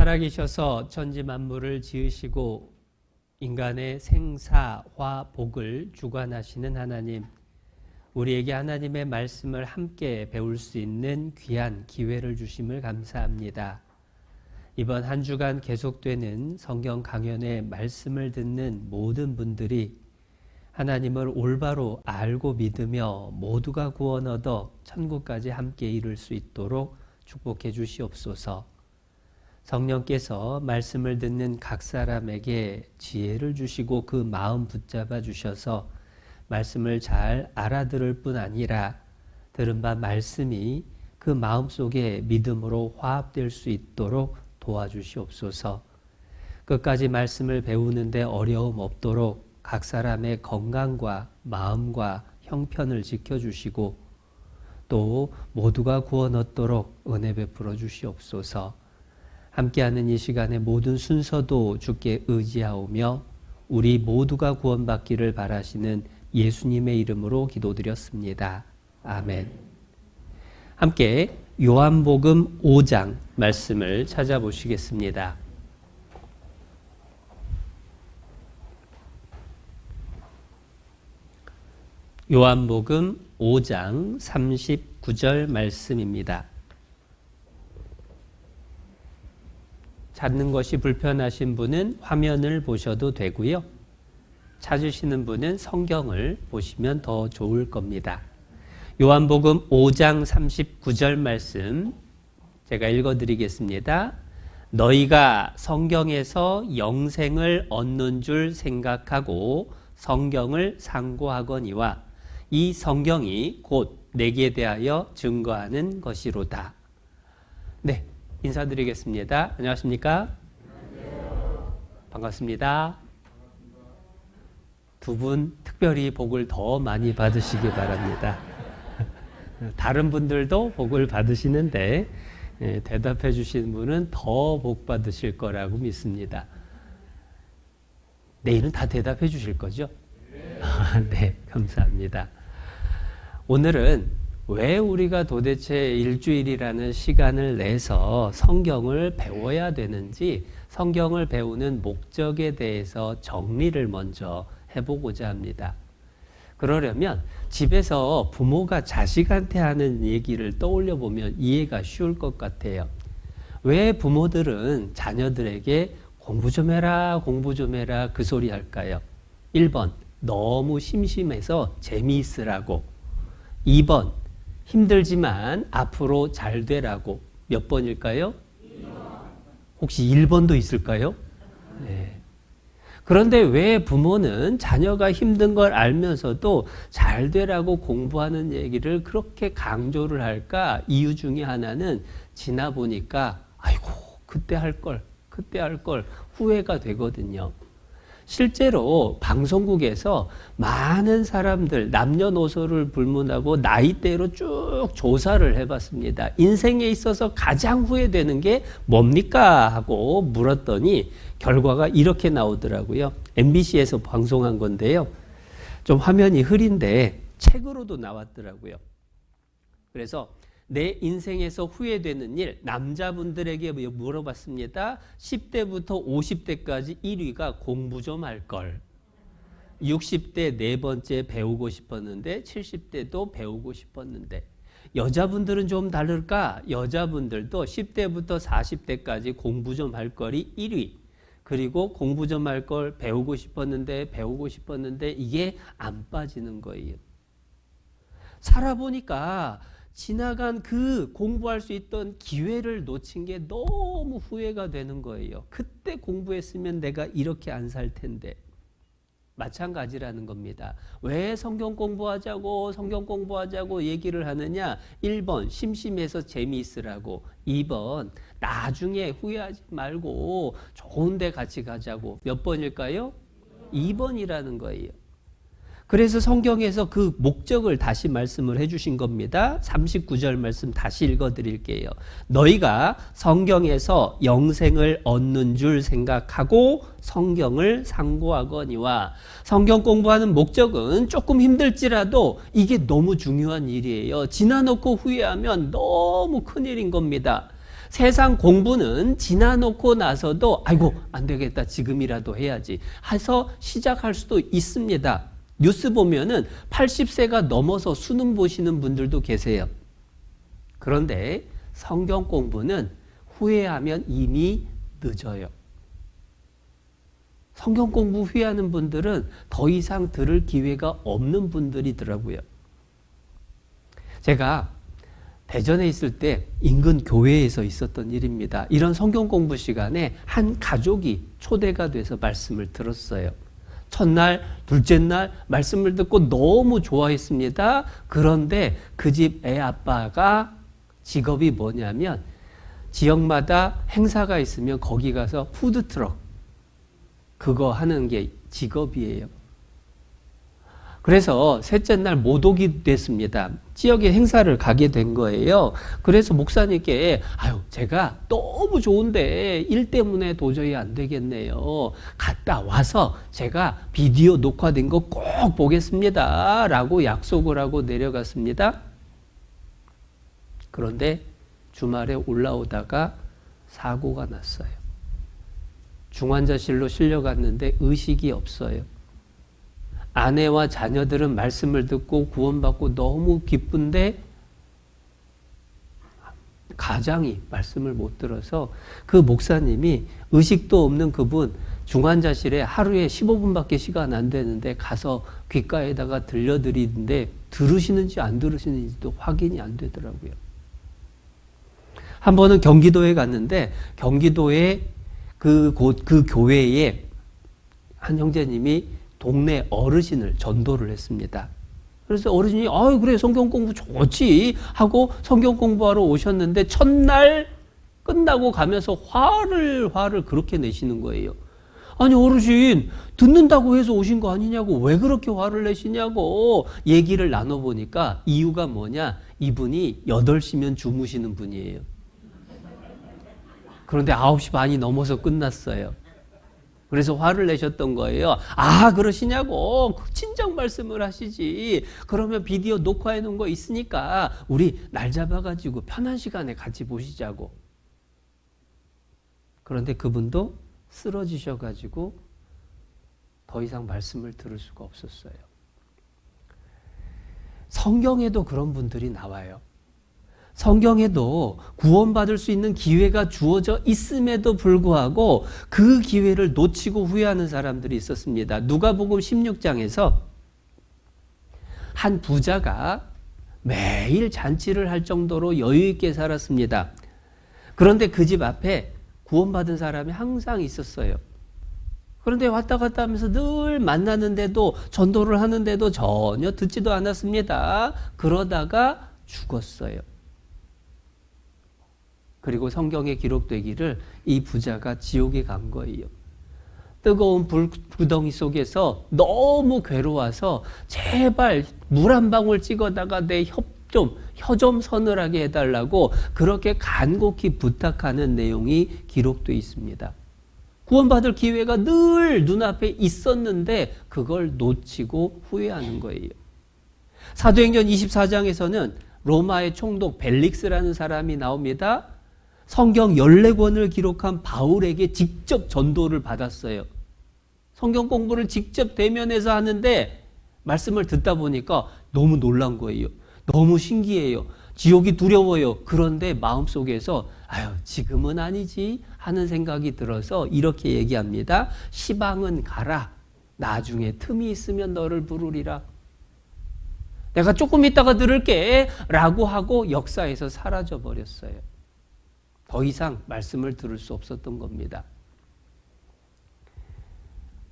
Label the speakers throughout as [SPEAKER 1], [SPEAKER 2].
[SPEAKER 1] 살아계셔서 천지 만물을 지으시고 인간의 생사화 복을 주관하시는 하나님, 우리에게 하나님의 말씀을 함께 배울 수 있는 귀한 기회를 주심을 감사합니다. 이번 한 주간 계속되는 성경 강연의 말씀을 듣는 모든 분들이 하나님을 올바로 알고 믿으며 모두가 구원 얻어 천국까지 함께 이룰 수 있도록 축복해 주시옵소서. 성령께서 말씀을 듣는 각 사람에게 지혜를 주시고 그 마음 붙잡아 주셔서 말씀을 잘 알아들을 뿐 아니라 들은 바 말씀이 그 마음속에 믿음으로 화합될 수 있도록 도와주시옵소서. 끝까지 말씀을 배우는데 어려움 없도록 각 사람의 건강과 마음과 형편을 지켜주시고 또 모두가 구원 얻도록 은혜 베풀어 주시옵소서. 함께하는 이 시간의 모든 순서도 주께 의지하오며 우리 모두가 구원받기를 바라시는 예수님의 이름으로 기도드렸습니다. 아멘. 함께 요한복음 5장 말씀을 찾아보시겠습니다. 요한복음 5장 39절 말씀입니다. 찾는 것이 불편하신 분은 화면을 보셔도 되고요. 찾으시는 분은 성경을 보시면 더 좋을 겁니다. 요한복음 5장 39절 말씀 제가 읽어드리겠습니다. 너희가 성경에서 영생을 얻는 줄 생각하고 성경을 상고하거니와 이 성경이 곧 내게 대하여 증거하는 것이로다. 네, 인사드리겠습니다. 안녕하십니까? 반갑습니다. 두 분 특별히 복을 더 많이 받으시기 바랍니다. 다른 분들도 복을 받으시는데 대답해 주시는 분은 더 복 받으실 거라고 믿습니다. 내일은 다 대답해 주실 거죠? 네, 감사합니다. 오늘은 왜 우리가 도대체 일주일이라는 시간을 내서 성경을 배워야 되는지 성경을 배우는 목적에 대해서 정리를 먼저 해보고자 합니다. 그러려면 집에서 부모가 자식한테 하는 얘기를 떠올려 보면 이해가 쉬울 것 같아요. 왜 부모들은 자녀들에게 공부 좀 해라, 공부 좀 해라 그 소리 할까요? 1번, 너무 심심해서 재미있으라고. 2번, 힘들지만 앞으로 잘 되라고. 몇 번일까요? 2번. 혹시 1번도 있을까요? 네. 그런데 왜 부모는 자녀가 힘든 걸 알면서도 잘 되라고 공부하는 얘기를 그렇게 강조를 할까? 이유 중에 하나는 지나 보니까 아이고 그때 할 걸 후회가 되거든요. 실제로 방송국에서 많은 사람들 남녀노소를 불문하고 나이대로 쭉 조사를 해봤습니다. 인생에 있어서 가장 후회되는 게 뭡니까? 하고 물었더니 결과가 이렇게 나오더라고요. MBC에서 방송한 건데요. 좀 화면이 흐린데 책으로도 나왔더라고요. 그래서 내 인생에서 후회되는 일 남자분들에게 물어봤습니다. 10대부터 50대까지 1위가 공부 좀 할 걸. 60대 네 번째 배우고 싶었는데 70대도 배우고 싶었는데 여자분들은 좀 다를까? 여자분들도 10대부터 40대까지 공부 좀 할 걸이 1위. 그리고 공부 좀 할 걸 배우고 싶었는데 이게 안 빠지는 거예요. 살아보니까 지나간 그 공부할 수 있던 기회를 놓친 게 너무 후회가 되는 거예요. 그때 공부했으면 내가 이렇게 안 살 텐데. 마찬가지라는 겁니다. 왜 성경 공부하자고 얘기를 하느냐? 1번 심심해서 재미있으라고. 2번 나중에 후회하지 말고 좋은 데 같이 가자고. 몇 번일까요? 2번이라는 거예요. 그래서 성경에서 그 목적을 다시 말씀을 해주신 겁니다. 39절 말씀 다시 읽어드릴게요. 너희가 성경에서 영생을 얻는 줄 생각하고 성경을 상고하거니와. 성경 공부하는 목적은 조금 힘들지라도 이게 너무 중요한 일이에요. 지나놓고 후회하면 너무 큰일인 겁니다. 세상 공부는 지나놓고 나서도 아이고 안 되겠다 지금이라도 해야지 해서 시작할 수도 있습니다. 뉴스 보면은 80세가 넘어서 수능 보시는 분들도 계세요. 그런데 성경 공부는 후회하면 이미 늦어요. 성경 공부 후회하는 분들은 더 이상 들을 기회가 없는 분들이더라고요. 제가 대전에 있을 때 인근 교회에서 있었던 일입니다. 이런 성경 공부 시간에 한 가족이 초대가 돼서 말씀을 들었어요. 첫날, 둘째 날 말씀을 듣고 너무 좋아했습니다. 그런데 그 집 애 아빠가 직업이 뭐냐면 지역마다 행사가 있으면 거기 가서 푸드트럭 그거 하는 게 직업이에요. 그래서 셋째 날 못 오게 됐습니다. 지역에 행사를 가게 된 거예요. 그래서 목사님께 제가 너무 좋은데 일 때문에 도저히 안 되겠네요. 갔다 와서 제가 비디오 녹화된 거 꼭 보겠습니다. 라고 약속을 하고 내려갔습니다. 그런데 주말에 올라오다가 사고가 났어요. 중환자실로 실려갔는데 의식이 없어요. 아내와 자녀들은 말씀을 듣고 구원받고 너무 기쁜데 가장이 말씀을 못 들어서 그 목사님이 의식도 없는 그분 중환자실에 하루에 15분밖에 시간 안 되는데 가서 귓가에다가 들려드리는데 들으시는지 안 들으시는지도 확인이 안 되더라고요. 한 번은 경기도에 갔는데 경기도에 그 교회에 한 형제님이 동네 어르신을 전도를 했습니다. 그래서 어르신이 그래 성경 공부 좋지 하고 성경 공부하러 오셨는데 첫날 끝나고 가면서 화를 그렇게 내시는 거예요. 아니 어르신 듣는다고 해서 오신 거 아니냐고 왜 그렇게 화를 내시냐고 얘기를 나눠보니까 이유가 뭐냐, 이분이 8시면 주무시는 분이에요. 그런데 9시 반이 넘어서 끝났어요. 그래서 화를 내셨던 거예요. 그러시냐고 친정 말씀을 하시지. 그러면 비디오 녹화해 놓은 거 있으니까 우리 날 잡아가지고 편한 시간에 같이 보시자고. 그런데 그분도 쓰러지셔가지고 더 이상 말씀을 들을 수가 없었어요. 성경에도 그런 분들이 나와요. 성경에도 구원받을 수 있는 기회가 주어져 있음에도 불구하고 그 기회를 놓치고 후회하는 사람들이 있었습니다. 누가복음 16장에서 한 부자가 매일 잔치를 할 정도로 여유 있게 살았습니다. 그런데 그 집 앞에 구원받은 사람이 항상 있었어요. 그런데 왔다 갔다 하면서 늘 만나는데도 전도를 하는데도 전혀 듣지도 않았습니다. 그러다가 죽었어요. 그리고 성경에 기록되기를 이 부자가 지옥에 간 거예요. 뜨거운 불구덩이 속에서 너무 괴로워서 제발 물 한 방울 찍어다가 내 혀 좀 서늘하게 해달라고 그렇게 간곡히 부탁하는 내용이 기록되어 있습니다. 구원받을 기회가 늘 눈앞에 있었는데 그걸 놓치고 후회하는 거예요. 사도행전 24장에서는 로마의 총독 벨릭스라는 사람이 나옵니다. 성경 14권을 기록한 바울에게 직접 전도를 받았어요. 성경 공부를 직접 대면해서 하는데 말씀을 듣다 보니까 너무 놀란 거예요. 너무 신기해요. 지옥이 두려워요. 그런데 마음속에서 지금은 아니지 하는 생각이 들어서 이렇게 얘기합니다. 시방은 가라. 나중에 틈이 있으면 너를 부르리라. 내가 조금 있다가 들을게 라고 하고 역사에서 사라져 버렸어요. 더 이상 말씀을 들을 수 없었던 겁니다.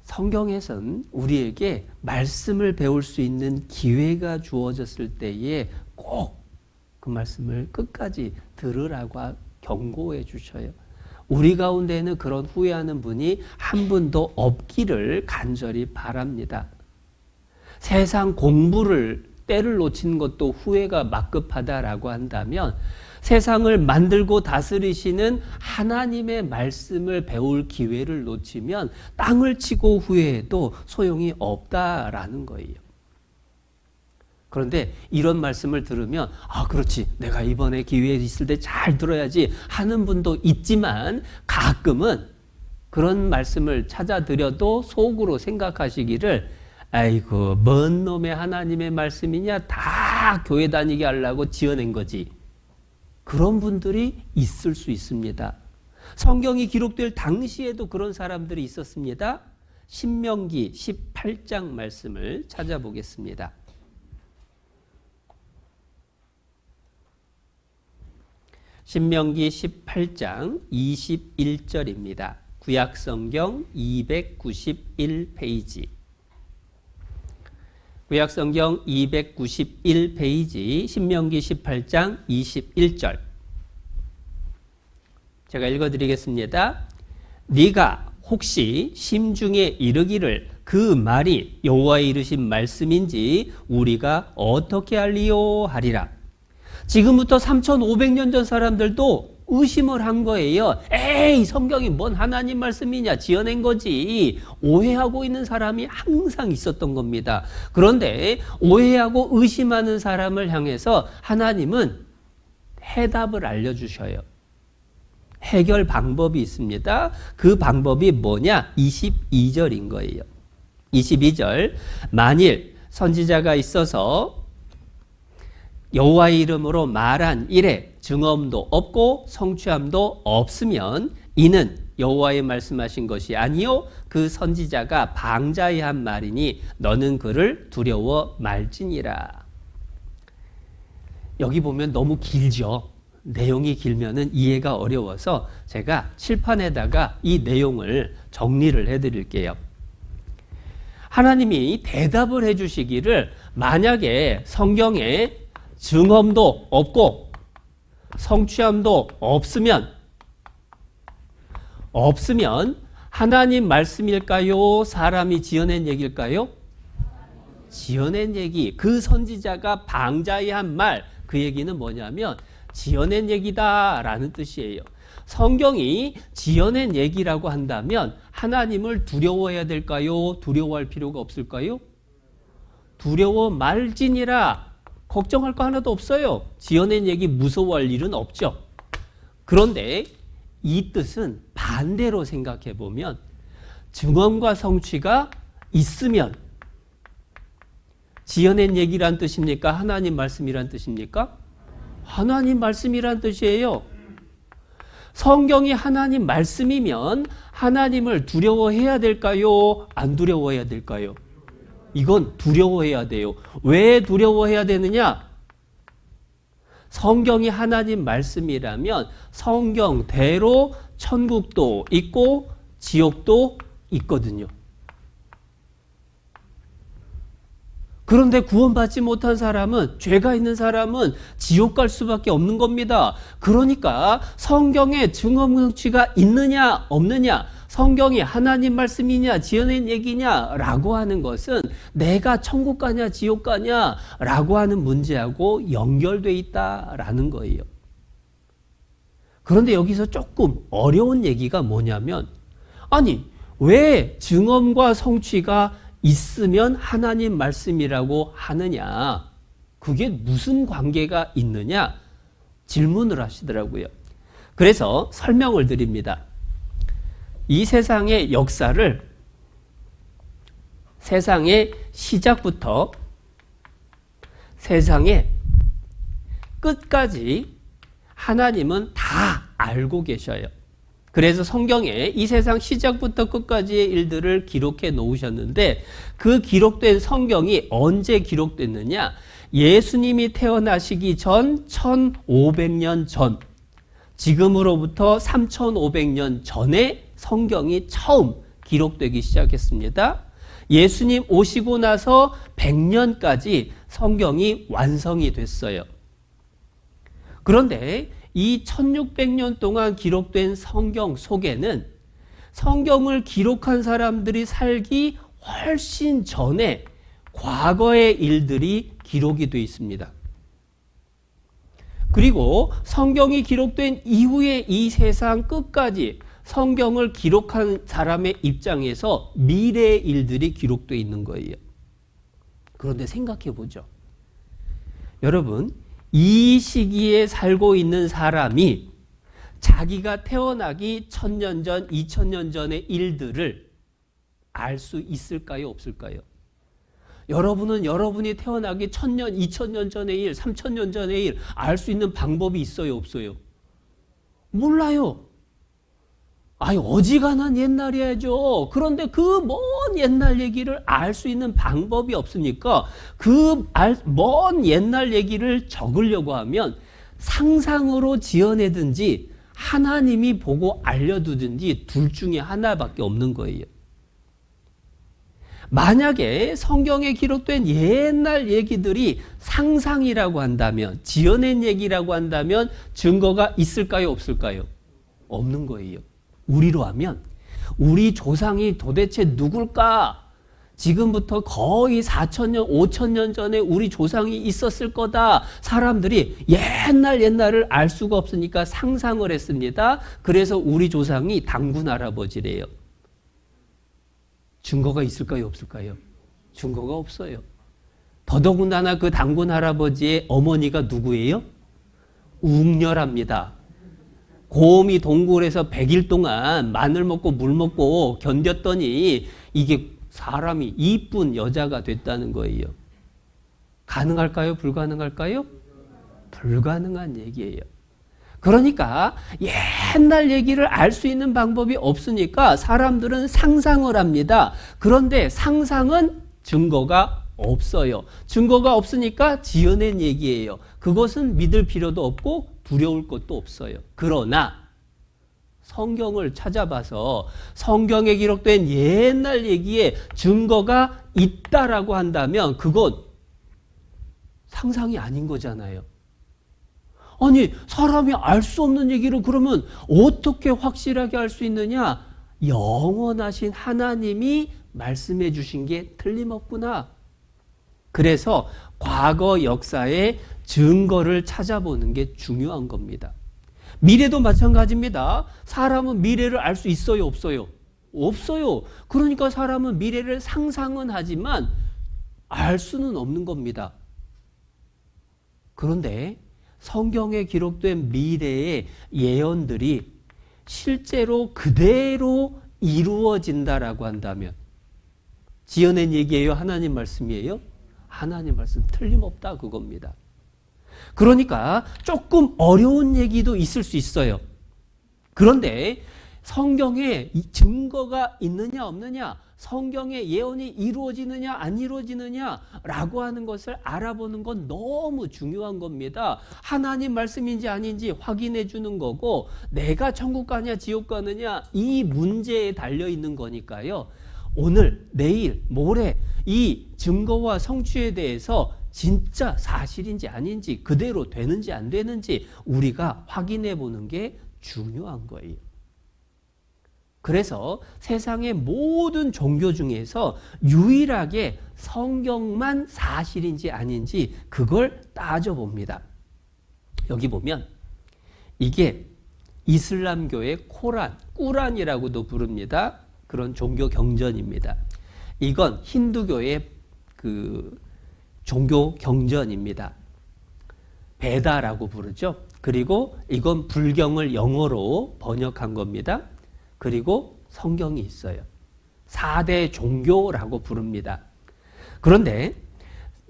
[SPEAKER 1] 성경에선 우리에게 말씀을 배울 수 있는 기회가 주어졌을 때에 꼭 그 말씀을 끝까지 들으라고 경고해 주셔요. 우리 가운데는 그런 후회하는 분이 한 분도 없기를 간절히 바랍니다. 세상 공부를 때를 놓친 것도 후회가 막급하다라고 한다면 세상을 만들고 다스리시는 하나님의 말씀을 배울 기회를 놓치면 땅을 치고 후회해도 소용이 없다라는 거예요. 그런데 이런 말씀을 들으면 그렇지, 내가 이번에 기회 있을 때 잘 들어야지 하는 분도 있지만, 가끔은 그런 말씀을 찾아드려도 속으로 생각하시기를, 아이고 뭔 놈의 하나님의 말씀이냐, 다 교회 다니게 하려고 지어낸 거지. 그런 분들이 있을 수 있습니다. 성경이 기록될 당시에도 그런 사람들이 있었습니다. 신명기 18장 말씀을 찾아보겠습니다. 신명기 18장 21절입니다. 구약성경 291페이지. 구약성경 291페이지 신명기 18장 21절. 제가 읽어드리겠습니다. 네가 혹시 심중에 이르기를 그 말이 여호와의 이르신 말씀인지 우리가 어떻게 알리요 하리라. 지금부터 3500년 전 사람들도 의심을 한 거예요. 에이, 성경이 뭔 하나님 말씀이냐, 지어낸 거지. 오해하고 있는 사람이 항상 있었던 겁니다. 그런데 오해하고 의심하는 사람을 향해서 하나님은 해답을 알려주셔요. 해결 방법이 있습니다. 그 방법이 뭐냐? 22절인 거예요. 22절. 만일 선지자가 있어서 여호와의 이름으로 말한 일에 증언도 없고 성취함도 없으면 이는 여호와의 말씀하신 것이 아니요 그 선지자가 방자히 한 말이니 너는 그를 두려워 말지니라. 여기 보면 너무 길죠. 내용이 길면은 이해가 어려워서 제가 칠판에다가 이 내용을 정리를 해드릴게요. 하나님이 대답을 해주시기를, 만약에 성경에 증언도 없고 성취함도 없으면 하나님 말씀일까요? 사람이 지어낸 얘기일까요? 지어낸 얘기. 그 선지자가 방자히 한 말, 그 얘기는 뭐냐면 지어낸 얘기다라는 뜻이에요. 성경이 지어낸 얘기라고 한다면 하나님을 두려워해야 될까요? 두려워할 필요가 없을까요? 두려워 말지니라. 걱정할 거 하나도 없어요. 지어낸 얘기 무서워할 일은 없죠. 그런데 이 뜻은 반대로 생각해 보면, 증언과 성취가 있으면 지어낸 얘기란 뜻입니까? 하나님 말씀이란 뜻입니까? 하나님 말씀이란 뜻이에요. 성경이 하나님 말씀이면 하나님을 두려워해야 될까요? 안 두려워해야 될까요? 이건 두려워해야 돼요. 왜 두려워해야 되느냐? 성경이 하나님 말씀이라면 성경대로 천국도 있고 지옥도 있거든요. 그런데 구원받지 못한 사람은, 죄가 있는 사람은 지옥 갈 수밖에 없는 겁니다. 그러니까 성경에 증언 성취가 있느냐 없느냐, 성경이 하나님 말씀이냐 지어낸 얘기냐라고 하는 것은 내가 천국 가냐 지옥 가냐라고 하는 문제하고 연결돼 있다라는 거예요. 그런데 여기서 조금 어려운 얘기가 뭐냐면, 아니 왜 증언과 성취가 있으면 하나님 말씀이라고 하느냐, 그게 무슨 관계가 있느냐 질문을 하시더라고요. 그래서 설명을 드립니다. 이 세상의 역사를, 세상의 시작부터 세상의 끝까지 하나님은 다 알고 계셔요. 그래서 성경에 이 세상 시작부터 끝까지의 일들을 기록해 놓으셨는데, 그 기록된 성경이 언제 기록됐느냐? 예수님이 태어나시기 전 1500년 전, 지금으로부터 3500년 전에 성경이 처음 기록되기 시작했습니다. 예수님 오시고 나서 100년까지 성경이 완성이 됐어요. 그런데 이 1600년 동안 기록된 성경 속에는 성경을 기록한 사람들이 살기 훨씬 전에 과거의 일들이 기록이 되어 있습니다. 그리고 성경이 기록된 이후에 이 세상 끝까지 성경을 기록한 사람의 입장에서 미래의 일들이 기록되어 있는 거예요. 그런데 생각해 보죠. 여러분, 이 시기에 살고 있는 사람이 자기가 태어나기 1000년 전, 2000년 전의 일들을 알 수 있을까요? 없을까요? 여러분은 여러분이 태어나기 1000년, 2000년 전의 일, 3000년 전의 일 알 수 있는 방법이 있어요? 없어요? 몰라요. 아니, 어지간한 옛날이야죠. 그런데 그 먼 옛날 얘기를 알 수 있는 방법이 없으니까 그 먼 옛날 얘기를 적으려고 하면 상상으로 지어내든지 하나님이 보고 알려두든지 둘 중에 하나밖에 없는 거예요. 만약에 성경에 기록된 옛날 얘기들이 상상이라고 한다면, 지어낸 얘기라고 한다면 증거가 있을까요? 없을까요? 없는 거예요. 우리로 하면 우리 조상이 도대체 누굴까? 지금부터 거의 4000년, 5000년 전에 우리 조상이 있었을 거다. 사람들이 옛날을 알 수가 없으니까 상상을 했습니다. 그래서 우리 조상이 당군 할아버지래요. 증거가 있을까요? 없을까요? 증거가 없어요. 더더군다나 그 당군 할아버지의 어머니가 누구예요? 웅렬합니다. 곰이 동굴에서 100일 동안 마늘 먹고 물 먹고 견뎠더니 이게 사람이 이쁜 여자가 됐다는 거예요. 가능할까요? 불가능할까요? 불가능한 얘기예요. 그러니까 옛날 얘기를 알 수 있는 방법이 없으니까 사람들은 상상을 합니다. 그런데 상상은 증거가 없어요. 증거가 없으니까 지어낸 얘기예요. 그것은 믿을 필요도 없고 두려울 것도 없어요. 그러나 성경을 찾아봐서 성경에 기록된 옛날 얘기에 증거가 있다라고 한다면 그건 상상이 아닌 거잖아요. 아니, 사람이 알 수 없는 얘기를 그러면 어떻게 확실하게 알 수 있느냐? 영원하신 하나님이 말씀해 주신 게 틀림없구나. 그래서 과거 역사의 증거를 찾아보는 게 중요한 겁니다. 미래도 마찬가지입니다. 사람은 미래를 알 수 있어요? 없어요? 없어요. 그러니까 사람은 미래를 상상은 하지만 알 수는 없는 겁니다. 그런데 성경에 기록된 미래의 예언들이 실제로 그대로 이루어진다라고 한다면 지어낸 얘기예요? 하나님 말씀이에요? 하나님 말씀 틀림없다 그겁니다. 그러니까 조금 어려운 얘기도 있을 수 있어요. 그런데 성경에 증거가 있느냐 없느냐, 성경의 예언이 이루어지느냐 안 이루어지느냐라고 하는 것을 알아보는 건 너무 중요한 겁니다. 하나님 말씀인지 아닌지 확인해 주는 거고 내가 천국 가냐 지옥 가느냐 이 문제에 달려 있는 거니까요. 오늘, 내일, 모레 이 증거와 성취에 대해서 진짜 사실인지 아닌지 그대로 되는지 안 되는지 우리가 확인해 보는 게 중요한 거예요. 그래서 세상의 모든 종교 중에서 유일하게 성경만 사실인지 아닌지 그걸 따져봅니다. 여기 보면 이게 이슬람교의 꾸란이라고도 부릅니다. 그런 종교 경전입니다. 이건 힌두교의 그 종교 경전입니다. 베다라고 부르죠. 그리고 이건 불경을 영어로 번역한 겁니다. 그리고 성경이 있어요. 4대 종교라고 부릅니다. 그런데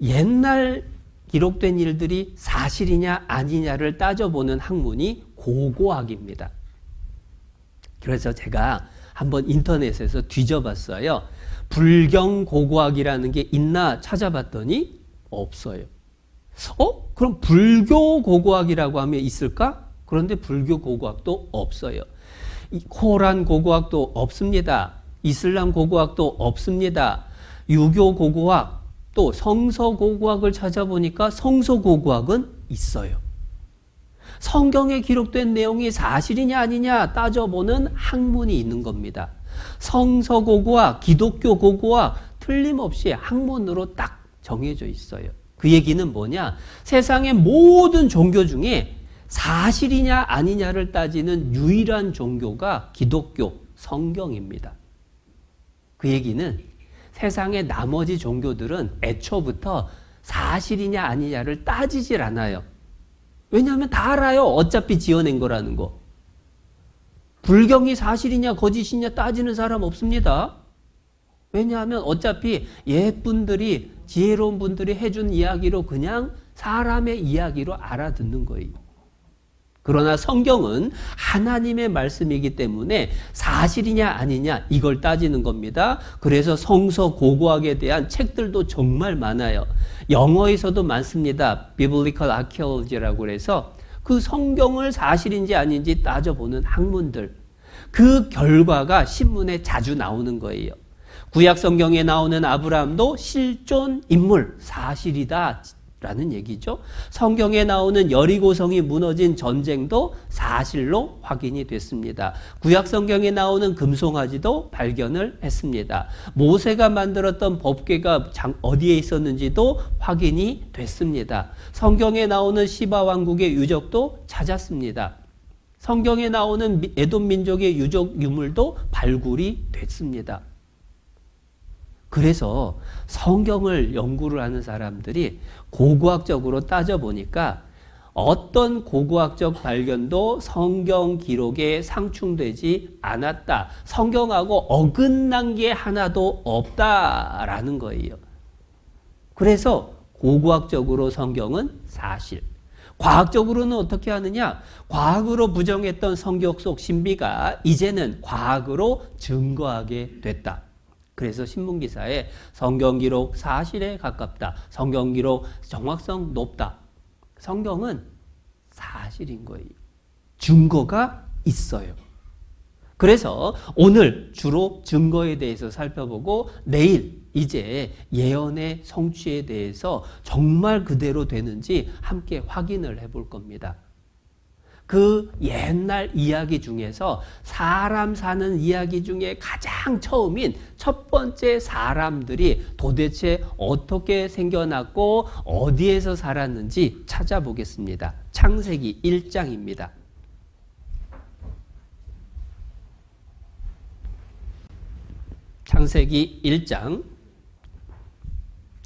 [SPEAKER 1] 옛날 기록된 일들이 사실이냐 아니냐를 따져보는 학문이 고고학입니다. 그래서 제가 한번 인터넷에서 뒤져봤어요. 불경 고고학이라는 게 있나 찾아봤더니 없어요. 그럼 불교 고고학이라고 하면 있을까? 그런데 불교 고고학도 없어요. 코란 고고학도 없습니다. 이슬람 고고학도 없습니다. 유교 고고학, 또 성서 고고학을 찾아보니까 성서 고고학은 있어요. 성경에 기록된 내용이 사실이냐 아니냐 따져보는 학문이 있는 겁니다. 성서 고고학, 기독교 고고학 틀림없이 학문으로 딱 정해져 있어요. 그 얘기는 뭐냐? 세상의 모든 종교 중에 사실이냐 아니냐를 따지는 유일한 종교가 기독교 성경입니다. 그 얘기는 세상의 나머지 종교들은 애초부터 사실이냐 아니냐를 따지질 않아요. 왜냐하면 다 알아요. 어차피 지어낸 거라는 거. 불경이 사실이냐 거짓이냐 따지는 사람 없습니다. 왜냐하면 어차피 옛분들이 지혜로운 분들이 해준 이야기로 그냥 사람의 이야기로 알아듣는 거예요. 그러나 성경은 하나님의 말씀이기 때문에 사실이냐 아니냐 이걸 따지는 겁니다. 그래서 성서 고고학에 대한 책들도 정말 많아요. 영어에서도 많습니다. Biblical Archaeology라고 해서 그 성경을 사실인지 아닌지 따져보는 학문들. 그 결과가 신문에 자주 나오는 거예요. 구약 성경에 나오는 아브라함도 실존 인물, 사실이다 라는 얘기죠. 성경에 나오는 여리고성이 무너진 전쟁도 사실로 확인이 됐습니다. 구약 성경에 나오는 금송아지도 발견을 했습니다. 모세가 만들었던 법궤가 어디에 있었는지도 확인이 됐습니다. 성경에 나오는 시바 왕국의 유적도 찾았습니다. 성경에 나오는 에돔 민족의 유적 유물도 발굴이 됐습니다. 그래서 성경을 연구를 하는 사람들이 고고학적으로 따져보니까 어떤 고고학적 발견도 성경 기록에 상충되지 않았다. 성경하고 어긋난 게 하나도 없다라는 거예요. 그래서 고고학적으로 성경은 사실. 과학적으로는 어떻게 하느냐? 과학으로 부정했던 성경 속 신비가 이제는 과학으로 증거하게 됐다. 그래서 신문기사에 성경 기록 사실에 가깝다. 성경 기록 정확성 높다. 성경은 사실인 거예요. 증거가 있어요. 그래서 오늘 주로 증거에 대해서 살펴보고 내일 이제 예언의 성취에 대해서 정말 그대로 되는지 함께 확인을 해볼 겁니다. 그 옛날 이야기 중에서 사람 사는 이야기 중에 가장 처음인 첫 번째 사람들이 도대체 어떻게 생겨났고 어디에서 살았는지 찾아보겠습니다. 창세기 1장입니다. 창세기 1장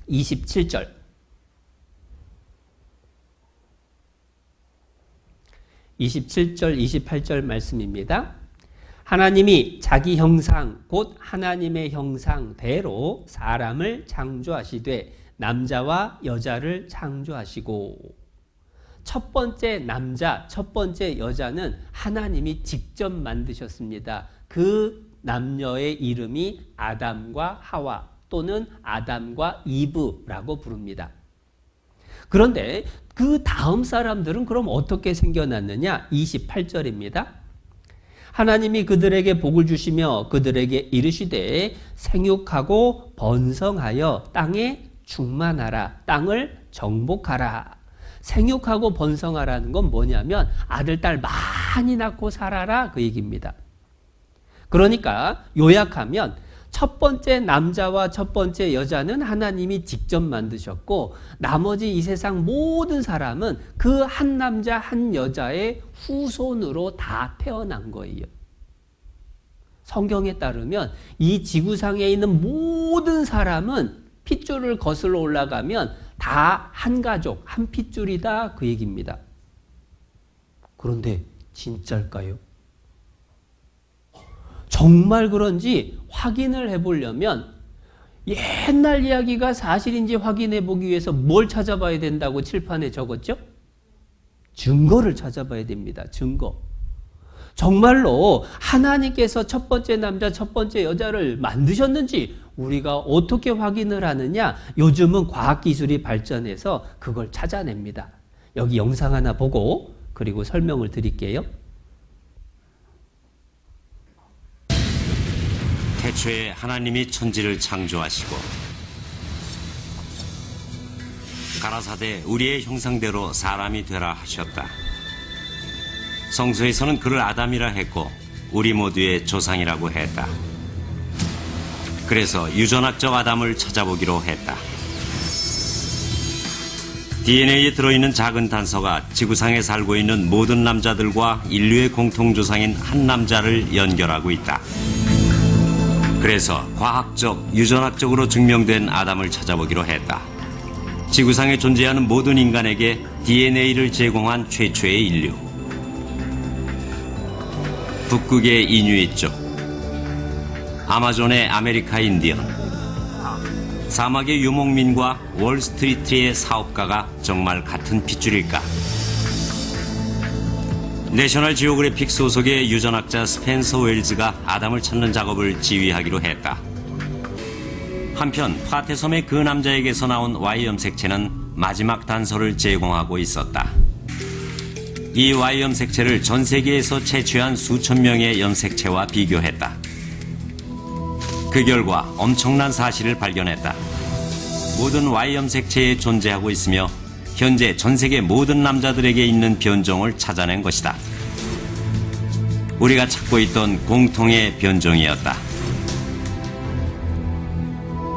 [SPEAKER 1] 27절. 27절, 28절 말씀입니다. 하나님이 자기 형상, 곧 하나님의 형상대로 사람을 창조하시되 남자와 여자를 창조하시고. 첫 번째 남자, 첫 번째 여자는 하나님이 직접 만드셨습니다. 그 남녀의 이름이 아담과 하와 또는 아담과 이브라고 부릅니다. 그런데 그 다음 사람들은 그럼 어떻게 생겨났느냐? 28절입니다. 하나님이 그들에게 복을 주시며 그들에게 이르시되 생육하고 번성하여 땅에 충만하라. 땅을 정복하라. 생육하고 번성하라는 건 뭐냐면 아들, 딸 많이 낳고 살아라 그 얘기입니다. 그러니까 요약하면 첫 번째 남자와 첫 번째 여자는 하나님이 직접 만드셨고 나머지 이 세상 모든 사람은 그 한 남자 한 여자의 후손으로 다 태어난 거예요. 성경에 따르면 이 지구상에 있는 모든 사람은 핏줄을 거슬러 올라가면 다 한 가족, 한 핏줄이다 그 얘기입니다. 그런데 진짜일까요? 정말 그런지 확인을 해보려면 옛날 이야기가 사실인지 확인해 보기 위해서 뭘 찾아봐야 된다고 칠판에 적었죠? 증거를 찾아봐야 됩니다. 증거. 정말로 하나님께서 첫 번째 남자, 첫 번째 여자를 만드셨는지 우리가 어떻게 확인을 하느냐? 요즘은 과학기술이 발전해서 그걸 찾아냅니다. 여기 영상 하나 보고 그리고 설명을 드릴게요.
[SPEAKER 2] 태초에 하나님이 천지를 창조하시고 가라사대 우리의 형상대로 사람이 되라 하셨다. 성서에서는 그를 아담이라 했고 우리 모두의 조상이라고 했다. 그래서 유전학적 아담을 찾아보기로 했다. DNA에 들어있는 작은 단서가 지구상에 살고 있는 모든 남자들과 인류의 공통조상인 한 남자를 연결하고 있다. 그래서 과학적, 유전학적으로 증명된 아담을 찾아보기로 했다. 지구상에 존재하는 모든 인간에게 DNA를 제공한 최초의 인류. 북극의 이누이족, 아마존의 아메리카 인디언, 사막의 유목민과 월스트리트의 사업가가 정말 같은 핏줄일까? 내셔널 지오그래픽 소속의 유전학자 스펜서 웰즈가 아담을 찾는 작업을 지휘하기로 했다. 한편 파테섬의 그 남자에게서 나온 Y 염색체는 마지막 단서를 제공하고 있었다. 이 Y 염색체를 전 세계에서 채취한 수천 명의 염색체와 비교했다. 그 결과 엄청난 사실을 발견했다. 모든 Y 염색체에 존재하고 있으며 현재 전 세계 모든 남자들에게 있는 변종을 찾아낸 것이다. 우리가 찾고 있던 공통의 변종이었다.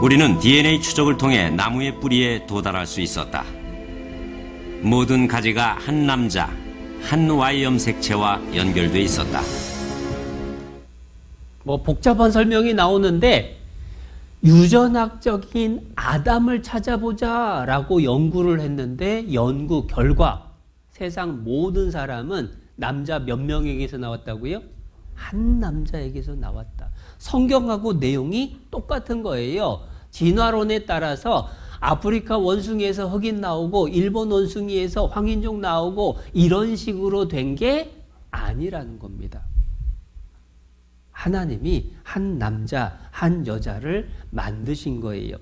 [SPEAKER 2] 우리는 DNA 추적을 통해 나무의 뿌리에 도달할 수 있었다. 모든 가지가 한 남자, 한 Y 염색체와 연결돼 있었다.
[SPEAKER 1] 뭐 복잡한 설명이 나오는데 유전학적인 아담을 찾아보자라고 연구를 했는데 연구 결과 세상 모든 사람은 남자 몇 명에게서 나왔다고요? 한 남자에게서 나왔다. 성경하고 내용이 똑같은 거예요. 진화론에 따라서 아프리카 원숭이에서 흑인 나오고 일본 원숭이에서 황인종 나오고 이런 식으로 된 게 아니라는 겁니다. 하나님이 한 남자, 한 여자를 만드신 거예요.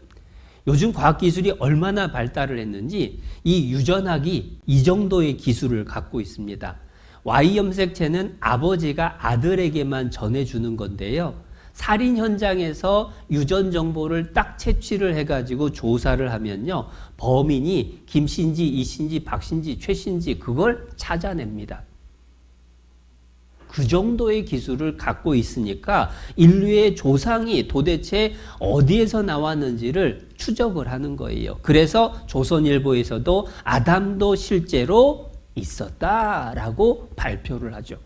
[SPEAKER 1] 요즘 과학기술이 얼마나 발달을 했는지 이 유전학이 이 정도의 기술을 갖고 있습니다. Y 염색체는 아버지가 아들에게만 전해주는 건데요. 살인 현장에서 유전 정보를 딱 채취를 해가지고 조사를 하면요. 범인이 김씨인지 이씨인지 박씨인지 최씨인지 그걸 찾아냅니다. 그 정도의 기술을 갖고 있으니까 인류의 조상이 도대체 어디에서 나왔는지를 추적을 하는 거예요. 그래서 조선일보에서도 아담도 실제로 있었다라고 발표를 하죠.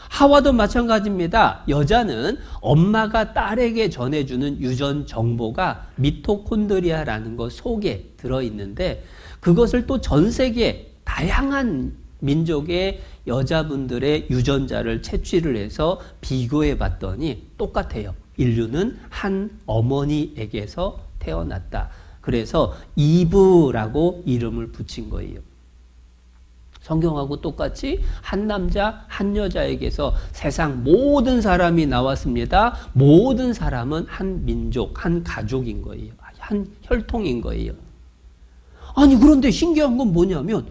[SPEAKER 1] 하와도 마찬가지입니다. 여자는 엄마가 딸에게 전해주는 유전 정보가 미토콘드리아라는 것 속에 들어있는데 그것을 또 전 세계 다양한 민족의 여자분들의 유전자를 채취를 해서 비교해 봤더니 똑같아요. 인류는 한 어머니에게서 태어났다. 그래서 이브라고 이름을 붙인 거예요. 성경하고 똑같이 한 남자, 한 여자에게서 세상 모든 사람이 나왔습니다. 모든 사람은 한 민족, 한 가족인 거예요. 한 혈통인 거예요. 아니, 그런데 신기한 건 뭐냐면,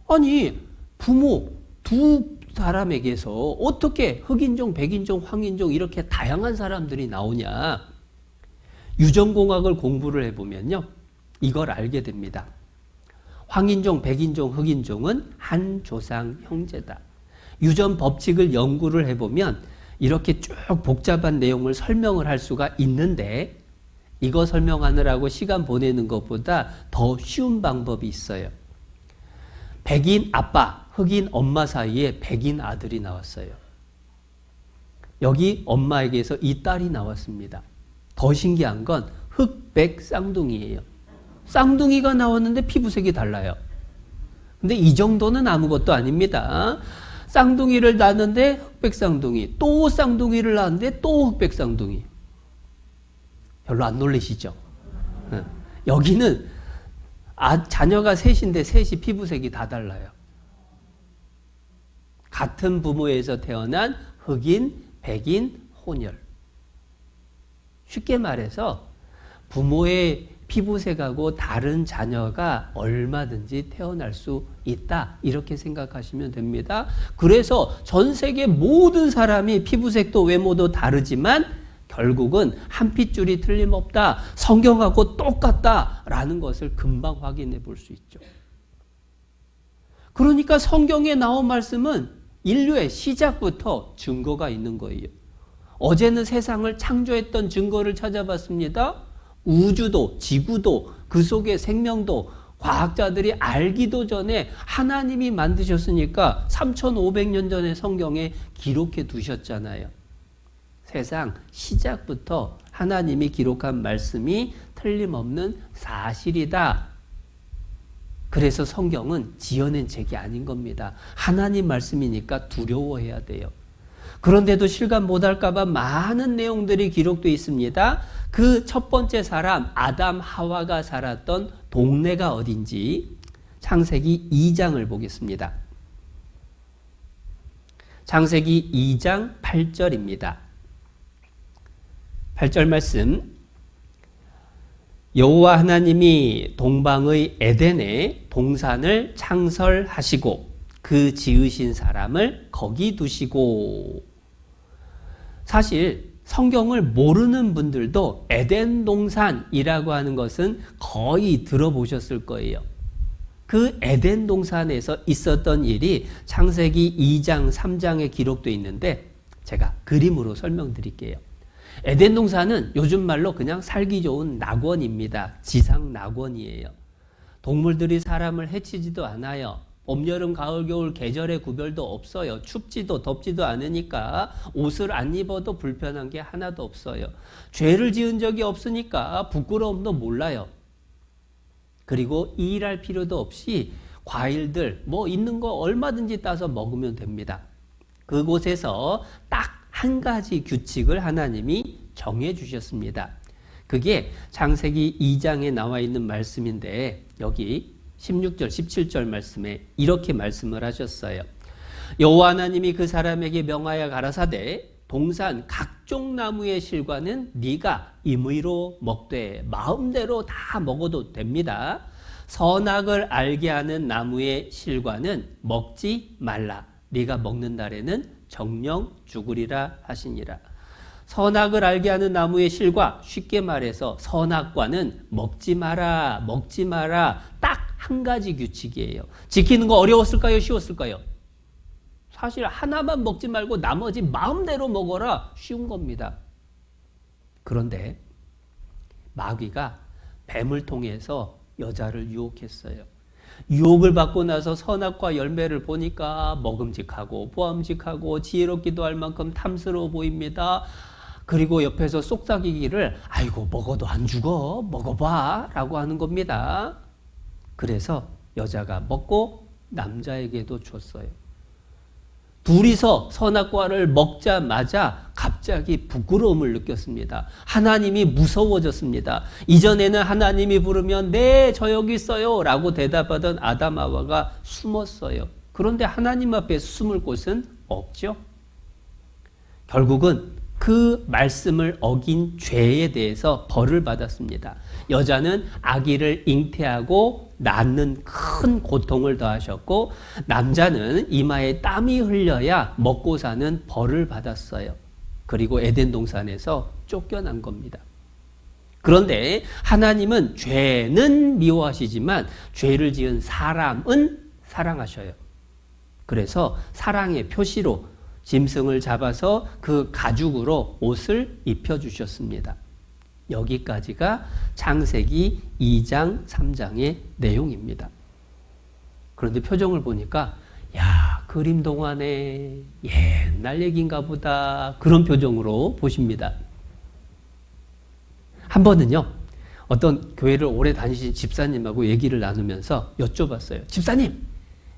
[SPEAKER 1] 아니, 부모 두 사람에게서 어떻게 흑인종, 백인종, 황인종 이렇게 다양한 사람들이 나오냐. 유전공학을 공부를 해보면요. 이걸 알게 됩니다. 황인종, 백인종, 흑인종은 한 조상 형제다. 유전 법칙을 연구를 해보면 이렇게 쭉 복잡한 내용을 설명을 할 수가 있는데 이거 설명하느라고 시간 보내는 것보다 더 쉬운 방법이 있어요. 백인 아빠, 흑인 엄마 사이에 백인 아들이 나왔어요. 여기 엄마에게서 이 딸이 나왔습니다. 더 신기한 건 흑백 쌍둥이에요. 쌍둥이가 나왔는데 피부색이 달라요. 근데 이 정도는 아무것도 아닙니다. 쌍둥이를 낳았는데 흑백 쌍둥이, 또 쌍둥이를 낳았는데 또 흑백 쌍둥이. 별로 안 놀라시죠? 여기는 자녀가 셋인데 셋이 피부색이 다 달라요. 같은 부모에서 태어난 흑인, 백인, 혼혈. 쉽게 말해서 부모의 피부색하고 다른 자녀가 얼마든지 태어날 수 있다. 이렇게 생각하시면 됩니다. 그래서 전 세계 모든 사람이 피부색도 외모도 다르지만 결국은 한 핏줄이 틀림없다. 성경하고 똑같다라는 것을 금방 확인해 볼 수 있죠. 그러니까 성경에 나온 말씀은 인류의 시작부터 증거가 있는 거예요. 어제는 세상을 창조했던 증거를 찾아봤습니다. 우주도 지구도 그 속에 생명도 과학자들이 알기도 전에 하나님이 만드셨으니까 3500년 전에 성경에 기록해 두셨잖아요. 세상 시작부터 하나님이 기록한 말씀이 틀림없는 사실이다. 그래서 성경은 지어낸 책이 아닌 겁니다. 하나님 말씀이니까 두려워해야 돼요. 그런데도 실감 못할까봐 많은 내용들이 기록되어 있습니다. 그 첫 번째 사람 아담 하와가 살았던 동네가 어딘지 창세기 2장을 보겠습니다. 창세기 2장 8절입니다. 8절 말씀. 여호와 하나님이 동방의 에덴에 동산을 창설하시고 그 지으신 사람을 거기 두시고. 사실 성경을 모르는 분들도 에덴 동산이라고 하는 것은 거의 들어보셨을 거예요. 그 에덴 동산에서 있었던 일이 창세기 2장, 3장에 기록되어 있는데 제가 그림으로 설명드릴게요. 에덴 동산은 요즘 말로 그냥 살기 좋은 낙원입니다. 지상 낙원이에요. 동물들이 사람을 해치지도 않아요. 봄, 여름, 가을, 겨울 계절의 구별도 없어요. 춥지도 덥지도 않으니까 옷을 안 입어도 불편한 게 하나도 없어요. 죄를 지은 적이 없으니까 부끄러움도 몰라요. 그리고 일할 필요도 없이 과일들 뭐 있는 거 얼마든지 따서 먹으면 됩니다. 그곳에서 딱 한 가지 규칙을 하나님이 정해 주셨습니다. 그게 창세기 2장에 나와 있는 말씀인데 여기 16절, 17절 말씀에 이렇게 말씀을 하셨어요. 여호와 하나님이 그 사람에게 명하여 가라사대 동산 각종 나무의 실과는 네가 임의로 먹되 마음대로 다 먹어도 됩니다. 선악을 알게 하는 나무의 실과는 먹지 말라. 네가 먹는 날에는 정령 죽으리라 하시니라. 선악을 알게 하는 나무의 실과, 쉽게 말해서 선악과는 먹지 마라, 먹지 마라. 딱 한 가지 규칙이에요. 지키는 거 어려웠을까요? 쉬웠을까요? 사실 하나만 먹지 말고 나머지 마음대로 먹어라. 쉬운 겁니다. 그런데 마귀가 뱀을 통해서 여자를 유혹했어요. 유혹을 받고 나서 선악과 열매를 보니까 먹음직하고 보암직하고 지혜롭기도 할 만큼 탐스러워 보입니다. 그리고 옆에서 속삭이기를 아이고 먹어도 안 죽어 먹어봐 라고 하는 겁니다. 그래서 여자가 먹고 남자에게도 줬어요. 둘이서 선악과를 먹자마자 갑자기 부끄러움을 느꼈습니다. 하나님이 무서워졌습니다. 이전에는 하나님이 부르면 네, 저 여기 있어요 라고 대답하던 아담 하와가 숨었어요. 그런데 하나님 앞에 숨을 곳은 없죠. 결국은 그 말씀을 어긴 죄에 대해서 벌을 받았습니다. 여자는 아기를 잉태하고 낳는 큰 고통을 더하셨고 남자는 이마에 땀이 흘려야 먹고 사는 벌을 받았어요. 그리고 에덴 동산에서 쫓겨난 겁니다. 그런데 하나님은 죄는 미워하시지만 죄를 지은 사람은 사랑하셔요. 그래서 사랑의 표시로 짐승을 잡아서 그 가죽으로 옷을 입혀주셨습니다. 여기까지가 창세기 2장, 3장의 내용입니다. 그런데 표정을 보니까 야, 그림 동안에 옛날 얘기인가 보다 그런 표정으로 보십니다. 한 번은요, 어떤 교회를 오래 다니신 집사님하고 얘기를 나누면서 여쭤봤어요. 집사님,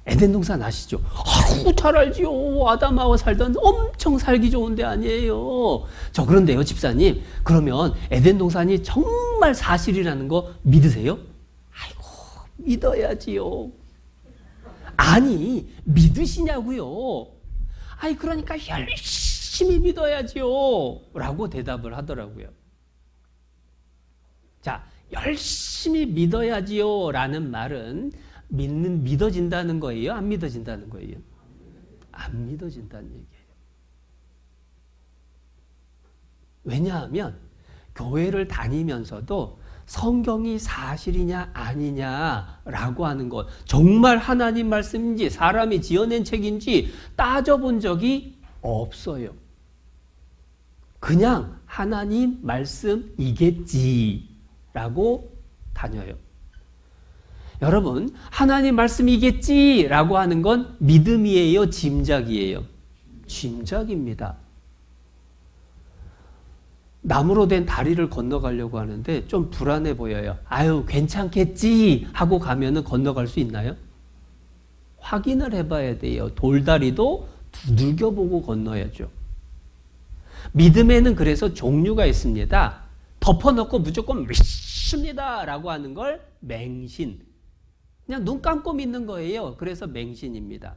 [SPEAKER 1] 에덴 동산 아시죠? 아유, 잘 알지요. 아담하와 살던 엄청 살기 좋은 데 아니에요. 저 그런데요, 집사님. 그러면 에덴 동산이 정말 사실이라는 거 믿으세요? 아이고, 믿어야지요. 아니, 믿으시냐고요? 아이, 그러니까 열심히 믿어야지요. 라고 대답을 하더라고요. 자, 열심히 믿어야지요. 라는 말은 믿어진다는 거예요? 안 믿어진다는 거예요? 안 믿어진다는 얘기예요. 왜냐하면 교회를 다니면서도 성경이 사실이냐 아니냐라고 하는 것, 정말 하나님 말씀인지 사람이 지어낸 책인지 따져본 적이 없어요. 그냥 하나님 말씀이겠지라고 다녀요. 여러분, 하나님 말씀이겠지라고 하는 건 믿음이에요, 짐작이에요? 짐작입니다. 나무로 된 다리를 건너가려고 하는데 좀 불안해 보여요. 아유, 괜찮겠지 하고 가면은 건너갈 수 있나요? 확인을 해봐야 돼요. 돌다리도 두들겨보고 건너야죠. 믿음에는 그래서 종류가 있습니다. 덮어놓고 무조건 믿습니다 라고 하는 걸 맹신. 그냥 눈 감고 믿는 거예요. 그래서 맹신입니다.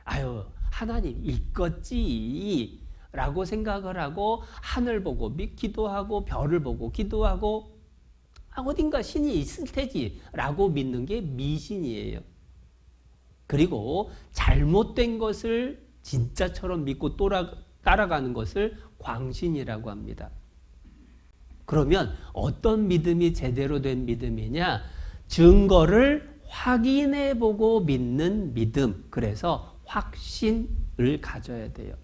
[SPEAKER 1] 아유, 하나님 있겠지 라고 생각을 하고 하늘 보고 기도하고 별을 보고 기도하고 어딘가 신이 있을 테지 라고 믿는 게 미신이에요. 그리고 잘못된 것을 진짜처럼 믿고 따라가는 것을 광신이라고 합니다. 그러면 어떤 믿음이 제대로 된 믿음이냐? 증거를 확인해보고 믿는 믿음. 그래서 확신을 가져야 돼요.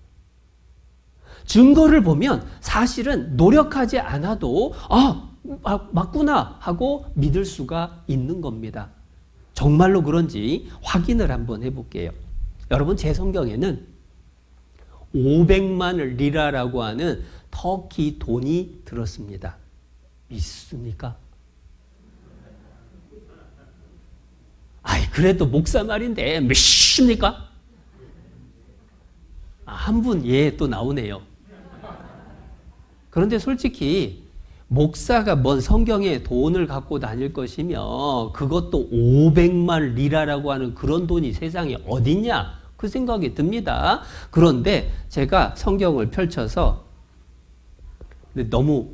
[SPEAKER 1] 증거를 보면 사실은 노력하지 않아도 맞구나 하고 믿을 수가 있는 겁니다. 정말로 그런지 확인을 한번 해볼게요. 여러분, 제 성경에는 500만 리라라고 하는 터키 돈이 들었습니다. 믿습니까? 그래도 목사 말인데 믿습니까? 한 분 또 나오네요. 그런데 솔직히 목사가 뭔 성경에 돈을 갖고 다닐 것이며 그것도 500만 리라라고 하는 그런 돈이 세상에 어딨냐? 그 생각이 듭니다. 그런데 제가 성경을 펼쳐서 너무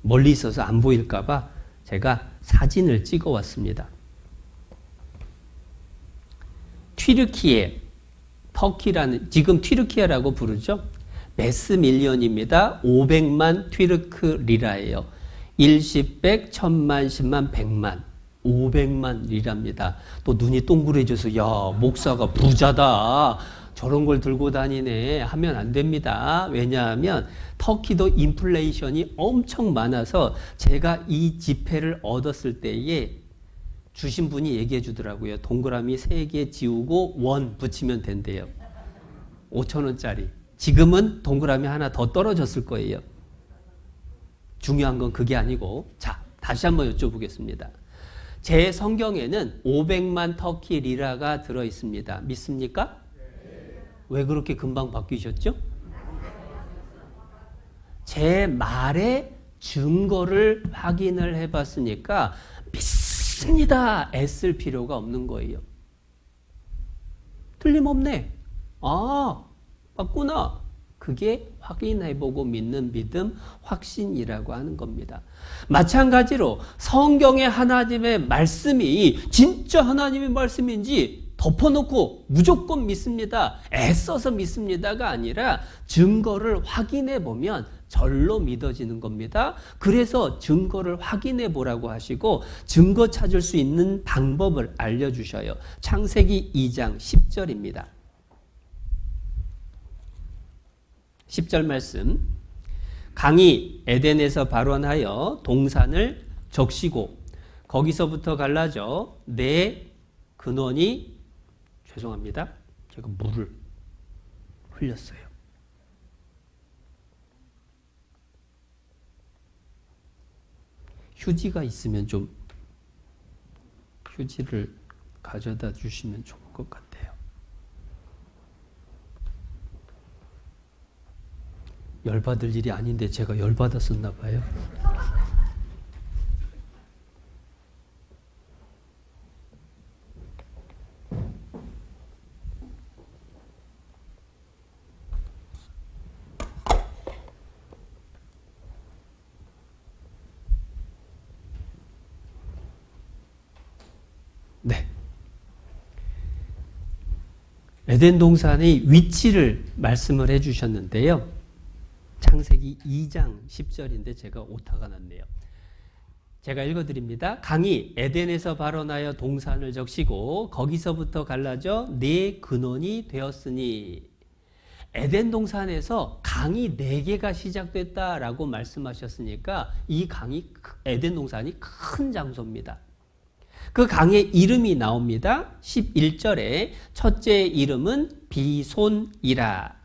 [SPEAKER 1] 멀리 있어서 안 보일까 봐 제가 사진을 찍어 왔습니다. 튀르키예, 터키라는, 지금 튀르키예라고 부르죠. 메스밀리언입니다. 500만 튀르크 리라예요. 일십, 천만, 십만, 백만. 500만 리라입니다. 또 눈이 동그래져서 야, 목사가 부자다. 저런 걸 들고 다니네 하면 안 됩니다. 왜냐하면 터키도 인플레이션이 엄청 많아서 제가 이 지폐를 얻었을 때에 주신 분이 얘기해 주더라고요. 동그라미 3개 지우고 원 붙이면 된대요. 5,000원짜리. 지금은 동그라미 하나 더 떨어졌을 거예요. 중요한 건 그게 아니고, 자, 다시 한번 여쭤보겠습니다. 제 성경에는 500만 터키 리라가 들어 있습니다. 믿습니까? 왜 그렇게 금방 바뀌셨죠? 제 말에 증거를 확인을 해봤으니까 믿습니다. 애쓸 필요가 없는 거예요. 틀림없네. 맞구나. 그게 확인해보고 믿는 믿음, 확신이라고 하는 겁니다. 마찬가지로 성경의 하나님의 말씀이 진짜 하나님의 말씀인지 덮어놓고 무조건 믿습니다. 애써서 믿습니다가 아니라 증거를 확인해 보면 절로 믿어지는 겁니다. 그래서 증거를 확인해 보라고 하시고 증거 찾을 수 있는 방법을 알려주셔요. 창세기 2장 10절입니다. 10절 말씀. 강이 에덴에서 발원하여 동산을 적시고 거기서부터 갈라져 내 근원이, 죄송합니다. 제가 물을 흘렸어요. 휴지가 있으면 좀 휴지를 가져다 주시면 좋을 것 같아요. 열받을 일이 아닌데 제가 열받았었나 봐요. 네. 에덴 동산의 위치를 말씀을 해주셨는데요. 창세기 2장 10절인데 제가 오타가 났네요. 제가 읽어드립니다. 강이 에덴에서 발원하여 동산을 적시고 거기서부터 갈라져 네 근원이 되었으니. 에덴 동산에서 강이 4개가 시작됐다라고 말씀하셨으니까 이 강이, 에덴 동산이 큰 장소입니다. 그 강의 이름이 나옵니다. 11절에 첫째 이름은 비손이라.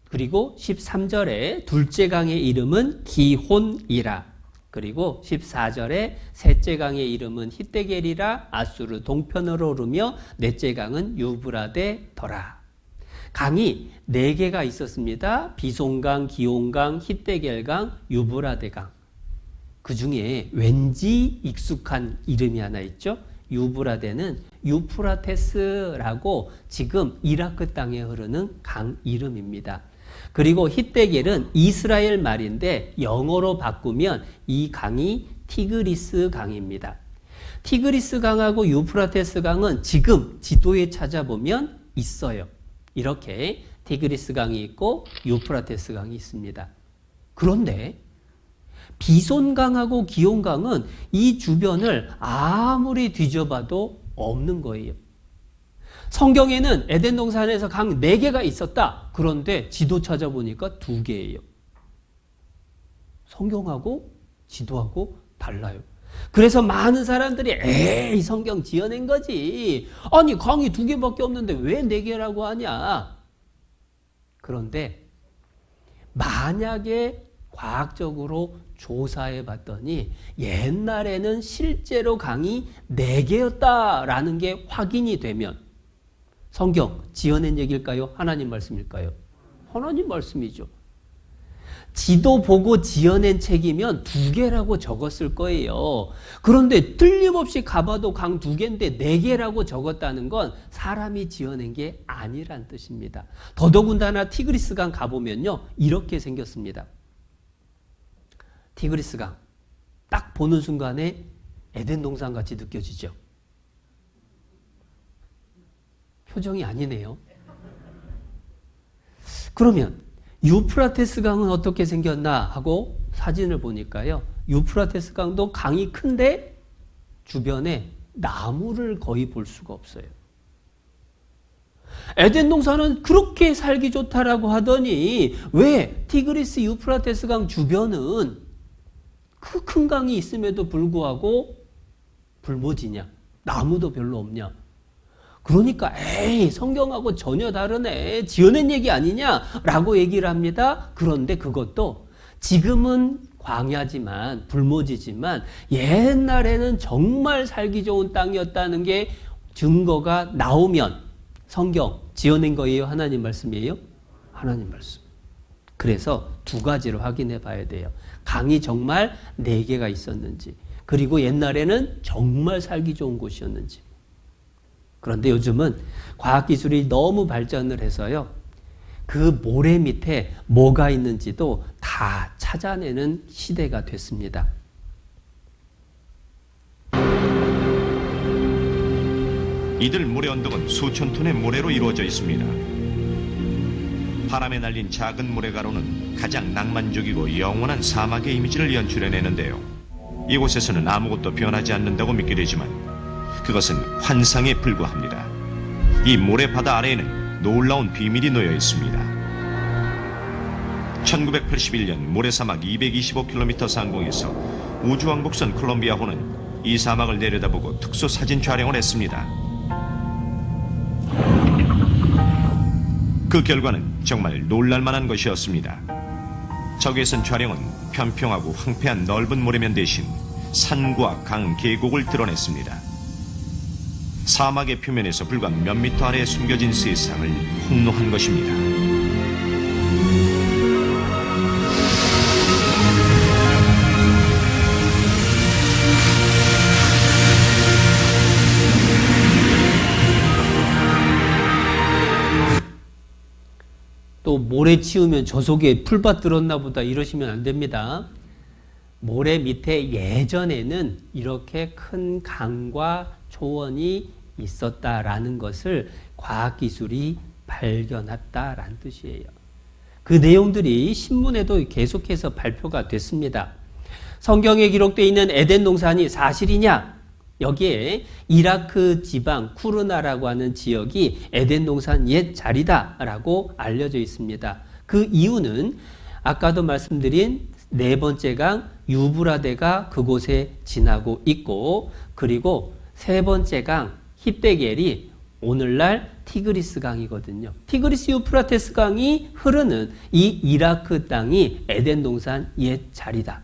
[SPEAKER 1] 그리고 13절에 둘째 강의 이름은 기혼이라. 그리고 14절에 셋째 강의 이름은 히데겔이라. 아수르 동편으로 오르며 넷째 강은 유브라데더라. 강이 4개가 있었습니다. 비손강, 기온강, 히데겔강, 유브라데강. 그 중에 왠지 익숙한 이름이 하나 있죠. 유브라데는 유프라테스라고 지금 이라크 땅에 흐르는 강 이름입니다. 그리고 히데겔은 이스라엘 말인데 영어로 바꾸면 이 강이 티그리스 강입니다. 티그리스 강하고 유프라테스 강은 지금 지도에 찾아보면 있어요. 이렇게 티그리스 강이 있고 유프라테스 강이 있습니다. 그런데 비손강하고 기온강은 이 주변을 아무리 뒤져봐도 없는 거예요. 성경에는 에덴 동산에서 강 4개가 있었다. 그런데 지도 찾아보니까 2개예요. 성경하고 지도하고 달라요. 그래서 많은 사람들이 에이 성경 지어낸 거지. 아니 강이 2개밖에 없는데 왜 4개라고 하냐. 그런데 만약에 과학적으로 조사해 봤더니 옛날에는 실제로 강이 4개였다라는 게 확인이 되면 성경 지어낸 얘기일까요? 하나님 말씀일까요? 하나님 말씀이죠. 지도 보고 지어낸 책이면 2개라고 적었을 거예요. 그런데 틀림없이 가봐도 강 2개인데 4개라고 적었다는 건 사람이 지어낸 게 아니란 뜻입니다. 더더군다나 티그리스 강 가보면요. 이렇게 생겼습니다. 티그리스 강. 딱 보는 순간에 에덴 동산 같이 느껴지죠. 표정이 아니네요. 그러면 유프라테스 강은 어떻게 생겼나 하고 사진을 보니까요. 유프라테스 강도 강이 큰데 주변에 나무를 거의 볼 수가 없어요. 에덴 동산은 그렇게 살기 좋다라고 하더니 왜 티그리스 유프라테스 강 주변은 그 큰 강이 있음에도 불구하고 불모지냐? 나무도 별로 없냐? 그러니까 에이 성경하고 전혀 다르네. 지어낸 얘기 아니냐라고 얘기를 합니다. 그런데 그것도 지금은 광야지만 불모지지만 옛날에는 정말 살기 좋은 땅이었다는 게 증거가 나오면 성경 지어낸 거예요? 하나님 말씀이에요? 하나님 말씀. 그래서 2가지로 확인해 봐야 돼요. 강이 정말 4개가 있었는지, 그리고 옛날에는 정말 살기 좋은 곳이었는지. 그런데 요즘은 과학기술이 너무 발전을 해서요. 그 모래 밑에 뭐가 있는지도 다 찾아내는 시대가 됐습니다.
[SPEAKER 3] 이들 모래 언덕은 수천 톤의 모래로 이루어져 있습니다. 바람에 날린 작은 모래가루는 가장 낭만적이고 영원한 사막의 이미지를 연출해내는데요. 이곳에서는 아무것도 변하지 않는다고 믿게 되지만 그것은 환상에 불과합니다. 이 모래바다 아래에는 놀라운 비밀이 놓여 있습니다. 1981년 모래사막 225km 상공에서 우주왕복선 콜롬비아호는 이 사막을 내려다보고 특수 사진 촬영을 했습니다. 그 결과는 정말 놀랄만한 것이었습니다. 적외선 촬영은 평평하고 황폐한 넓은 모래면 대신 산과 강, 계곡을 드러냈습니다. 사막의 표면에서 불과 몇 미터 아래에 숨겨진 세상을 폭로한 것입니다.
[SPEAKER 1] 또 모래 치우면 저 속에 풀밭 들었나 보다 이러시면 안 됩니다. 모래 밑에 예전에는 이렇게 큰 강과 초원이 있었다라는 것을 과학기술이 발견했다라는 뜻이에요. 그 내용들이 신문에도 계속해서 발표가 됐습니다. 성경에 기록되어 있는 에덴 동산이 사실이냐? 여기에 이라크 지방 쿠르나라고 하는 지역이 에덴 동산 옛 자리다라고 알려져 있습니다. 그 이유는 아까도 말씀드린 4번째 강 유브라데가 그곳에 지나고 있고, 그리고 3번째 강 히데겔이 오늘날 티그리스 강이거든요. 티그리스 유프라테스 강이 흐르는 이 이라크 땅이 에덴 동산 옛 자리다.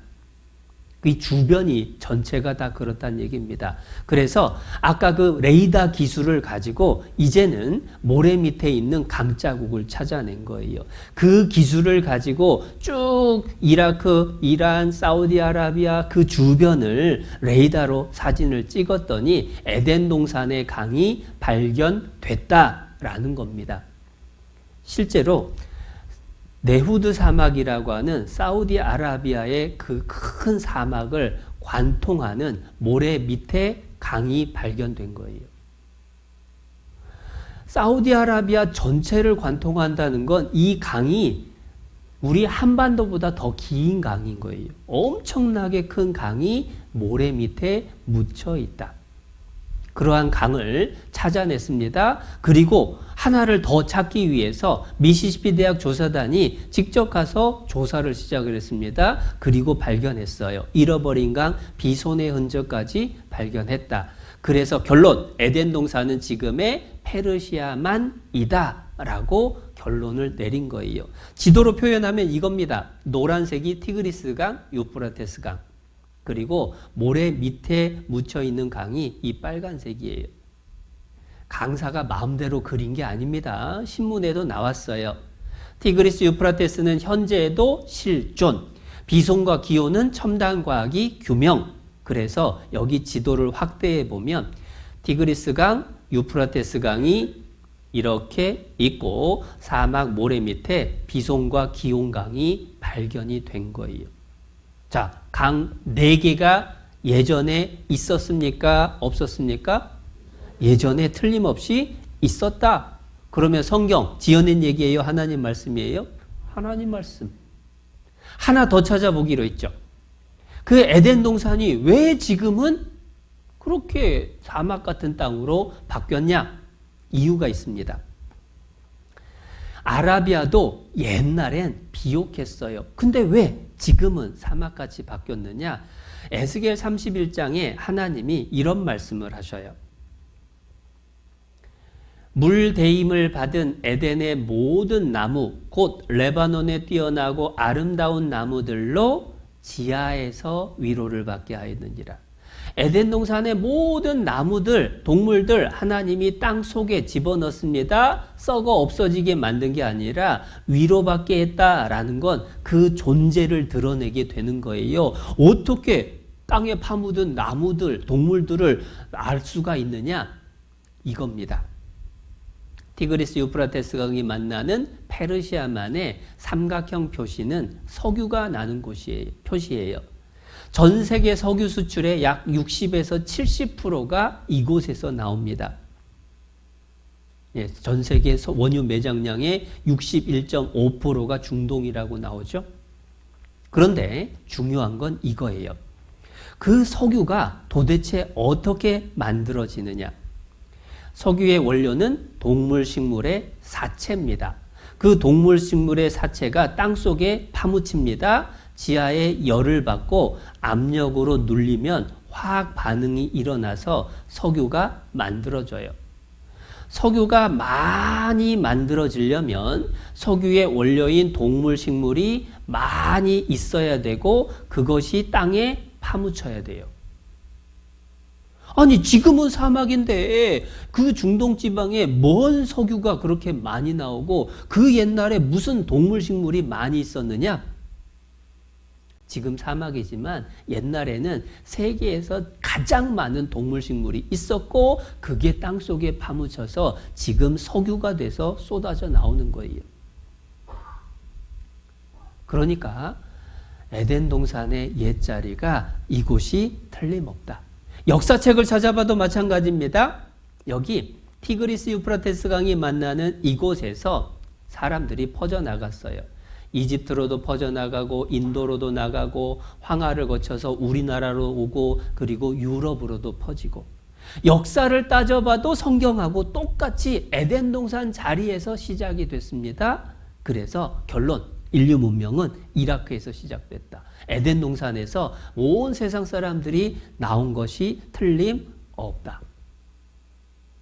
[SPEAKER 1] 이 주변이 전체가 다 그렇다는 얘기입니다. 그래서 아까 그 레이더 기술을 가지고 이제는 모래 밑에 있는 강자국을 찾아낸 거예요. 그 기술을 가지고 쭉 이라크, 이란, 사우디아라비아 그 주변을 레이더로 사진을 찍었더니 에덴 동산의 강이 발견됐다라는 겁니다. 실제로 네후드 사막이라고 하는 사우디아라비아의 그 큰 사막을 관통하는 모래 밑에 강이 발견된 거예요. 사우디아라비아 전체를 관통한다는 건 이 강이 우리 한반도보다 더 긴 강인 거예요. 엄청나게 큰 강이 모래 밑에 묻혀 있다. 그러한 강을 찾아냈습니다. 그리고 하나를 더 찾기 위해서 미시시피 대학 조사단이 직접 가서 조사를 시작을 했습니다. 그리고 발견했어요. 잃어버린 강 비손의 흔적까지 발견했다. 그래서 결론, 에덴 동산은 지금의 페르시아만이다 라고 결론을 내린 거예요. 지도로 표현하면 이겁니다. 노란색이 티그리스 강, 유프라테스 강. 그리고 모래 밑에 묻혀 있는 강이 이 빨간색이에요. 강사가 마음대로 그린 게 아닙니다. 신문에도 나왔어요. 티그리스 유프라테스는 현재에도 실존, 비손과 기호는 첨단 과학이 규명. 그래서 여기 지도를 확대해 보면 티그리스 강, 유프라테스 강이 이렇게 있고 사막 모래 밑에 비손과 기온 강이 발견이 된 거예요. 자, 강 4개가 예전에 있었습니까? 없었습니까? 예전에 틀림없이 있었다. 그러면 성경 지어낸 얘기예요? 하나님 말씀이에요? 하나님 말씀. 하나 더 찾아보기로 했죠. 그 에덴 동산이 왜 지금은 그렇게 사막 같은 땅으로 바뀌었냐? 이유가 있습니다. 아라비아도 옛날엔 비옥했어요. 근데 왜 지금은 사막같이 바뀌었느냐? 에스겔 31장에 하나님이 이런 말씀을 하셔요. 물 대임을 받은 에덴의 모든 나무, 곧 레바논에 뛰어나고 아름다운 나무들로 지하에서 위로를 받게 하였느니라. 에덴 동산의 모든 나무들, 동물들 하나님이 땅 속에 집어넣습니다. 썩어 없어지게 만든 게 아니라 위로받게 했다라는 건 그 존재를 드러내게 되는 거예요. 어떻게 땅에 파묻은 나무들, 동물들을 알 수가 있느냐? 이겁니다. 티그리스 유프라테스 강이 만나는 페르시아만의 삼각형 표시는 석유가 나는 곳이에요. 표시예요. 전 세계 석유 수출의 약 60에서 70%가 이곳에서 나옵니다. 예, 전 세계 원유 매장량의 61.5%가 중동이라고 나오죠. 그런데 중요한 건 이거예요. 그 석유가 도대체 어떻게 만들어지느냐? 석유의 원료는 동물식물의 사체입니다. 그 동물식물의 사체가 땅속에 파묻힙니다. 지하에 열을 받고 압력으로 눌리면 화학 반응이 일어나서 석유가 만들어져요. 석유가 많이 만들어지려면 석유의 원료인 동물식물이 많이 있어야 되고 그것이 땅에 파묻혀야 돼요. 아니 지금은 사막인데 그 중동 지방에 뭔 석유가 그렇게 많이 나오고 그 옛날에 무슨 동물식물이 많이 있었느냐? 지금 사막이지만 옛날에는 세계에서 가장 많은 동물식물이 있었고 그게 땅속에 파묻혀서 지금 석유가 돼서 쏟아져 나오는 거예요. 그러니까 에덴 동산의 옛자리가 이곳이 틀림없다. 역사책을 찾아봐도 마찬가지입니다. 여기 티그리스 유프라테스 강이 만나는 이곳에서 사람들이 퍼져나갔어요. 이집트로도 퍼져나가고 인도로도 나가고 황하를 거쳐서 우리나라로 오고 그리고 유럽으로도 퍼지고 역사를 따져봐도 성경하고 똑같이 에덴 동산 자리에서 시작이 됐습니다. 그래서 결론, 인류 문명은 이라크에서 시작됐다. 에덴 동산에서 온 세상 사람들이 나온 것이 틀림없다.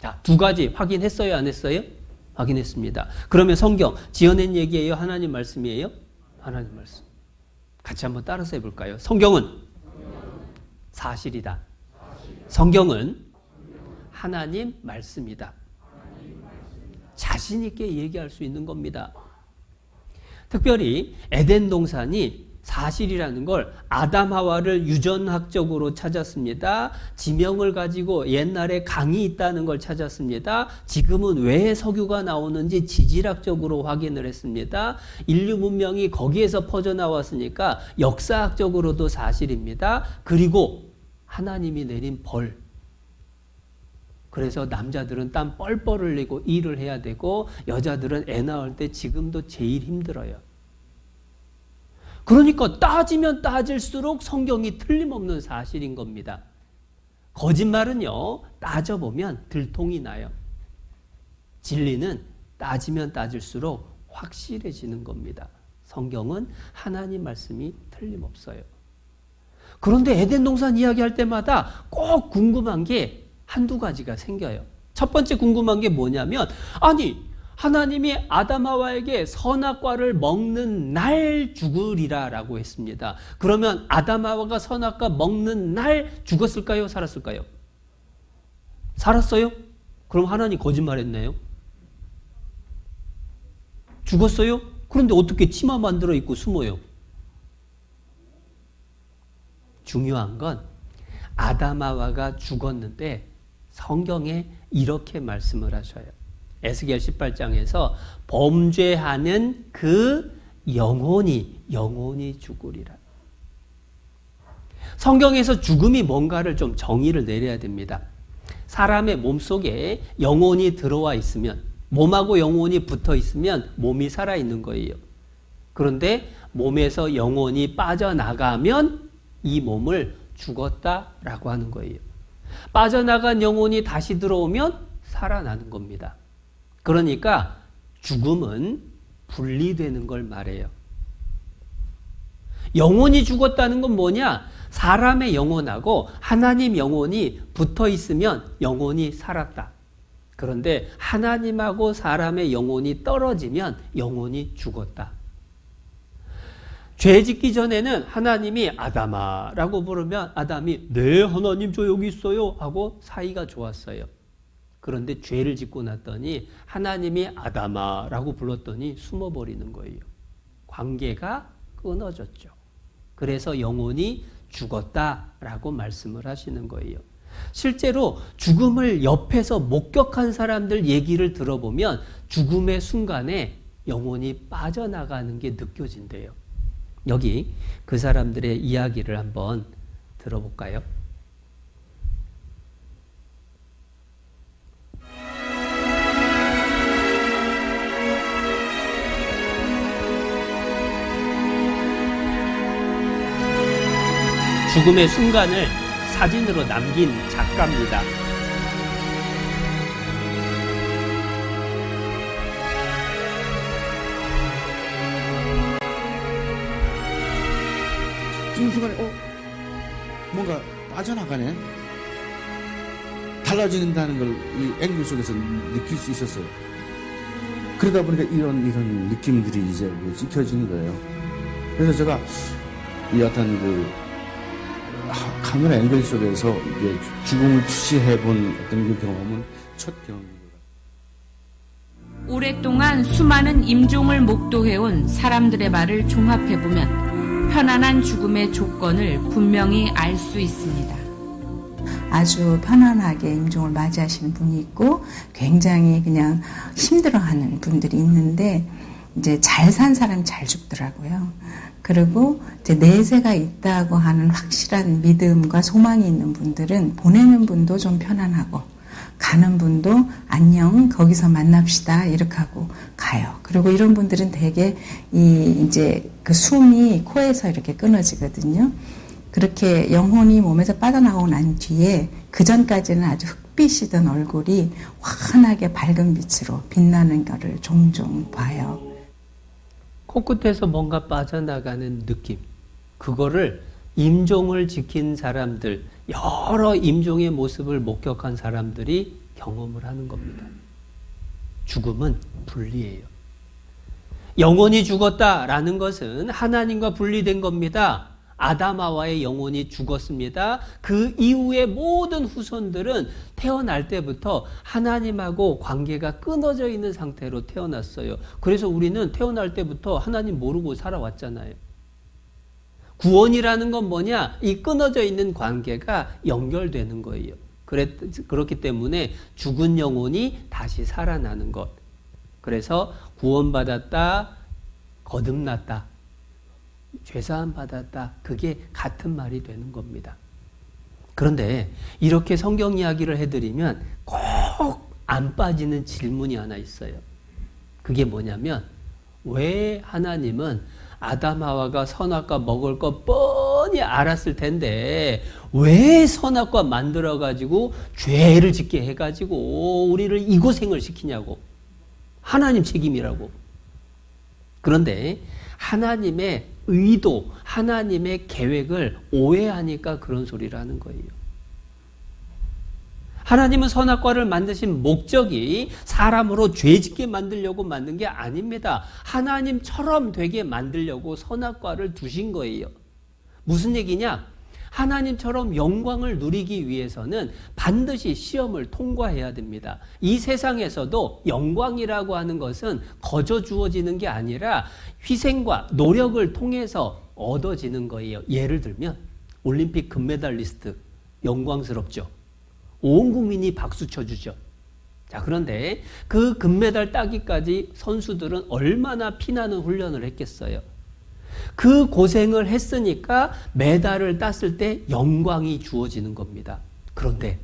[SPEAKER 1] 자, 두 가지 확인했어요, 안 했어요? 확인했습니다. 그러면 성경 지어낸 얘기예요, 하나님 말씀이에요? 하나님 말씀. 같이 한번 따라서 해볼까요? 성경은 사실이다. 성경은 하나님 말씀이다. 자신 있게 얘기할 수 있는 겁니다. 특별히 에덴 동산이 사실이라는 걸 아담 하와를 유전학적으로 찾았습니다. 지명을 가지고 옛날에 강이 있다는 걸 찾았습니다. 지금은 왜 석유가 나오는지 지질학적으로 확인을 했습니다. 인류 문명이 거기에서 퍼져나왔으니까 역사학적으로도 사실입니다. 그리고 하나님이 내린 벌. 그래서 남자들은 땀 뻘뻘 흘리고 일을 해야 되고 여자들은 애 낳을 때 지금도 제일 힘들어요. 그러니까 따지면 따질수록 성경이 틀림없는 사실인 겁니다. 거짓말은요, 따져보면 들통이 나요. 진리는 따지면 따질수록 확실해지는 겁니다. 성경은 하나님 말씀이 틀림없어요. 그런데 에덴 동산 이야기할 때마다 꼭 궁금한 게 한두 가지가 생겨요. 첫 번째 궁금한 게 뭐냐면, 아니, 하나님이 아담 하와에게 선악과를 먹는 날 죽으리라 라고 했습니다. 그러면 아담 하와가 선악과 먹는 날 죽었을까요? 살았을까요? 살았어요? 그럼 하나님 거짓말했나요? 죽었어요? 그런데 어떻게 치마 만들어 입고 숨어요? 중요한 건 아담 하와가 죽었는데 성경에 이렇게 말씀을 하셔요. 에스겔 18장에서 범죄하는 그 영혼이 죽으리라. 성경에서 죽음이 뭔가를 좀 정의를 내려야 됩니다. 사람의 몸속에 영혼이 들어와 있으면, 몸하고 영혼이 붙어 있으면 몸이 살아있는 거예요. 그런데 몸에서 영혼이 빠져나가면 이 몸을 죽었다라고 하는 거예요. 빠져나간 영혼이 다시 들어오면 살아나는 겁니다. 그러니까 죽음은 분리되는 걸 말해요. 영혼이 죽었다는 건 뭐냐? 사람의 영혼하고 하나님 영혼이 붙어 있으면 영혼이 살았다. 그런데 하나님하고 사람의 영혼이 떨어지면 영혼이 죽었다. 죄 짓기 전에는 하나님이 아담아라고 부르면 아담이 네 하나님 저 여기 있어요 하고 사이가 좋았어요. 그런데 죄를 짓고 났더니 하나님이 아담아라고 불렀더니 숨어버리는 거예요. 관계가 끊어졌죠. 그래서 영혼이 죽었다라고 말씀을 하시는 거예요. 실제로 죽음을 옆에서 목격한 사람들 얘기를 들어보면 죽음의 순간에 영혼이 빠져나가는 게 느껴진대요. 여기 그 사람들의 이야기를 한번 들어볼까요? 죽음의 순간을 사진으로 남긴 작가입니다.
[SPEAKER 4] 지금 순간에 뭔가 빠져나가네. 달라진다는 걸 이 앵글 속에서 느낄 수 있었어요. 그러다 보니까 이런 느낌들이 이제 찍혀지는 거예요. 그래서 제가 이 어떤 카메라 앵글 속에서 이게 죽음을 투시해본 어떤 그 경험은 첫 경험입니다.
[SPEAKER 5] 오랫동안 수많은 임종을 목도해온 사람들의 말을 종합해보면 편안한 죽음의 조건을 분명히 알 수 있습니다.
[SPEAKER 6] 아주 편안하게 임종을 맞이하시는 분이 있고 굉장히 그냥 힘들어하는 분들이 있는데 이제 잘 산 사람이 잘 죽더라고요. 그리고 이제 내세가 있다고 하는 확실한 믿음과 소망이 있는 분들은 보내는 분도 좀 편안하고 가는 분도 안녕 거기서 만납시다 이렇게 하고 가요. 그리고 이런 분들은 대개 이제 그 숨이 코에서 이렇게 끊어지거든요. 그렇게 영혼이 몸에서 빠져나오고 난 뒤에 그 전까지는 아주 흑빛이던 얼굴이 환하게 밝은 빛으로 빛나는 것을 종종 봐요.
[SPEAKER 1] 코끝에서 뭔가 빠져나가는 느낌. 그거를 임종을 지킨 사람들, 여러 임종의 모습을 목격한 사람들이 경험을 하는 겁니다. 죽음은 분리예요. 영혼이 죽었다라는 것은 하나님과 분리된 겁니다. 아담하와의 영혼이 죽었습니다. 그 이후의 모든 후손들은 태어날 때부터 하나님하고 관계가 끊어져 있는 상태로 태어났어요. 그래서 우리는 태어날 때부터 하나님 모르고 살아왔잖아요. 구원이라는 건 뭐냐? 이 끊어져 있는 관계가 연결되는 거예요. 그렇기 때문에 죽은 영혼이 다시 살아나는 것. 그래서 구원받았다, 거듭났다, 죄사함 받았다. 그게 같은 말이 되는 겁니다. 그런데 이렇게 성경 이야기를 해드리면 꼭 안 빠지는 질문이 하나 있어요. 그게 뭐냐면 왜 하나님은 아담 하와가 선악과 먹을 거 뻔히 알았을 텐데 왜 선악과 만들어가지고 죄를 짓게 해가지고 우리를 이 고생을 시키냐고. 하나님 책임이라고. 그런데 하나님의 의도, 하나님의 계획을 오해하니까 그런 소리를 하는 거예요. 하나님은 선악과를 만드신 목적이 사람으로 죄짓게 만들려고 만든 게 아닙니다. 하나님처럼 되게 만들려고 선악과를 두신 거예요. 무슨 얘기냐? 하나님처럼 영광을 누리기 위해서는 반드시 시험을 통과해야 됩니다. 이 세상에서도 영광이라고 하는 것은 거저 주어지는 게 아니라 희생과 노력을 통해서 얻어지는 거예요. 예를 들면 올림픽 금메달리스트 영광스럽죠. 온 국민이 박수 쳐주죠. 자, 그런데 그 금메달 따기까지 선수들은 얼마나 피나는 훈련을 했겠어요. 그 고생을 했으니까 메달을 땄을 때 영광이 주어지는 겁니다. 그런데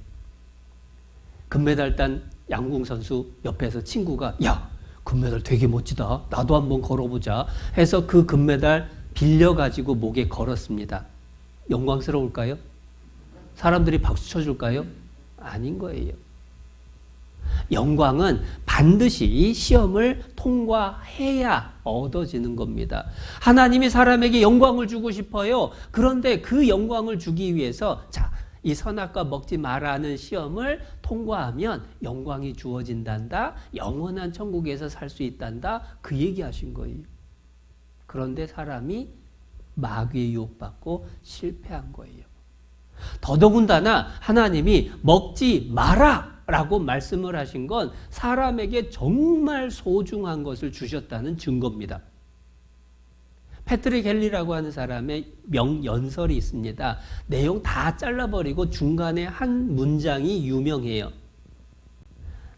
[SPEAKER 1] 금메달 딴 양궁 선수 옆에서 친구가 야, 금메달 되게 멋지다. 나도 한번 걸어보자 해서 그 금메달 빌려가지고 목에 걸었습니다. 영광스러울까요? 사람들이 박수 쳐줄까요? 아닌 거예요. 영광은 반드시 시험을 통과해야 얻어지는 겁니다. 하나님이 사람에게 영광을 주고 싶어요. 그런데 그 영광을 주기 위해서 자, 이 선악과 먹지 마라는 시험을 통과하면 영광이 주어진단다. 영원한 천국에서 살 수 있단다. 그 얘기하신 거예요. 그런데 사람이 마귀의 유혹받고 실패한 거예요. 더더군다나 하나님이 먹지 마라 라고 말씀을 하신 건 사람에게 정말 소중한 것을 주셨다는 증거입니다. 패트릭 헨리라고 하는 사람의 명연설이 있습니다. 내용 다 잘라버리고 중간에 한 문장이 유명해요.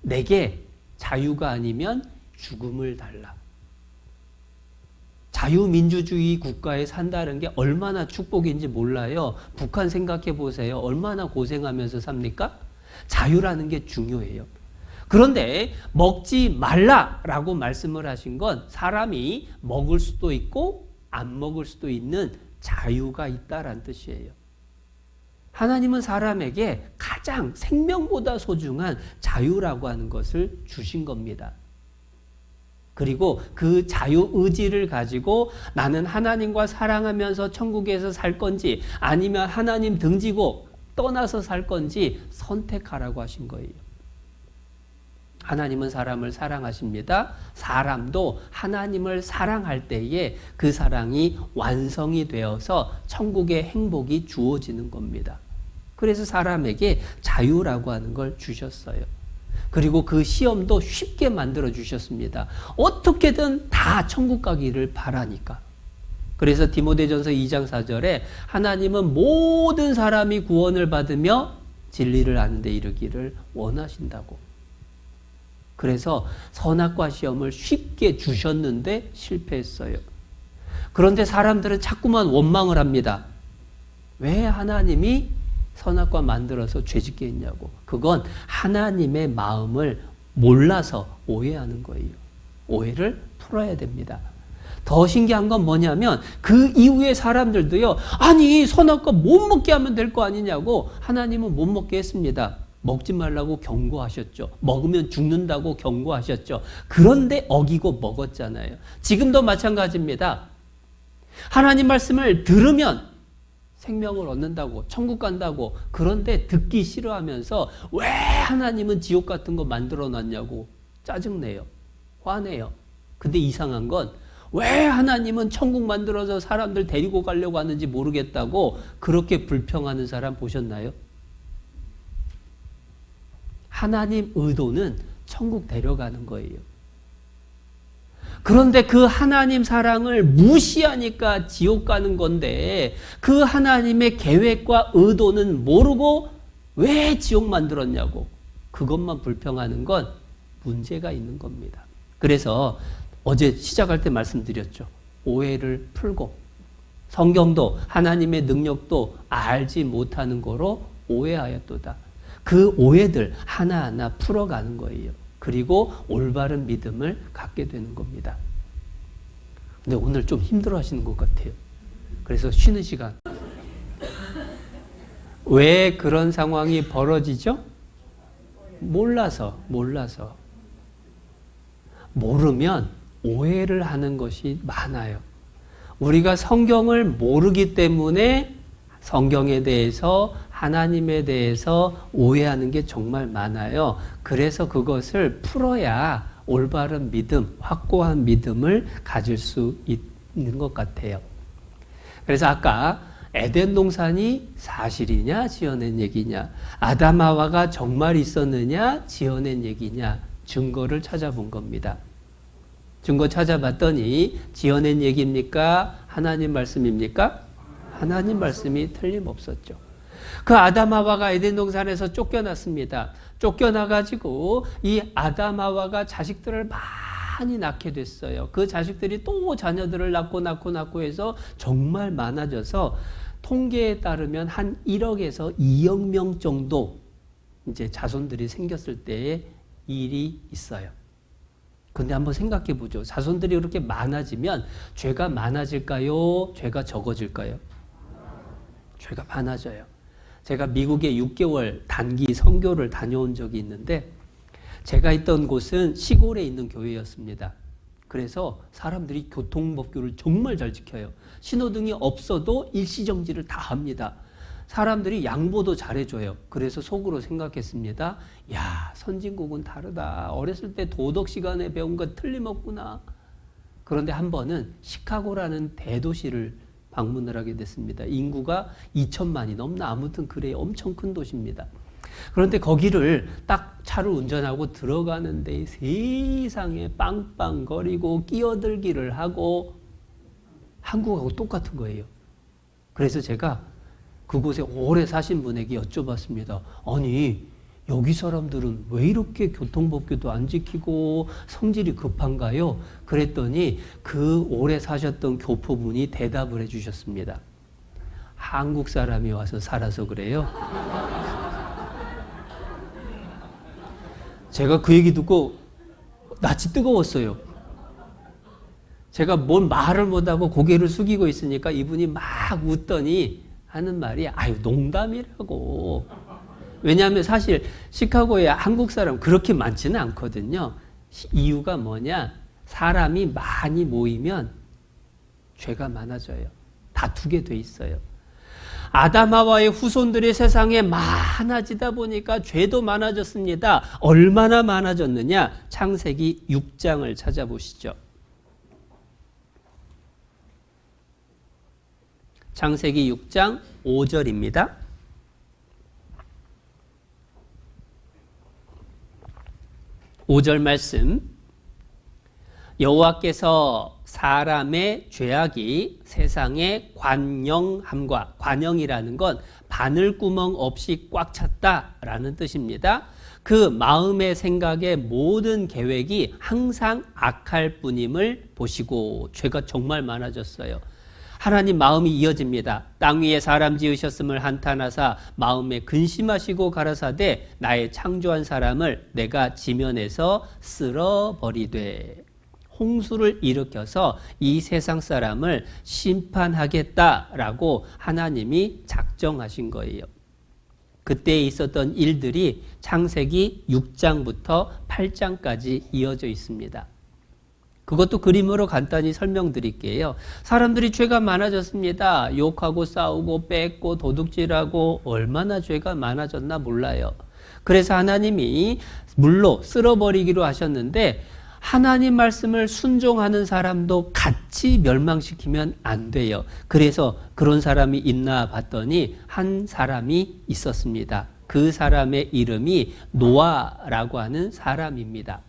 [SPEAKER 1] 내게 자유가 아니면 죽음을 달라. 자유민주주의 국가에 산다는 게 얼마나 축복인지 몰라요. 북한 생각해 보세요. 얼마나 고생하면서 삽니까? 자유라는 게 중요해요. 그런데 먹지 말라라고 말씀을 하신 건 사람이 먹을 수도 있고 안 먹을 수도 있는 자유가 있다라는 뜻이에요. 하나님은 사람에게 가장 생명보다 소중한 자유라고 하는 것을 주신 겁니다. 그리고 그 자유의지를 가지고 나는 하나님과 사랑하면서 천국에서 살 건지 아니면 하나님 등지고 떠나서 살 건지 선택하라고 하신 거예요. 하나님은 사람을 사랑하십니다. 사람도 하나님을 사랑할 때에 그 사랑이 완성이 되어서 천국의 행복이 주어지는 겁니다. 그래서 사람에게 자유라고 하는 걸 주셨어요. 그리고 그 시험도 쉽게 만들어 주셨습니다. 어떻게든 다 천국 가기를 바라니까. 그래서 디모데전서 2장 4절에 하나님은 모든 사람이 구원을 받으며 진리를 아는 데 이르기를 원하신다고. 그래서 선악과 시험을 쉽게 주셨는데 실패했어요. 그런데 사람들은 자꾸만 원망을 합니다. 왜 하나님이 선악과 만들어서 죄짓게 했냐고. 그건 하나님의 마음을 몰라서 오해하는 거예요. 오해를 풀어야 됩니다. 더 신기한 건 뭐냐면 그 이후에 사람들도요. 아니 선악과 못 먹게 하면 될 거 아니냐고. 하나님은 못 먹게 했습니다. 먹지 말라고 경고하셨죠. 먹으면 죽는다고 경고하셨죠. 그런데 어기고 먹었잖아요. 지금도 마찬가지입니다. 하나님 말씀을 들으면 생명을 얻는다고, 천국 간다고. 그런데 듣기 싫어하면서 왜 하나님은 지옥 같은 거 만들어 놨냐고 짜증내요. 화내요. 근데 이상한 건 왜 하나님은 천국 만들어서 사람들 데리고 가려고 하는지 모르겠다고 그렇게 불평하는 사람 보셨나요? 하나님 의도는 천국 데려가는 거예요. 그런데 그 하나님 사랑을 무시하니까 지옥 가는 건데 그 하나님의 계획과 의도는 모르고 왜 지옥 만들었냐고 그것만 불평하는 건 문제가 있는 겁니다. 그래서 어제 시작할 때 말씀드렸죠. 오해를 풀고 성경도 하나님의 능력도 알지 못하는 거로 오해하였도다. 그 오해들 하나하나 풀어가는 거예요. 그리고 올바른 믿음을 갖게 되는 겁니다. 근데 오늘 좀 힘들어 하시는 것 같아요. 그래서 쉬는 시간. 왜 그런 상황이 벌어지죠? 몰라서. 모르면 오해를 하는 것이 많아요. 우리가 성경을 모르기 때문에 성경에 대해서 하나님에 대해서 오해하는 게 정말 많아요. 그래서 그것을 풀어야 올바른 믿음, 확고한 믿음을 가질 수 있는 것 같아요. 그래서 아까 에덴 동산이 사실이냐 지어낸 얘기냐, 아담 하와가 정말 있었느냐 지어낸 얘기냐 증거를 찾아본 겁니다. 증거 찾아봤더니 지어낸 얘기입니까? 하나님 말씀입니까? 하나님 말씀이 틀림없었죠. 그 아담 하와가 에덴 동산에서 쫓겨났습니다. 쫓겨나가지고 이 아담 하와가 자식들을 많이 낳게 됐어요. 그 자식들이 또 자녀들을 낳고 해서 정말 많아져서 통계에 따르면 한 1억에서 2억 명 정도 이제 자손들이 생겼을 때의 일이 있어요. 근데 한번 생각해 보죠. 자손들이 그렇게 많아지면 죄가 많아질까요? 죄가 적어질까요? 죄가 많아져요. 제가 미국에 6개월 단기 선교를 다녀온 적이 있는데 제가 있던 곳은 시골에 있는 교회였습니다. 그래서 사람들이 교통법규를 정말 잘 지켜요. 신호등이 없어도 일시정지를 다 합니다. 사람들이 양보도 잘해줘요. 그래서 속으로 생각했습니다. 야, 선진국은 다르다. 어렸을 때 도덕 시간에 배운 건 틀림없구나. 그런데 한 번은 시카고라는 대도시를 방문을 하게 됐습니다. 인구가 2천만이 넘나 아무튼 그래요. 엄청 큰 도시입니다. 그런데 거기를 딱 차를 운전하고 들어가는데 세상에 빵빵거리고 끼어들기를 하고 한국하고 똑같은 거예요. 그래서 제가 그곳에 오래 사신 분에게 여쭤봤습니다. 아니 여기 사람들은 왜 이렇게 교통법규도 안 지키고 성질이 급한가요? 그랬더니 그 오래 사셨던 교포분이 대답을 해주셨습니다. 한국 사람이 와서 살아서 그래요. 제가 그 얘기 듣고 낯이 뜨거웠어요. 제가 뭔 말을 못하고 고개를 숙이고 있으니까 이분이 막 웃더니 하는 말이 아유 농담이라고. 왜냐하면 사실 시카고에 한국 사람 그렇게 많지는 않거든요. 이유가 뭐냐? 사람이 많이 모이면 죄가 많아져요. 다투게 돼 있어요. 아담 하와의 후손들이 세상에 많아지다 보니까 죄도 많아졌습니다. 얼마나 많아졌느냐? 창세기 6장을 찾아보시죠. 창세기 6장 5절입니다. 5절 말씀. 여호와께서 사람의 죄악이 세상에 관영함과, 관영이라는 건 바늘구멍 없이 꽉 찼다라는 뜻입니다. 그 마음의 생각의 모든 계획이 항상 악할 뿐임을 보시고 죄가 정말 많아졌어요. 하나님 마음이 이어집니다. 땅 위에 사람 지으셨음을 한탄하사 마음에 근심하시고 가라사대 나의 창조한 사람을 내가 지면에서 쓸어버리되 홍수를 일으켜서 이 세상 사람을 심판하겠다라고 하나님이 작정하신 거예요. 그때 있었던 일들이 창세기 6장부터 8장까지 이어져 있습니다. 그것도 그림으로 간단히 설명드릴게요. 사람들이 죄가 많아졌습니다. 욕하고 싸우고 뺏고 도둑질하고 얼마나 죄가 많아졌나 몰라요. 그래서 하나님이 물로 쓸어버리기로 하셨는데 하나님 말씀을 순종하는 사람도 같이 멸망시키면 안 돼요. 그래서 그런 사람이 있나 봤더니 한 사람이 있었습니다. 그 사람의 이름이 노아라고 하는 사람입니다.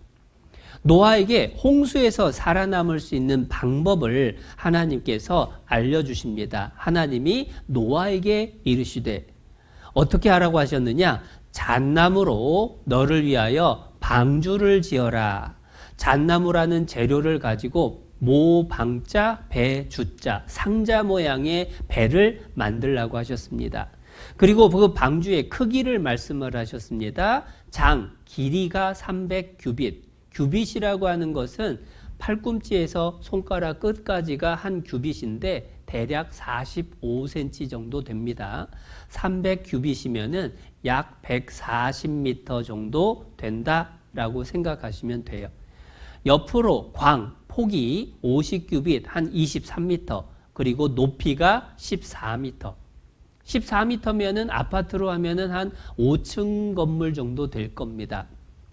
[SPEAKER 1] 노아에게 홍수에서 살아남을 수 있는 방법을 하나님께서 알려주십니다. 하나님이 노아에게 이르시되 어떻게 하라고 하셨느냐? 잣나무로 너를 위하여 방주를 지어라. 잣나무라는 재료를 가지고 모방자, 배주자, 상자 모양의 배를 만들라고 하셨습니다. 그리고 그 방주의 크기를 말씀을 하셨습니다. 장, 길이가 300규빗. 규빗이라고 하는 것은 팔꿈치에서 손가락 끝까지가 한 규빗인데 대략 45cm 정도 됩니다. 300규빗이면은 약 140m 정도 된다라고 생각하시면 돼요. 옆으로 광, 폭이 50규빗, 한 23m, 그리고 높이가 14m. 14m면은 아파트로 하면은 한 5층 건물 정도 될 겁니다.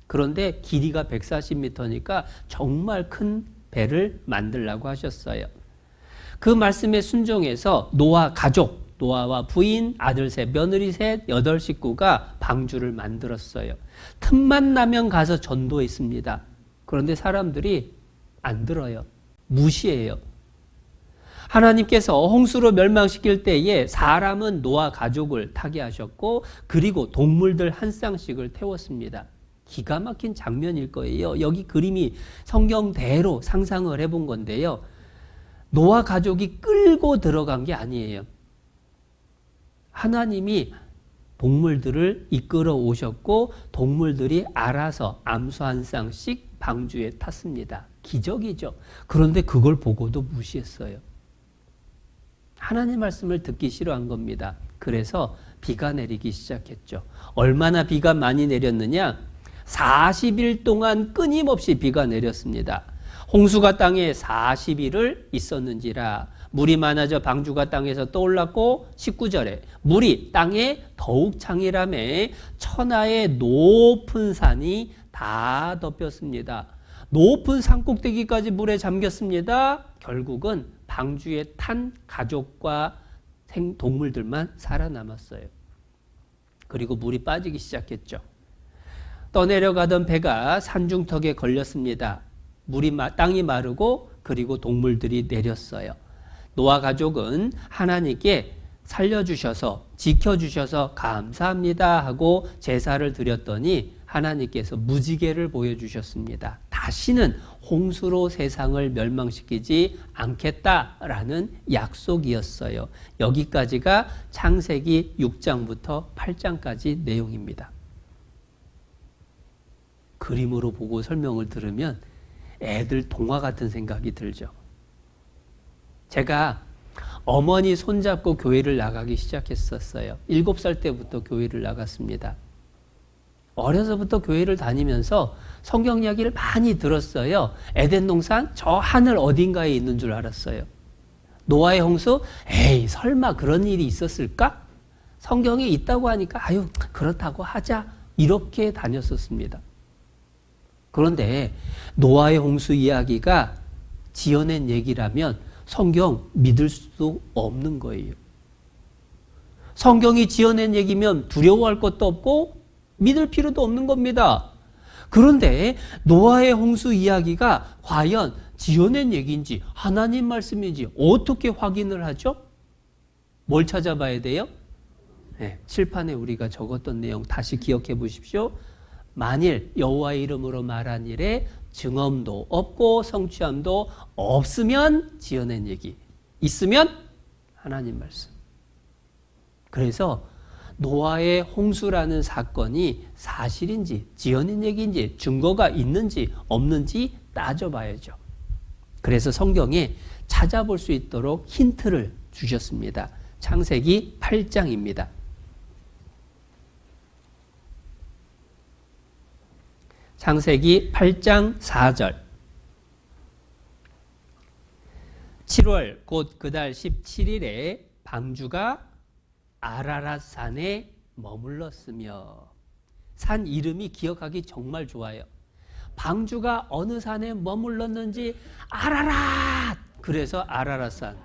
[SPEAKER 1] 그런데 길이가 140m니까 정말 큰 배를 만들라고 하셨어요. 그 말씀에 순종해서 노아 가족, 노아와 부인, 아들 셋, 며느리 셋, 8식구가 방주를 만들었어요. 틈만 나면 가서 전도했습니다. 그런데 사람들이 안 들어요. 무시해요. 하나님께서 홍수로 멸망시킬 때에 사람은 노아 가족을 타게 하셨고 그리고 동물들 한 쌍씩을 태웠습니다. 기가 막힌 장면일 거예요. 여기 그림이 성경대로 상상을 해본 건데요. 노아 가족이 끌고 들어간 게 아니에요. 하나님이 동물들을 이끌어 오셨고 동물들이 알아서 암수 한 쌍씩 방주에 탔습니다. 기적이죠. 그런데 그걸 보고도 무시했어요. 하나님 말씀을 듣기 싫어한 겁니다. 그래서 비가 내리기 시작했죠. 얼마나 비가 많이 내렸느냐? 40일 동안 끊임없이 비가 내렸습니다. 홍수가 땅에 40일을 있었는지라 물이 많아져 방주가 땅에서 떠올랐고 19절에 물이 땅에 더욱 창이라매 천하의 높은 산이 다 덮였습니다. 높은 산 꼭대기까지 물에 잠겼습니다. 결국은 방주에 탄 가족과 동물들만 살아남았어요. 그리고 물이 빠지기 시작했죠. 떠내려가던 배가 산중턱에 걸렸습니다. 땅이 마르고 그리고 동물들이 내렸어요. 노아 가족은 하나님께 살려주셔서 지켜주셔서 감사합니다 하고 제사를 드렸더니 하나님께서 무지개를 보여주셨습니다. 다시는 홍수로 세상을 멸망시키지 않겠다라는 약속이었어요. 여기까지가 창세기 6장부터 8장까지 내용입니다. 그림으로 보고 설명을 들으면 애들 동화 같은 생각이 들죠. 제가 어머니 손잡고 교회를 나가기 시작했었어요. 7살 때부터 교회를 나갔습니다. 어려서부터 교회를 다니면서 성경 이야기를 많이 들었어요. 에덴 동산 저 하늘 어딘가에 있는 줄 알았어요. 노아의 홍수? 에이 설마 그런 일이 있었을까? 성경에 있다고 하니까 아유 그렇다고 하자 이렇게 다녔었습니다. 그런데 노아의 홍수 이야기가 지어낸 얘기라면 성경 믿을 수 없는 거예요. 성경이 지어낸 얘기면 두려워할 것도 없고 믿을 필요도 없는 겁니다. 그런데 노아의 홍수 이야기가 과연 지어낸 얘기인지 하나님 말씀인지 어떻게 확인을 하죠? 뭘 찾아봐야 돼요? 네, 칠판에 우리가 적었던 내용 다시 기억해 보십시오. 만일 여호와의 이름으로 말한 일에 증언도 없고 성취함도 없으면 지어낸 얘기, 있으면 하나님 말씀. 그래서 노아의 홍수라는 사건이 사실인지 지어낸 얘기인지 증거가 있는지 없는지 따져봐야죠. 그래서 성경에 찾아볼 수 있도록 힌트를 주셨습니다. 창세기 8장입니다. 창세기 8장 4절. 7월 곧 그달 17일에 방주가 아라랏산에 머물렀으며, 산 이름이 기억하기 정말 좋아요. 방주가 어느 산에 머물렀는지 아라랏! 그래서 아라랏산.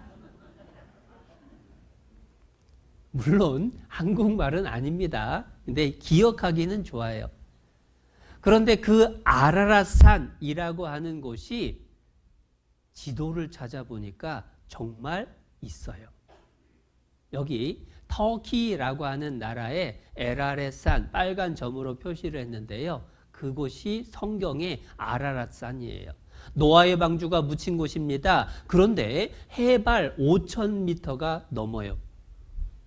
[SPEAKER 1] 물론 한국말은 아닙니다. 근데 기억하기는 좋아요. 그런데 그 아라랏산이라고 하는 곳이 지도를 찾아보니까 정말 있어요. 여기 터키라고 하는 나라에 에라렛산 빨간 점으로 표시를 했는데요. 그곳이 성경의 아라랏산이에요. 노아의 방주가 묻힌 곳입니다. 그런데 해발 5,000m가 넘어요.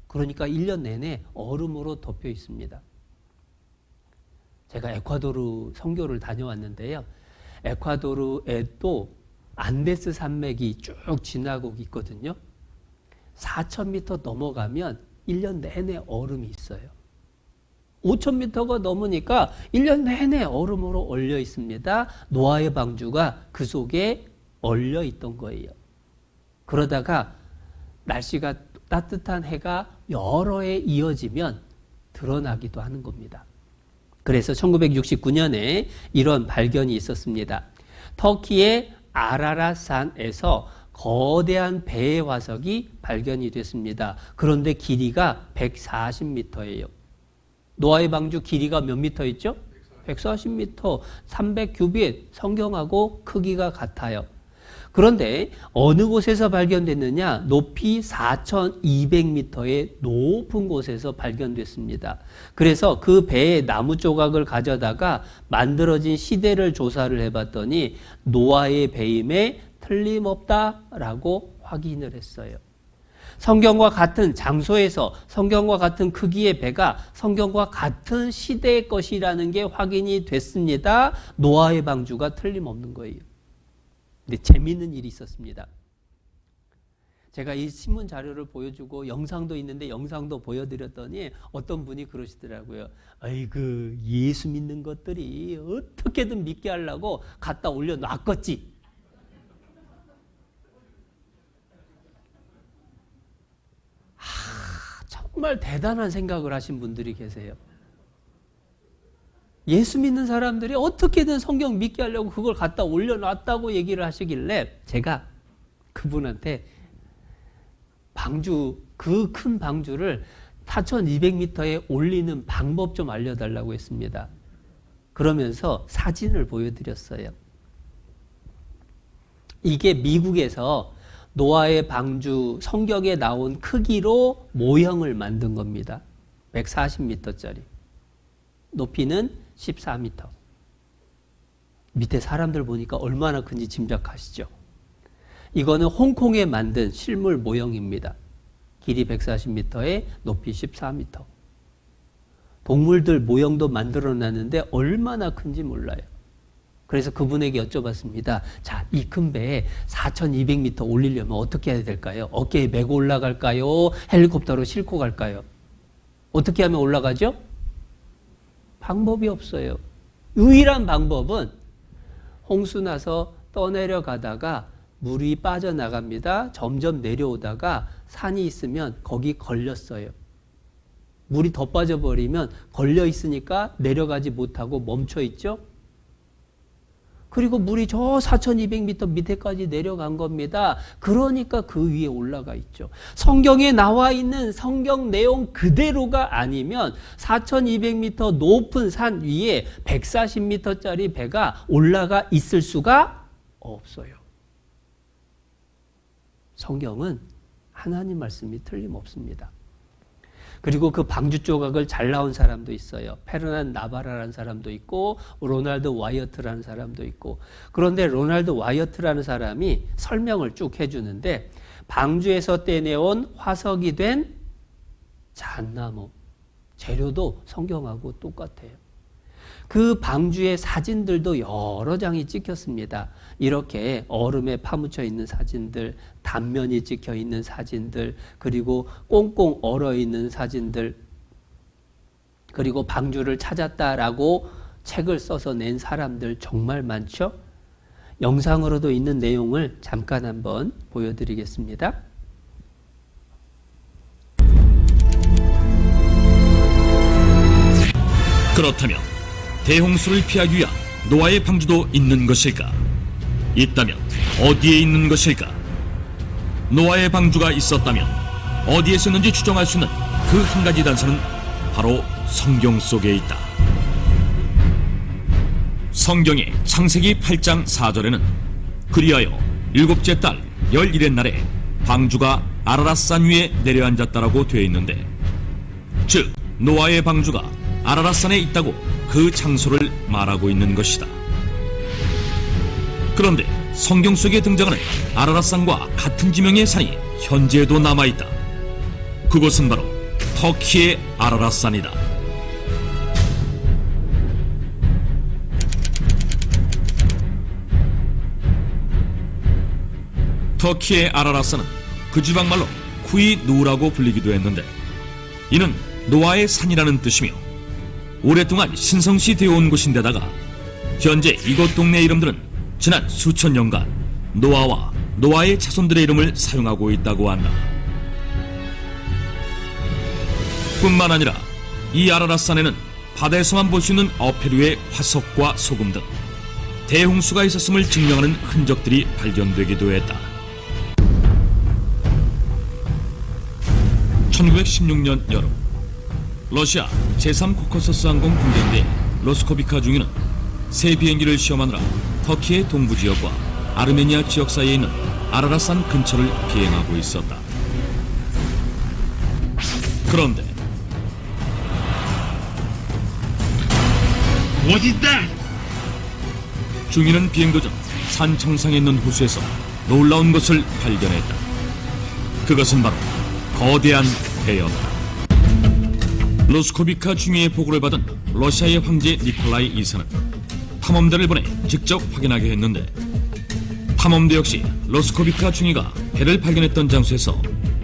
[SPEAKER 1] 그러니까 1년 내내 얼음으로 덮여 있습니다. 제가 에콰도르 선교를 다녀왔는데요. 에콰도르에도 안데스 산맥이 쭉 지나고 있거든요. 4,000m 넘어가면 1년 내내 얼음이 있어요. 5,000m가 넘으니까 1년 내내 얼음으로 얼려 있습니다. 노아의 방주가 그 속에 얼려 있던 거예요. 그러다가 날씨가 따뜻한 해가 여러 해 이어지면 드러나기도 하는 겁니다. 그래서 1969년에 이런 발견이 있었습니다. 터키의 아라랏산에서 거대한 배의 화석이 발견이 됐습니다. 그런데 길이가 140m예요. 노아의 방주 길이가 몇 미터 있죠? 140m, 300규빗, 성경하고 크기가 같아요. 그런데 어느 곳에서 발견됐느냐? 높이 4,200m의 높은 곳에서 발견됐습니다. 그래서 그 배의 나무 조각을 가져다가 만들어진 시대를 조사를 해봤더니 노아의 배임에 틀림없다라고 확인을 했어요. 성경과 같은 장소에서 성경과 같은 크기의 배가 성경과 같은 시대의 것이라는 게 확인이 됐습니다. 노아의 방주가 틀림없는 거예요. 근데 재미있는 일이 있었습니다. 제가 이 신문 자료를 보여주고 영상도 있는데 영상도 보여드렸더니 어떤 분이 그러시더라고요. 아이고, 예수 믿는 것들이 어떻게든 믿게 하려고 갖다 올려놨겠지. 정말 대단한 생각을 하신 분들이 계세요. 예수 믿는 사람들이 어떻게든 성경 믿게 하려고 그걸 갖다 올려놨다고 얘기를 하시길래 제가 그분한테 방주, 그 큰 방주를 4,200m에 올리는 방법 좀 알려달라고 했습니다. 그러면서 사진을 보여드렸어요. 이게 미국에서 노아의 방주 성경에 나온 크기로 모형을 만든 겁니다. 140m짜리. 높이는 14m. 밑에 사람들 보니까 얼마나 큰지 짐작하시죠? 이거는 홍콩에 만든 실물 모형입니다. 길이 140m에 높이 14m. 동물들 모형도 만들어 놨는데 얼마나 큰지 몰라요. 그래서 그분에게 여쭤봤습니다. 자, 이 큰 배에 4,200m 올리려면 어떻게 해야 될까요? 어깨에 메고 올라갈까요? 헬리콥터로 싣고 갈까요? 어떻게 하면 올라가죠? 방법이 없어요. 유일한 방법은 홍수 나서 떠내려가다가 물이 빠져나갑니다. 점점 내려오다가 산이 있으면 거기 걸렸어요. 물이 더 빠져버리면 걸려 있으니까 내려가지 못하고 멈춰 있죠. 그리고 물이 저 4,200m 밑에까지 내려간 겁니다. 그러니까 그 위에 올라가 있죠. 성경에 나와 있는 성경 내용 그대로가 아니면 4,200m 높은 산 위에 140m짜리 배가 올라가 있을 수가 없어요. 성경은 하나님 말씀이 틀림없습니다. 그리고 그 방주 조각을 잘 나온 사람도 있어요. 페르난 나바라라는 사람도 있고 로날드 와이어트라는 사람도 있고. 그런데 로날드 와이어트라는 사람이 설명을 쭉 해주는데 방주에서 떼내온 화석이 된 잣나무 재료도 성경하고 똑같아요. 그 방주의 사진들도 여러 장이 찍혔습니다. 이렇게 얼음에 파묻혀 있는 사진들, 단면이 찍혀 있는 사진들, 그리고 꽁꽁 얼어 있는 사진들, 그리고 방주를 찾았다라고 책을 써서 낸 사람들 정말 많죠? 영상으로도 있는 내용을 잠깐 한번 보여드리겠습니다.
[SPEAKER 7] 그렇다면 대홍수를 피하기 위한 노아의 방주도 있는 것일까? 있다면 어디에 있는 것일까? 노아의 방주가 있었다면 어디에 있는지 추정할 수 있는 그 한 가지 단서는 바로 성경 속에 있다. 성경의 창세기 8장 4절에는 그리하여 일곱째 달 11의 날에 방주가 아라랏산 위에 내려앉았다라고 되어 있는데, 즉 노아의 방주가 아라랏산에 있다고 그 장소를 말하고 있는 것이다. 그런데 성경 속에 등장하는 아라랏산과 같은 지명의 산이 현재에도 남아있다. 그곳은 바로 터키의 아라랏산이다. 터키의 아라랏산은 그 지방말로 쿠이누라고 불리기도 했는데, 이는 노아의 산이라는 뜻이며 오랫동안 신성시 되어 온 곳인데다가 현재 이곳 동네 이름들은 지난 수천 년간 노아와 노아의 자손들의 이름을 사용하고 있다고 한다. 뿐만 아니라 이 아라랏산에는 바다에서만 볼 수 있는 어패류의 화석과 소금 등 대홍수가 있었음을 증명하는 흔적들이 발견되기도 했다. 1916년 여름, 러시아 제3코커서스 항공 군대인데 로스코비카 중위는 새 비행기를 시험하느라 터키의 동부 지역과 아르메니아 지역 사이에 있는 아라랏산 근처를 비행하고 있었다. 그런데 중위는 비행 도중 산 정상에 있는 호수에서 놀라운 것을 발견했다. 그것은 바로 거대한 배였다. 로스코비카 중위의 보고를 받은 러시아의 황제 니콜라이 2세는 탐험대를 보내 직접 확인하게 했는데, 탐험대 역시 로스코비카 중위가 배를 발견했던 장소에서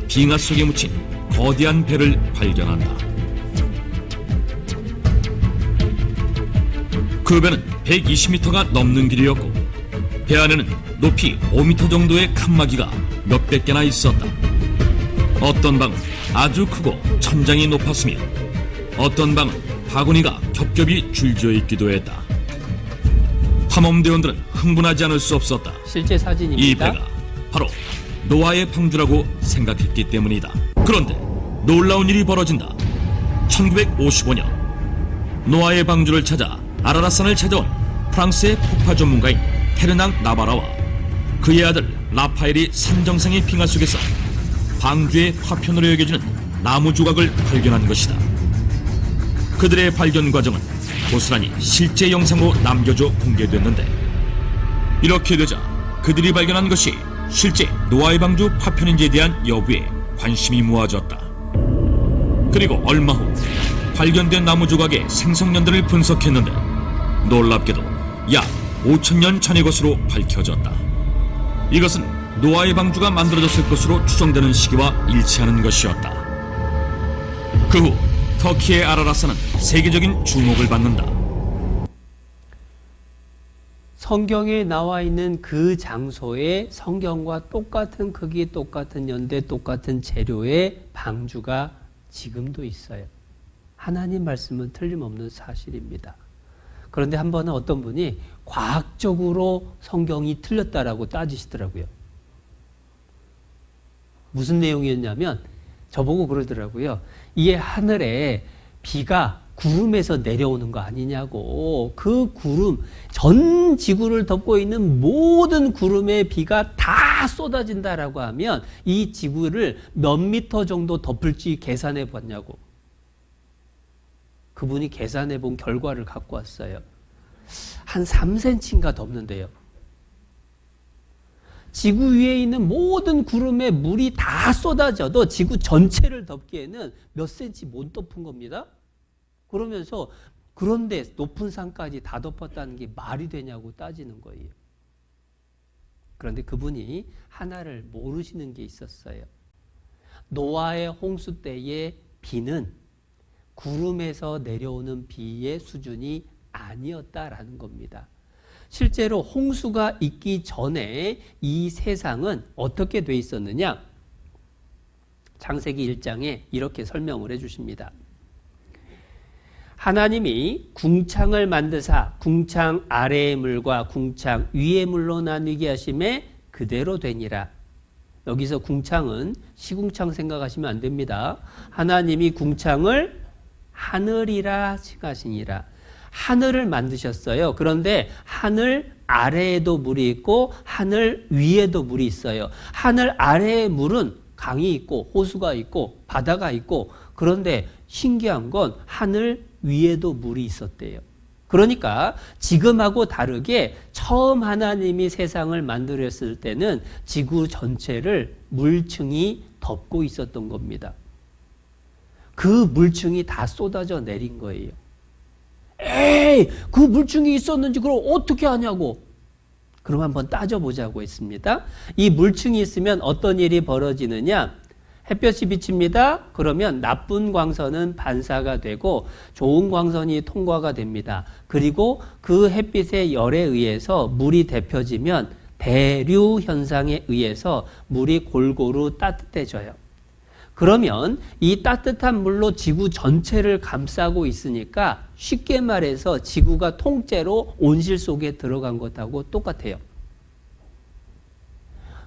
[SPEAKER 7] 빙하 속에 묻힌 거대한 배를 발견한다. 그 배는 120m가 넘는 길이었고, 배 안에는 높이 5m 정도의 칸막이가 몇백 개나 있었다. 어떤 방은 아주 크고 천장이 높았으며 어떤 방은 바구니가 겹겹이 줄지어 있기도 했다. 탐험대원들은 흥분하지 않을 수 없었다.
[SPEAKER 1] 실제
[SPEAKER 7] 이
[SPEAKER 1] 사진입니다.
[SPEAKER 7] 배가 바로 노아의 방주라고 생각했기 때문이다. 그런데 놀라운 일이 벌어진다. 1955년 노아의 방주를 찾아 아라랏산을 찾아온 프랑스의 폭파 전문가인 테르낭 나바라와 그의 아들 라파엘이 산 정상의 빙하 속에서 방주의 파편으로 여겨지는 나무 조각을 발견한 것이다. 그들의 발견 과정은 고스란히 실제 영상으로 남겨져 공개됐는데, 이렇게 되자 그들이 발견한 것이 실제 노아의 방주 파편인지에 대한 여부에 관심이 모아졌다. 그리고 얼마 후 발견된 나무 조각의 생성년들을 분석했는데 놀랍게도 약 5,000년 전의 것으로 밝혀졌다. 이것은 노아의 방주가 만들어졌을 것으로 추정되는 시기와 일치하는 것이었다. 그 후 터키의 아라랏산은 세계적인 주목을 받는다.
[SPEAKER 1] 성경에 나와 있는 그 장소에 성경과 똑같은 크기, 똑같은 연대, 똑같은 재료의 방주가 지금도 있어요. 하나님 말씀은 틀림없는 사실입니다. 그런데 한 번은 어떤 분이 과학적으로 성경이 틀렸다라고 따지시더라고요. 무슨 내용이었냐면 저보고 그러더라고요. 이게 하늘에 비가 구름에서 내려오는 거 아니냐고. 그 구름, 전 지구를 덮고 있는 모든 구름의 비가 다 쏟아진다라고 하면 이 지구를 몇 미터 정도 덮을지 계산해 봤냐고. 그분이 계산해 본 결과를 갖고 왔어요. 한 3cm인가 덮는데요. 지구 위에 있는 모든 구름에 물이 다 쏟아져도 지구 전체를 덮기에는 몇 cm 못 덮은 겁니다. 그러면서 그런데 높은 산까지 다 덮었다는 게 말이 되냐고 따지는 거예요. 그런데 그분이 하나를 모르시는 게 있었어요. 노아의 홍수 때의 비는 구름에서 내려오는 비의 수준이 아니었다라는 겁니다. 실제로 홍수가 있기 전에 이 세상은 어떻게 돼 있었느냐? 창세기 1장에 이렇게 설명을 해 주십니다. 하나님이 궁창을 만드사 궁창 아래의 물과 궁창 위의 물로 나뉘게 하심에 그대로 되니라. 여기서 궁창은 시궁창 생각하시면 안 됩니다. 하나님이 궁창을 하늘이라 칭하시니라. 하늘을 만드셨어요. 그런데 하늘 아래에도 물이 있고 하늘 위에도 물이 있어요. 하늘 아래의 물은 강이 있고 호수가 있고 바다가 있고, 그런데 신기한 건 하늘 위에도 물이 있었대요. 그러니까 지금하고 다르게 처음 하나님이 세상을 만들었을 때는 지구 전체를 물층이 덮고 있었던 겁니다. 그 물층이 다 쏟아져 내린 거예요. 에이, 그 물층이 있었는지 그럼 어떻게 하냐고. 그럼 한번 따져보자고 했습니다. 이 물층이 있으면 어떤 일이 벌어지느냐? 햇볕이 비칩니다. 그러면 나쁜 광선은 반사가 되고 좋은 광선이 통과가 됩니다. 그리고 그 햇빛의 열에 의해서 물이 데펴지면 대류 현상에 의해서 물이 골고루 따뜻해져요. 그러면 이 따뜻한 물로 지구 전체를 감싸고 있으니까 쉽게 말해서 지구가 통째로 온실 속에 들어간 것하고 똑같아요.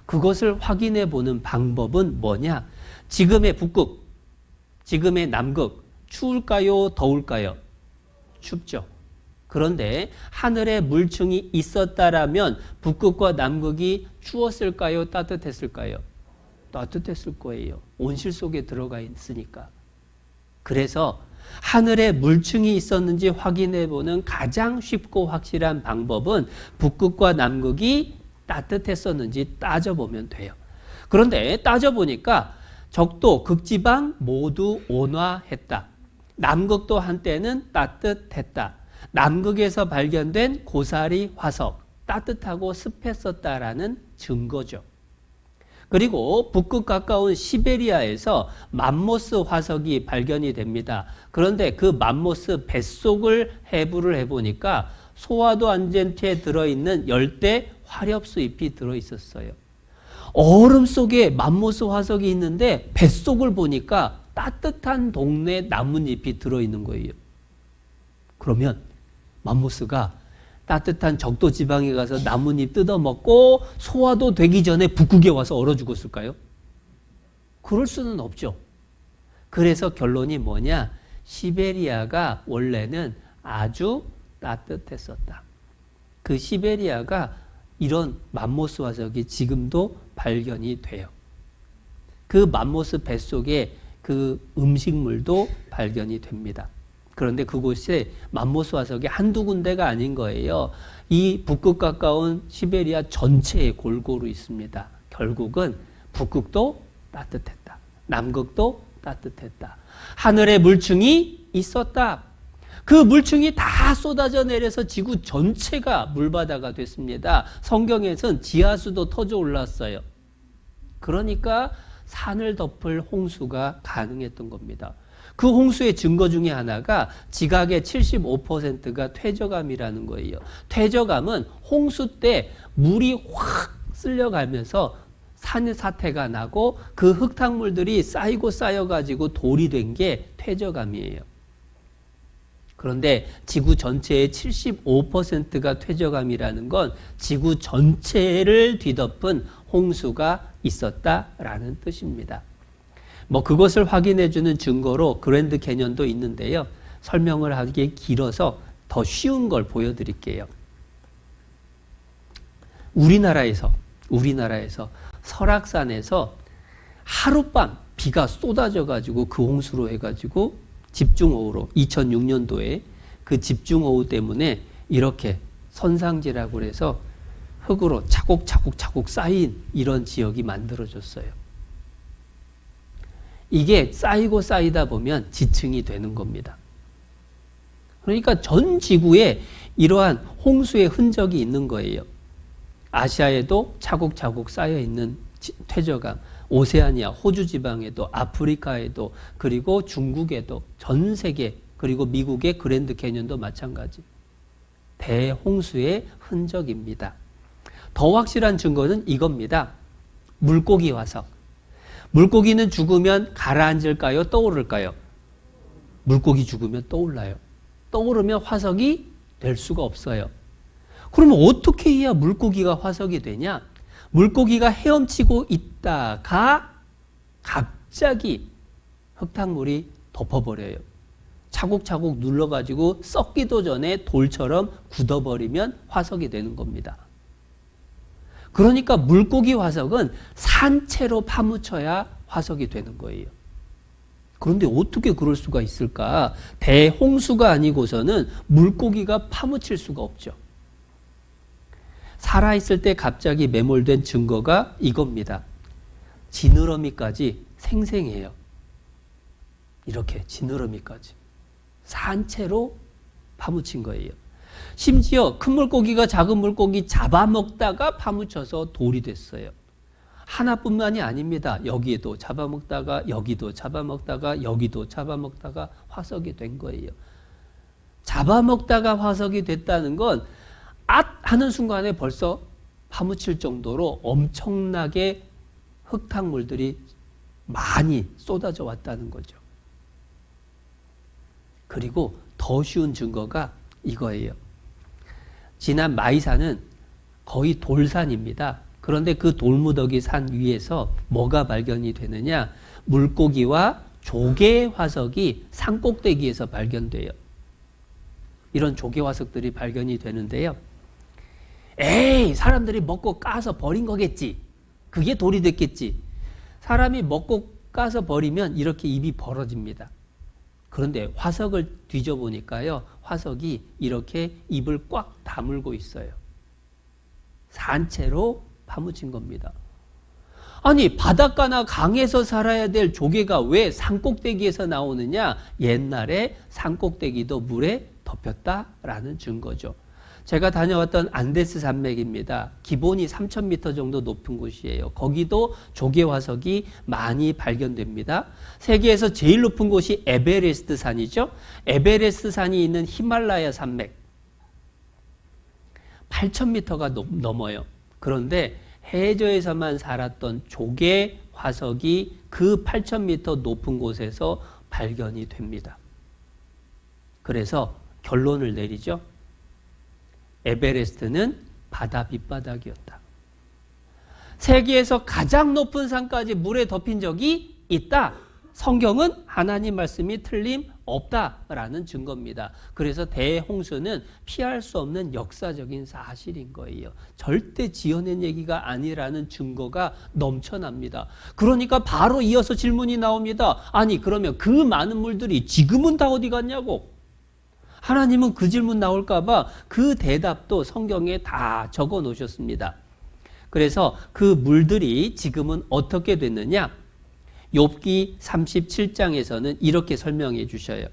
[SPEAKER 1] 그것을 확인해 보는 방법은 뭐냐? 지금의 북극, 지금의 남극, 추울까요? 더울까요? 춥죠. 그런데 하늘에 물층이 있었다라면 북극과 남극이 추웠을까요? 따뜻했을까요? 따뜻했을 거예요. 온실 속에 들어가 있으니까. 그래서 하늘에 물층이 있었는지 확인해 보는 가장 쉽고 확실한 방법은 북극과 남극이 따뜻했었는지 따져보면 돼요. 그런데 따져보니까 적도, 극지방 모두 온화했다. 남극도 한때는 따뜻했다. 남극에서 발견된 고사리 화석, 따뜻하고 습했었다라는 증거죠. 그리고 북극 가까운 시베리아에서 맘모스 화석이 발견이 됩니다. 그런데 그 맘모스 뱃속을 해부를 해보니까 소화도 안 된 채 들어있는 열대 화렵수잎이 들어있었어요. 얼음 속에 맘모스 화석이 있는데 뱃속을 보니까 따뜻한 동네 나뭇잎이 들어있는 거예요. 그러면 맘모스가 따뜻한 적도 지방에 가서 나뭇잎 뜯어먹고 소화도 되기 전에 북극에 와서 얼어 죽었을까요? 그럴 수는 없죠. 그래서 결론이 뭐냐? 시베리아가 원래는 아주 따뜻했었다. 그 시베리아가 이런 맘모스 화석이 지금도 발견이 돼요. 그 맘모스 뱃속에 그 음식물도 발견이 됩니다. 그런데 그곳에 맘모스 화석이 한두 군데가 아닌 거예요. 이 북극 가까운 시베리아 전체에 골고루 있습니다. 결국은 북극도 따뜻했다. 남극도 따뜻했다. 하늘에 물층이 있었다. 그 물층이 다 쏟아져 내려서 지구 전체가 물바다가 됐습니다. 성경에선 지하수도 터져 올랐어요. 그러니까 산을 덮을 홍수가 가능했던 겁니다. 그 홍수의 증거 중에 하나가 지각의 75%가 퇴적암이라는 거예요. 퇴적암은 홍수 때 물이 확 쓸려가면서 산 사태가 나고 그 흙탕물들이 쌓이고 쌓여가지고 돌이 된 게 퇴적암이에요. 그런데 지구 전체의 75%가 퇴적암이라는 건 지구 전체를 뒤덮은 홍수가 있었다라는 뜻입니다. 그것을 확인해주는 증거로 그랜드 캐년도 있는데요. 설명을 하기 길어서 더 쉬운 걸 보여드릴게요. 우리나라에서 설악산에서 하룻밤 비가 쏟아져가지고 그 홍수로 해가지고 집중호우로 2006년도에 그 집중호우 때문에 이렇게 선상지라고 해서 흙으로 차곡차곡 쌓인 이런 지역이 만들어졌어요. 이게 쌓이고 쌓이다 보면 지층이 되는 겁니다. 그러니까 전 지구에 이러한 홍수의 흔적이 있는 거예요. 아시아에도 차곡차곡 쌓여 있는 퇴적암, 오세아니아, 호주 지방에도, 아프리카에도, 그리고 중국에도, 전 세계, 그리고 미국의 그랜드 캐년도 마찬가지. 대홍수의 흔적입니다. 더 확실한 증거는 이겁니다. 물고기 화석. 물고기는 죽으면 가라앉을까요? 떠오를까요? 물고기 죽으면 떠올라요. 떠오르면 화석이 될 수가 없어요. 그러면 어떻게 해야 물고기가 화석이 되냐? 물고기가 헤엄치고 있다가 갑자기 흙탕물이 덮어버려요. 차곡차곡 눌러가지고 썩기도 전에 돌처럼 굳어버리면 화석이 되는 겁니다. 그러니까 물고기 화석은 산채로 파묻혀야 화석이 되는 거예요. 그런데 어떻게 그럴 수가 있을까? 대홍수가 아니고서는 물고기가 파묻힐 수가 없죠. 살아있을 때 갑자기 매몰된 증거가 이겁니다. 지느러미까지 생생해요. 이렇게 지느러미까지. 산채로 파묻힌 거예요. 심지어 큰 물고기가 작은 물고기 잡아먹다가 파묻혀서 돌이 됐어요. 하나뿐만이 아닙니다. 여기에도 잡아먹다가 여기도 잡아먹다가 여기도 잡아먹다가 화석이 된 거예요. 잡아먹다가 화석이 됐다는 건 앗! 하는 순간에 벌써 파묻힐 정도로 엄청나게 흙탕물들이 많이 쏟아져 왔다는 거죠. 그리고 더 쉬운 증거가 이거예요. 지난 마이산은 거의 돌산입니다. 그런데 그 돌무더기 산 위에서 뭐가 발견이 되느냐? 물고기와 조개 화석이 산꼭대기에서 발견돼요. 이런 조개 화석들이 발견이 되는데요. 에이, 사람들이 먹고 까서 버린 거겠지. 그게 돌이 됐겠지. 사람이 먹고 까서 버리면 이렇게 입이 벌어집니다. 그런데 화석을 뒤져보니까요. 화석이 이렇게 입을 꽉 다물고 있어요. 산채로 파묻힌 겁니다. 아니, 바닷가나 강에서 살아야 될 조개가 왜 산꼭대기에서 나오느냐? 옛날에 산꼭대기도 물에 덮였다라는 증거죠. 제가 다녀왔던 안데스 산맥입니다. 기본이 3,000m 정도 높은 곳이에요. 거기도 조개 화석이 많이 발견됩니다. 세계에서 제일 높은 곳이 에베레스트 산이죠. 에베레스트 산이 있는 히말라야 산맥. 8,000m가 넘어요. 그런데 해저에서만 살았던 조개 화석이 그 8,000m 높은 곳에서 발견이 됩니다. 그래서 결론을 내리죠. 에베레스트는 바다 밑바닥이었다. 세계에서 가장 높은 산까지 물에 덮인 적이 있다. 성경은 하나님 말씀이 틀림없다라는 증거입니다. 그래서 대홍수는 피할 수 없는 역사적인 사실인 거예요. 절대 지어낸 얘기가 아니라는 증거가 넘쳐납니다. 그러니까 바로 이어서 질문이 나옵니다. 아니, 그러면 그 많은 물들이 지금은 다 어디 갔냐고. 하나님은 그 질문 나올까봐 그 대답도 성경에 다 적어 놓으셨습니다. 그래서 그 물들이 지금은 어떻게 됐느냐? 욥기 37장에서는 이렇게 설명해 주셔요.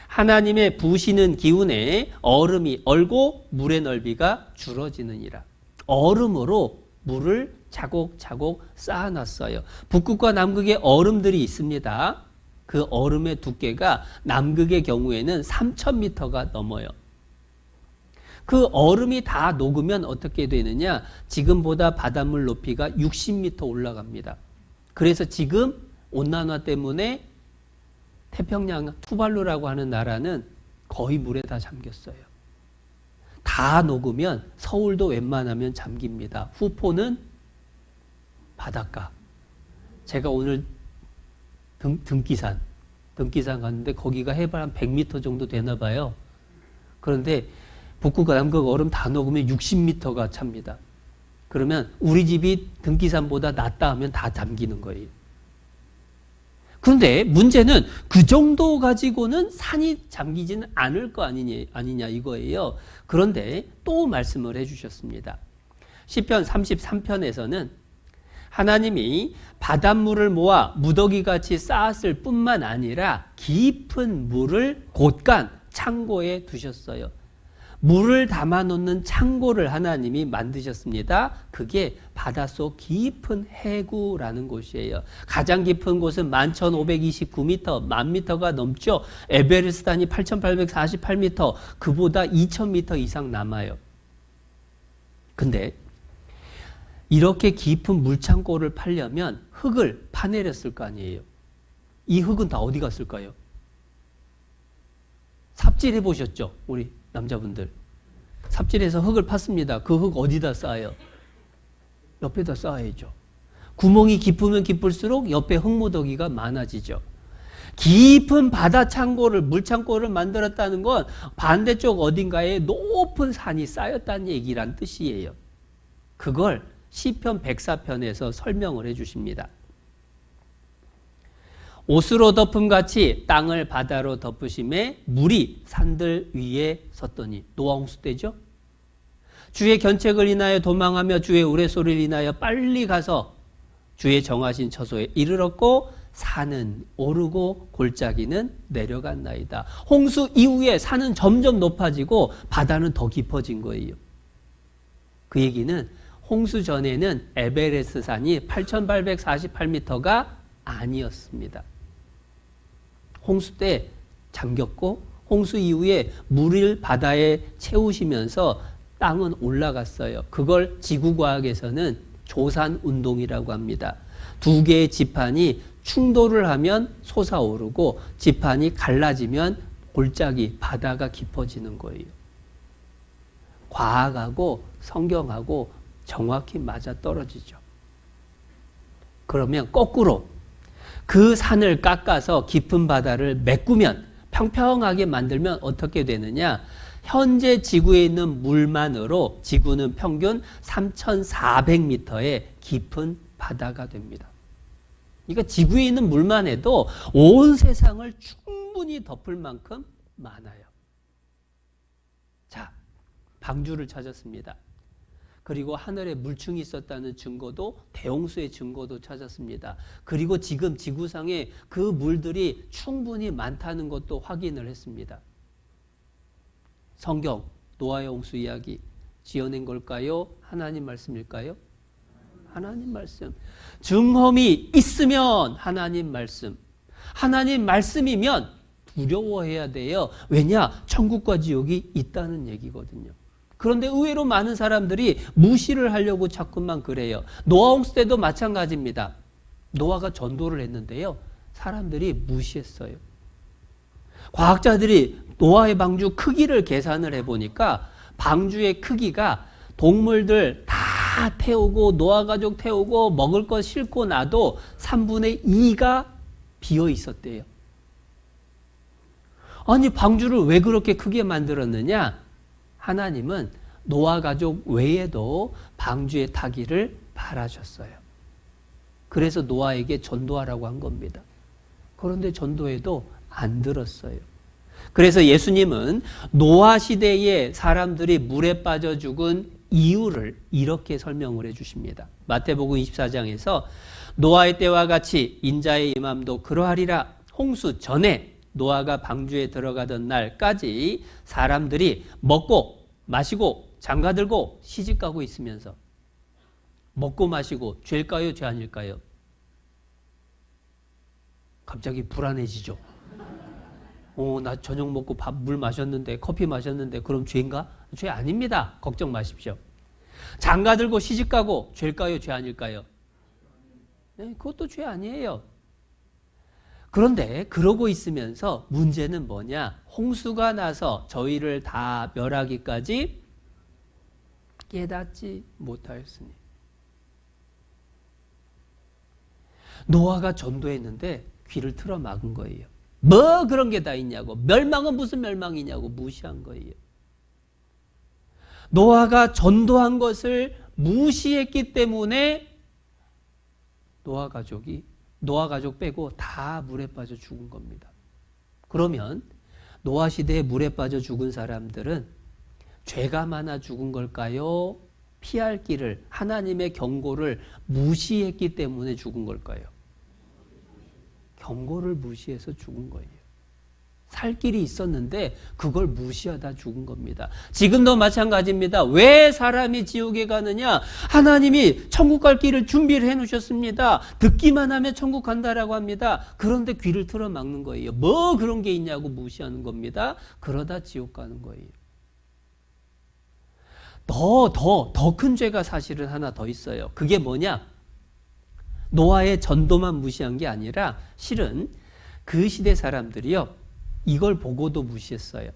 [SPEAKER 1] 하나님의 부시는 기운에 얼음이 얼고 물의 넓이가 줄어지느니라. 얼음으로 물을 차곡차곡 쌓아놨어요. 북극과 남극에 얼음들이 있습니다. 그 얼음의 두께가 남극의 경우에는 3,000m가 넘어요. 그 얼음이 다 녹으면 어떻게 되느냐? 지금보다 바닷물 높이가 60m 올라갑니다. 그래서 지금 온난화 때문에 태평양 투발루라고 하는 나라는 거의 물에 다 잠겼어요. 다 녹으면 서울도 웬만하면 잠깁니다. 후포는 바닷가. 제가 오늘 등기산 갔는데 거기가 해발 한 100m 정도 되나 봐요. 그런데 북극과 남극 얼음 다 녹으면 60m가 찹니다. 그러면 우리 집이 등기산보다 낫다 하면 다 잠기는 거예요. 그런데 문제는 그 정도 가지고는 산이 잠기지는 않을 거 아니냐 이거예요. 그런데 또 말씀을 해주셨습니다. 시편 33편에서는 하나님이 바닷물을 모아 무더기같이 쌓았을 뿐만 아니라 깊은 물을 곳간 창고에 두셨어요. 물을 담아 놓는 창고를 하나님이 만드셨습니다. 그게 바닷속 깊은 해구라는 곳이에요. 가장 깊은 곳은 11,529m, 10,000m가 넘죠. 에베레스트산이 8,848m, 그보다 2,000m 이상 남아요. 근데 이렇게 깊은 물창고를 파려면 흙을 파내렸을 거 아니에요. 이 흙은 다 어디 갔을까요? 삽질해 보셨죠? 우리 남자분들. 삽질해서 흙을 팠습니다. 그 흙 어디다 쌓아요? 옆에다 쌓아야죠. 구멍이 깊으면 깊을수록 옆에 흙무더기가 많아지죠. 깊은 바다 창고를, 물창고를 만들었다는 건 반대쪽 어딘가에 높은 산이 쌓였다는 얘기란 뜻이에요. 그걸 시편 104편에서 설명을 해 주십니다. 옷으로 덮음같이 땅을 바다로 덮으심에 물이 산들 위에 섰더니 노아 홍수 때죠. 주의 견책을 인하여 도망하며 주의 우레소리를 인하여 빨리 가서 주의 정하신 처소에 이르렀고 산은 오르고 골짜기는 내려갔나이다. 홍수 이후에 산은 점점 높아지고 바다는 더 깊어진 거예요. 그 얘기는 홍수 전에는 에베레스트 산이 8,848m가 아니었습니다. 홍수 때 잠겼고 홍수 이후에 물을 바다에 채우시면서 땅은 올라갔어요. 그걸 지구과학에서는 조산운동이라고 합니다. 두 개의 지판이 충돌을 하면 솟아오르고 지판이 갈라지면 골짜기, 바다가 깊어지는 거예요. 과학하고 성경하고 정확히 맞아떨어지죠. 그러면 거꾸로 그 산을 깎아서 깊은 바다를 메꾸면, 평평하게 만들면 어떻게 되느냐? 현재 지구에 있는 물만으로 지구는 평균 3,400m의 깊은 바다가 됩니다. 그러니까 지구에 있는 물만 해도 온 세상을 충분히 덮을 만큼 많아요. 자, 방주를 찾았습니다. 그리고 하늘에 물층이 있었다는 증거도, 대홍수의 증거도 찾았습니다. 그리고 지금 지구상에 그 물들이 충분히 많다는 것도 확인을 했습니다. 성경, 노아의 홍수 이야기 지어낸 걸까요? 하나님 말씀일까요? 하나님 말씀. 증험이 있으면 하나님 말씀. 하나님 말씀이면 두려워해야 돼요. 왜냐? 천국과 지옥이 있다는 얘기거든요. 그런데 의외로 많은 사람들이 무시를 하려고 자꾸만 그래요. 노아 홍수 때도 마찬가지입니다. 노아가 전도를 했는데요. 사람들이 무시했어요. 과학자들이 노아의 방주 크기를 계산을 해보니까 방주의 크기가 동물들 다 태우고 노아 가족 태우고 먹을 것 싣고 나도 3분의 2가 비어 있었대요. 아니, 방주를 왜 그렇게 크게 만들었느냐? 하나님은 노아 가족 외에도 방주에 타기를 바라셨어요. 그래서 노아에게 전도하라고 한 겁니다. 그런데 전도해도 안 들었어요. 그래서 예수님은 노아 시대에 사람들이 물에 빠져 죽은 이유를 이렇게 설명을 해 주십니다. 마태복음 24장에서 노아의 때와 같이 인자의 임함도 그러하리라. 홍수 전에 노아가 방주에 들어가던 날까지 사람들이 먹고 마시고 장가들고 시집가고 있으면서, 먹고 마시고 죄일까요? 죄 아닐까요? 갑자기 불안해지죠. 나 저녁 먹고 밥, 물 마셨는데, 커피 마셨는데 그럼 죄인가? 죄 아닙니다. 걱정 마십시오. 장가들고 시집가고 죄일까요? 죄 아닐까요? 네, 그것도 죄 아니에요. 그런데 그러고 있으면서 문제는 뭐냐? 홍수가 나서 저희를 다 멸하기까지 깨닫지 못하였으니. 노아가 전도했는데 귀를 틀어 막은 거예요. 뭐 그런 게 다 있냐고. 멸망은 무슨 멸망이냐고 무시한 거예요. 노아가 전도한 것을 무시했기 때문에 노아 가족 빼고 다 물에 빠져 죽은 겁니다. 그러면 노아 시대에 물에 빠져 죽은 사람들은 죄가 많아 죽은 걸까요? 피할 길을, 하나님의 경고를 무시했기 때문에 죽은 걸까요? 경고를 무시해서 죽은 거예요. 살 길이 있었는데 그걸 무시하다 죽은 겁니다. 지금도 마찬가지입니다. 왜 사람이 지옥에 가느냐? 하나님이 천국 갈 길을 준비를 해 놓으셨습니다. 듣기만 하면 천국 간다라고 합니다. 그런데 귀를 틀어 막는 거예요. 뭐 그런 게 있냐고 무시하는 겁니다. 그러다 지옥 가는 거예요. 더 큰 죄가 사실은 하나 더 있어요. 그게 뭐냐? 노아의 전도만 무시한 게 아니라 실은 그 시대 사람들이요, 이걸 보고도 무시했어요.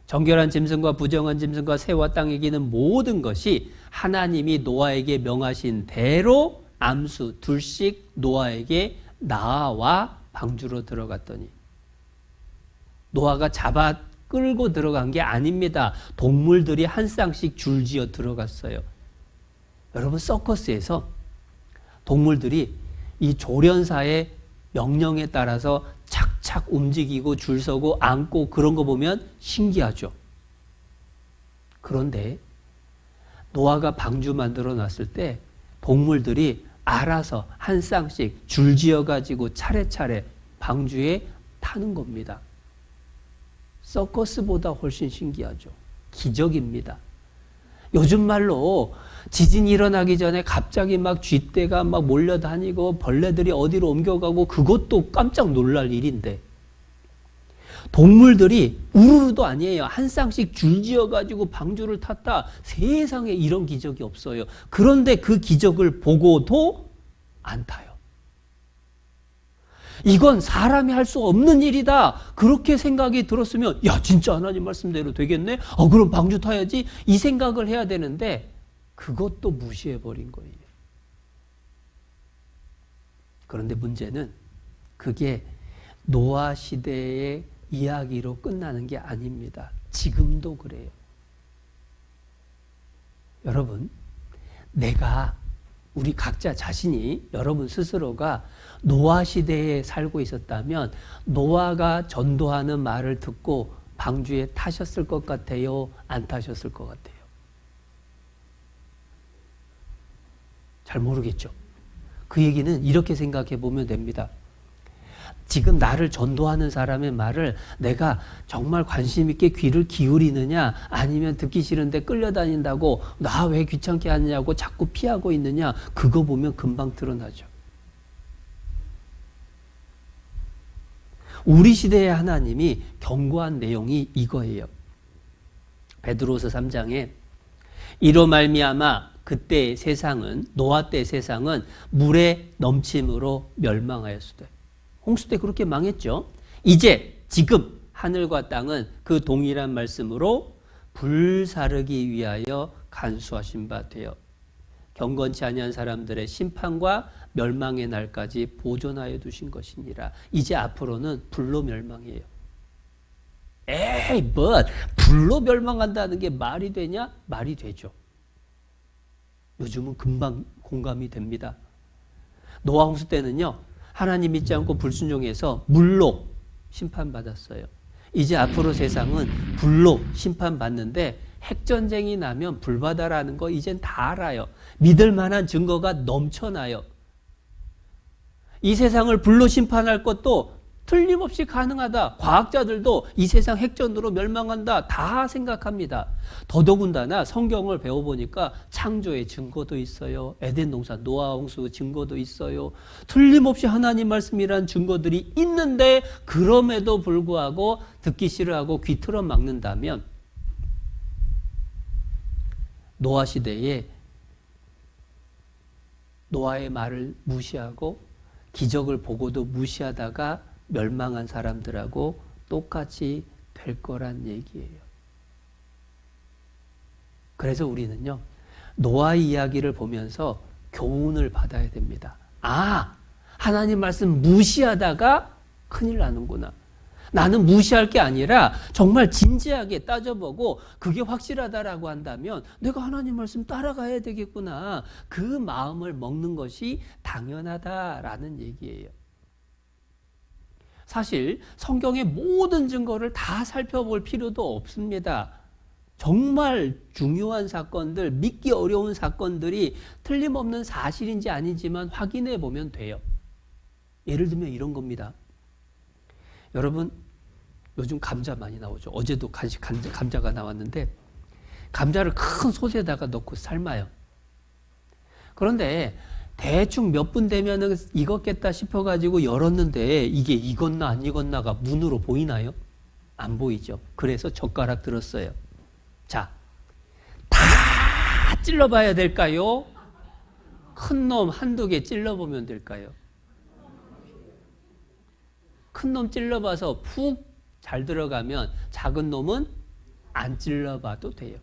[SPEAKER 1] 정결한 짐승과 부정한 짐승과 새와 땅에 기는 모든 것이 하나님이 노아에게 명하신 대로 암수 둘씩 노아에게 나와 방주로 들어갔더니 노아가 잡아 끌고 들어간 게 아닙니다. 동물들이 한 쌍씩 줄지어 들어갔어요. 여러분, 서커스에서 동물들이 이 조련사의 명령에 따라서 착착 움직이고 줄 서고 앉고 그런 거 보면 신기하죠. 그런데 노아가 방주 만들어 놨을 때 동물들이 알아서 한 쌍씩 줄지어 가지고 차례차례 방주에 타는 겁니다. 서커스보다 훨씬 신기하죠. 기적입니다. 요즘 말로 지진이 일어나기 전에 갑자기 막 쥐떼가 막 몰려다니고 벌레들이 어디로 옮겨가고 그것도 깜짝 놀랄 일인데 동물들이 우르르도 아니에요. 한 쌍씩 줄지어가지고 방주를 탔다. 세상에 이런 기적이 없어요. 그런데 그 기적을 보고도 안 타요. 이건 사람이 할 수 없는 일이다. 그렇게 생각이 들었으면 야, 진짜 하나님 말씀대로 되겠네? 그럼 방주 타야지. 이 생각을 해야 되는데 그것도 무시해버린 거예요. 그런데 문제는 그게 노아 시대의 이야기로 끝나는 게 아닙니다. 지금도 그래요. 여러분, 우리 각자 자신이, 여러분 스스로가 노아 시대에 살고 있었다면 노아가 전도하는 말을 듣고 방주에 타셨을 것 같아요? 안 타셨을 것 같아요? 잘 모르겠죠. 그 얘기는 이렇게 생각해 보면 됩니다. 지금 나를 전도하는 사람의 말을 내가 정말 관심 있게 귀를 기울이느냐, 아니면 듣기 싫은데 끌려다닌다고 나 왜 귀찮게 하느냐고 자꾸 피하고 있느냐, 그거 보면 금방 드러나죠. 우리 시대의 하나님이 경고한 내용이 이거예요. 베드로서 3장에 이로 말미암아 그때 세상은, 노아 때 세상은 물의 넘침으로 멸망하였으되, 홍수 때 그렇게 망했죠. 이제 지금 하늘과 땅은 그 동일한 말씀으로 불사르기 위하여 간수하신 바 되어 경건치 아니한 사람들의 심판과 멸망의 날까지 보존하여 두신 것이니라. 이제 앞으로는 불로 멸망이에요. 에이, 불로 멸망한다는 게 말이 되냐? 말이 되죠. 요즘은 금방 공감이 됩니다. 노아 홍수 때는요, 하나님 믿지 않고 불순종해서 물로 심판받았어요. 이제 앞으로 세상은 불로 심판받는데 핵전쟁이 나면 불바다라는 거 이젠 다 알아요. 믿을 만한 증거가 넘쳐나요. 이 세상을 불로 심판할 것도 틀림없이 가능하다. 과학자들도 이 세상 핵전으로 멸망한다. 다 생각합니다. 더더군다나 성경을 배워보니까 창조의 증거도 있어요. 에덴 동산, 노아 홍수 증거도 있어요. 틀림없이 하나님 말씀이란 증거들이 있는데 그럼에도 불구하고 듣기 싫어하고 귀 틀어 막는다면 노아 시대에 노아의 말을 무시하고 기적을 보고도 무시하다가 멸망한 사람들하고 똑같이 될 거란 얘기예요. 그래서 우리는요, 노아의 이야기를 보면서 교훈을 받아야 됩니다. 하나님 말씀 무시하다가 큰일 나는구나. 나는 무시할 게 아니라 정말 진지하게 따져보고 그게 확실하다라고 한다면 내가 하나님 말씀 따라가야 되겠구나. 그 마음을 먹는 것이 당연하다라는 얘기예요. 사실 성경의 모든 증거를 다 살펴볼 필요도 없습니다. 정말 중요한 사건들, 믿기 어려운 사건들이 틀림없는 사실인지 아니지만 확인해 보면 돼요. 예를 들면 이런 겁니다. 여러분, 요즘 감자 많이 나오죠. 어제도 간식 감자가 나왔는데 감자를 큰 솥에다가 넣고 삶아요. 그런데 대충 몇 분 되면은 익었겠다 싶어가지고 열었는데 이게 익었나 안 익었나가 문으로 보이나요? 안 보이죠. 그래서 젓가락 들었어요. 자, 다 찔러봐야 될까요? 큰 놈 한두 개 찔러보면 될까요? 큰 놈 찔러봐서 푹 잘 들어가면 작은 놈은 안 찔러봐도 돼요.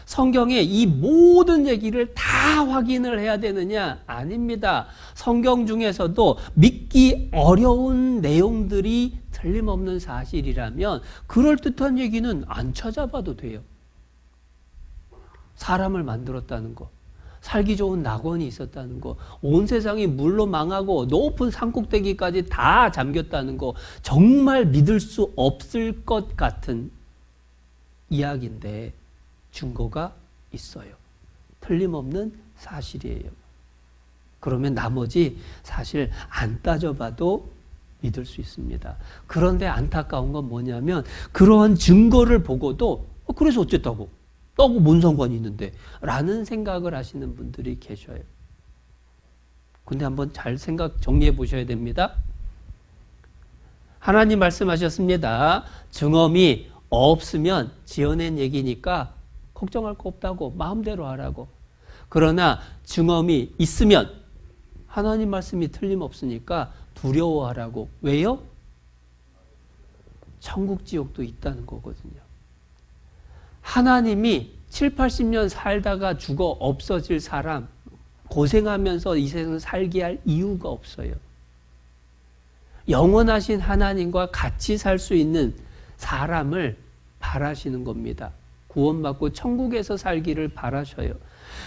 [SPEAKER 1] 성경에 이 모든 얘기를 다 확인을 해야 되느냐? 아닙니다. 성경 중에서도 믿기 어려운 내용들이 틀림없는 사실이라면 그럴듯한 얘기는 안 찾아봐도 돼요. 사람을 만들었다는 거, 살기 좋은 낙원이 있었다는 거, 온 세상이 물로 망하고 높은 산꼭대기까지 다 잠겼다는 거, 정말 믿을 수 없을 것 같은 이야기인데 증거가 있어요. 틀림없는 사실이에요. 그러면 나머지 사실 안 따져봐도 믿을 수 있습니다. 그런데 안타까운 건 뭐냐면 그러한 증거를 보고도 그래서 어쨌다고? 나하고 뭔 상관이 있는데? 라는 생각을 하시는 분들이 계셔요. 근데 한번 잘 정리해 보셔야 됩니다. 하나님 말씀하셨습니다. 증언이 없으면 지어낸 얘기니까 걱정할 거 없다고 마음대로 하라고. 그러나 증언이 있으면 하나님 말씀이 틀림없으니까 두려워하라고. 왜요? 천국 지옥도 있다는 거거든요. 하나님이 7, 80년 살다가 죽어 없어질 사람 고생하면서 이 세상 살게 할 이유가 없어요. 영원하신 하나님과 같이 살 수 있는 사람을 바라시는 겁니다. 구원받고 천국에서 살기를 바라셔요.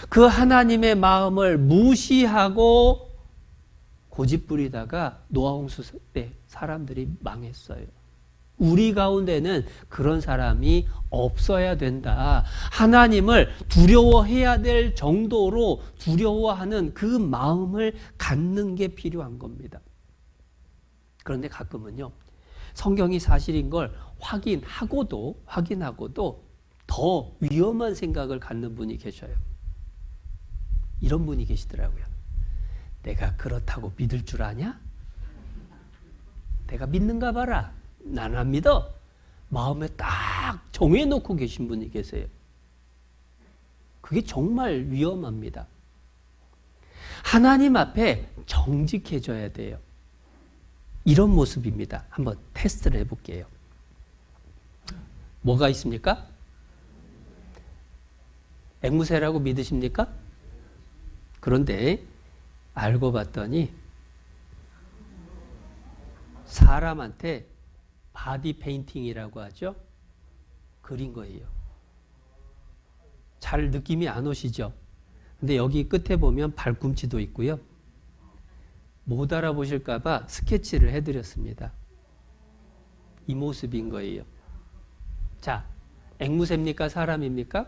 [SPEAKER 1] 그 하나님의 마음을 무시하고 고집부리다가 노아 홍수 때 사람들이 망했어요. 우리 가운데는 그런 사람이 없어야 된다. 하나님을 두려워해야 될 정도로 두려워하는 그 마음을 갖는 게 필요한 겁니다. 그런데 가끔은요, 성경이 사실인 걸 확인하고도 더 위험한 생각을 갖는 분이 계셔요. 이런 분이 계시더라고요. 내가 그렇다고 믿을 줄 아냐? 내가 믿는가 봐라. 난 안 믿어. 마음에 딱 정해놓고 계신 분이 계세요. 그게 정말 위험합니다. 하나님 앞에 정직해져야 돼요. 이런 모습입니다. 한번 테스트를 해볼게요. 뭐가 있습니까? 앵무새라고 믿으십니까? 그런데 알고 봤더니 사람한테 바디 페인팅이라고 하죠. 그린 거예요. 잘 느낌이 안 오시죠? 근데 여기 끝에 보면 발꿈치도 있고요. 못 알아보실까 봐 스케치를 해드렸습니다. 이 모습인 거예요. 자, 앵무새입니까? 사람입니까?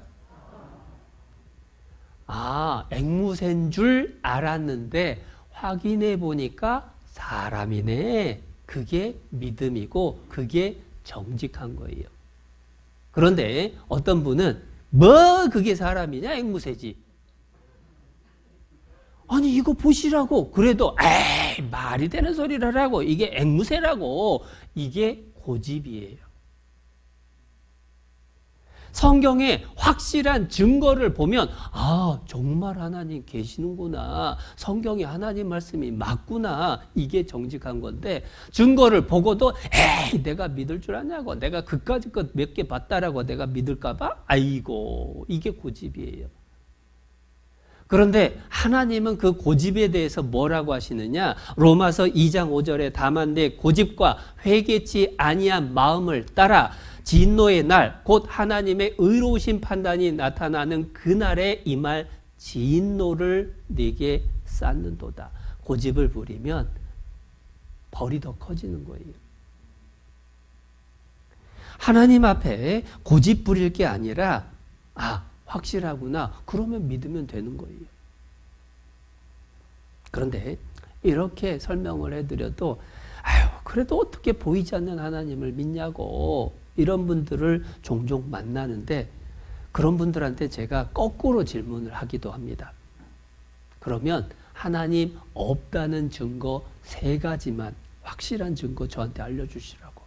[SPEAKER 1] 아, 앵무새인 줄 알았는데 확인해 보니까 사람이네. 그게 믿음이고 그게 정직한 거예요. 그런데 어떤 분은 뭐 그게 사람이냐? 앵무새지. 아니 이거 보시라고. 그래도 에이 말이 되는 소리를 하라고. 이게 앵무새라고. 이게 고집이에요. 성경에 확실한 증거를 보면 아 정말 하나님 계시는구나. 성경에 하나님 말씀이 맞구나. 이게 정직한 건데 증거를 보고도 에이 내가 믿을 줄 아냐고. 내가 그까짓 것 몇 개 봤다라고 내가 믿을까 봐? 아이고 이게 고집이에요. 그런데 하나님은 그 고집에 대해서 뭐라고 하시느냐? 로마서 2장 5절에 다만 내 고집과 회개치 아니한 마음을 따라 진노의 날, 곧 하나님의 의로우신 판단이 나타나는 그날에 임할 진노를 네게 쌓는도다. 고집을 부리면 벌이 더 커지는 거예요. 하나님 앞에 고집 부릴 게 아니라 확실하구나. 그러면 믿으면 되는 거예요. 그런데 이렇게 설명을 해드려도 그래도 어떻게 보이지 않는 하나님을 믿냐고 이런 분들을 종종 만나는데 그런 분들한테 제가 거꾸로 질문을 하기도 합니다. 그러면 하나님 없다는 증거 3가지만 확실한 증거 저한테 알려주시라고.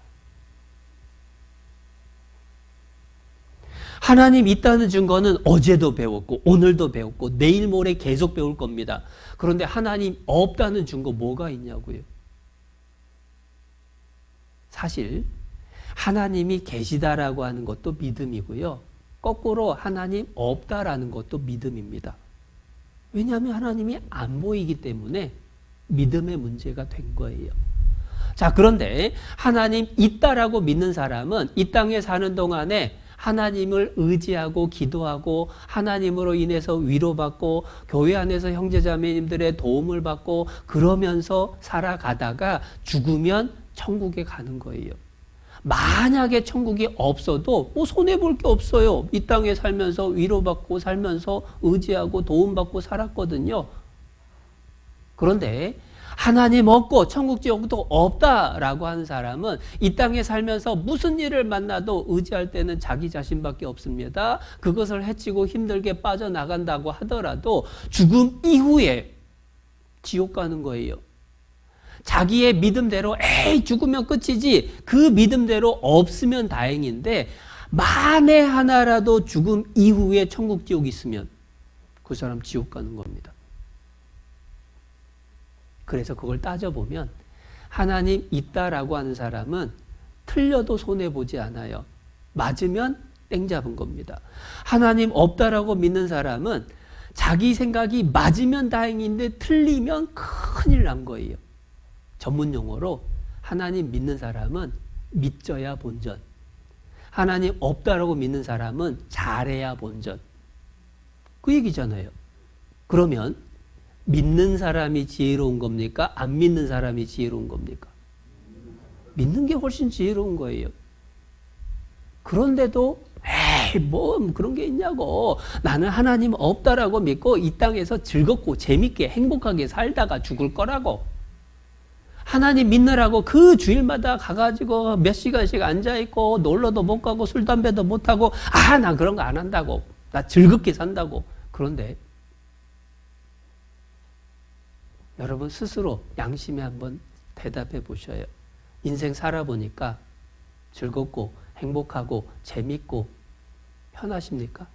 [SPEAKER 1] 하나님 있다는 증거는 어제도 배웠고 오늘도 배웠고 내일 모레 계속 배울 겁니다. 그런데 하나님 없다는 증거 뭐가 있냐고요. 사실 하나님이 계시다라고 하는 것도 믿음이고요. 거꾸로 하나님 없다라는 것도 믿음입니다. 왜냐하면 하나님이 안 보이기 때문에 믿음의 문제가 된 거예요. 자, 그런데 하나님 있다라고 믿는 사람은 이 땅에 사는 동안에 하나님을 의지하고 기도하고 하나님으로 인해서 위로받고 교회 안에서 형제자매님들의 도움을 받고 그러면서 살아가다가 죽으면 천국에 가는 거예요. 만약에 천국이 없어도 손해볼 게 없어요. 이 땅에 살면서 위로받고 살면서 의지하고 도움받고 살았거든요. 그런데 하나님 없고 천국 지옥도 없다라고 하는 사람은 이 땅에 살면서 무슨 일을 만나도 의지할 때는 자기 자신밖에 없습니다. 그것을 해치고 힘들게 빠져나간다고 하더라도 죽음 이후에 지옥 가는 거예요. 자기의 믿음대로 죽으면 끝이지 그 믿음대로 없으면 다행인데 만에 하나라도 죽음 이후에 천국 지옥이 있으면 그 사람 지옥 가는 겁니다. 그래서 그걸 따져보면 하나님 있다라고 하는 사람은 틀려도 손해보지 않아요. 맞으면 땡 잡은 겁니다. 하나님 없다라고 믿는 사람은 자기 생각이 맞으면 다행인데 틀리면 큰일 난 거예요. 전문 용어로 하나님 믿는 사람은 믿져야 본전. 하나님 없다라고 믿는 사람은 잘해야 본전. 그 얘기잖아요. 그러면 믿는 사람이 지혜로운 겁니까? 안 믿는 사람이 지혜로운 겁니까? 믿는 게 훨씬 지혜로운 거예요. 그런데도 뭐 그런 게 있냐고. 나는 하나님 없다라고 믿고 이 땅에서 즐겁고 재밌게 행복하게 살다가 죽을 거라고. 하나님 믿느라고 그 주일마다 가가지고 몇 시간씩 앉아있고 놀러도 못 가고 술 담배도 못 하고 나 그런 거 안 한다고. 나 즐겁게 산다고. 그런데 여러분 스스로 양심에 한번 대답해 보셔요. 인생 살아보니까 즐겁고 행복하고 재밌고 편하십니까?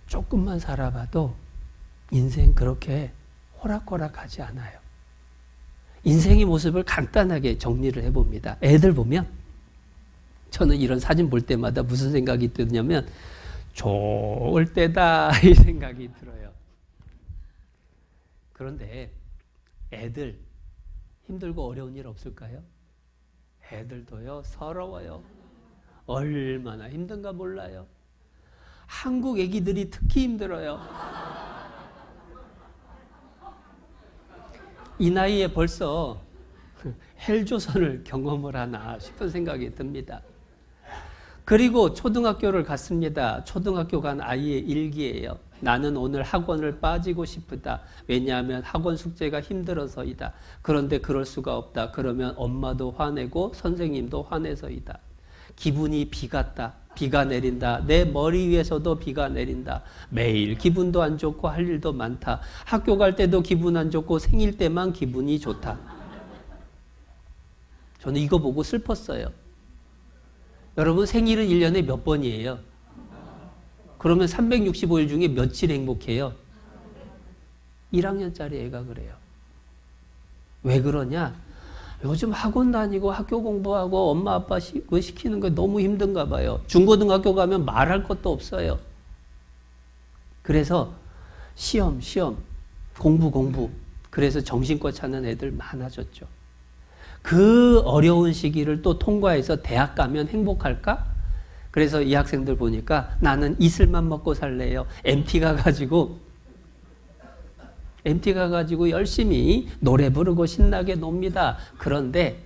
[SPEAKER 1] 조금만 살아봐도 인생 그렇게 호락호락하지 않아요. 인생의 모습을 간단하게 정리를 해봅니다. 애들 보면 저는 이런 사진 볼 때마다 무슨 생각이 드냐면 좋을 때다 이 생각이 들어요. 그런데 애들 힘들고 어려운 일 없을까요? 애들도요 서러워요. 얼마나 힘든가 몰라요. 한국 애기들이 특히 힘들어요. 이 나이에 벌써 헬조선을 경험을 하나 싶은 생각이 듭니다. 그리고 초등학교를 갔습니다. 초등학교 간 아이의 일기예요. 나는 오늘 학원을 빠지고 싶다. 왜냐하면 학원 숙제가 힘들어서이다. 그런데 그럴 수가 없다. 그러면 엄마도 화내고 선생님도 화내서이다. 기분이 비 같다. 비가 내린다. 내 머리 위에서도 비가 내린다. 매일 기분도 안 좋고 할 일도 많다. 학교 갈 때도 기분 안 좋고 생일 때만 기분이 좋다. 저는 이거 보고 슬펐어요. 여러분 생일은 1년에 몇 번이에요? 그러면 365일 중에 며칠 행복해요? 1학년짜리 애가 그래요. 왜 그러냐? 요즘 학원 다니고 학교 공부하고 엄마 아빠 시키는 거 너무 힘든가 봐요. 중고등학교 가면 말할 것도 없어요. 그래서 시험, 공부. 그래서 정신과 찾는 애들 많아졌죠. 그 어려운 시기를 또 통과해서 대학 가면 행복할까? 그래서 이 학생들 보니까 나는 이슬만 먹고 살래요. MT 가가지고 열심히 노래 부르고 신나게 놉니다. 그런데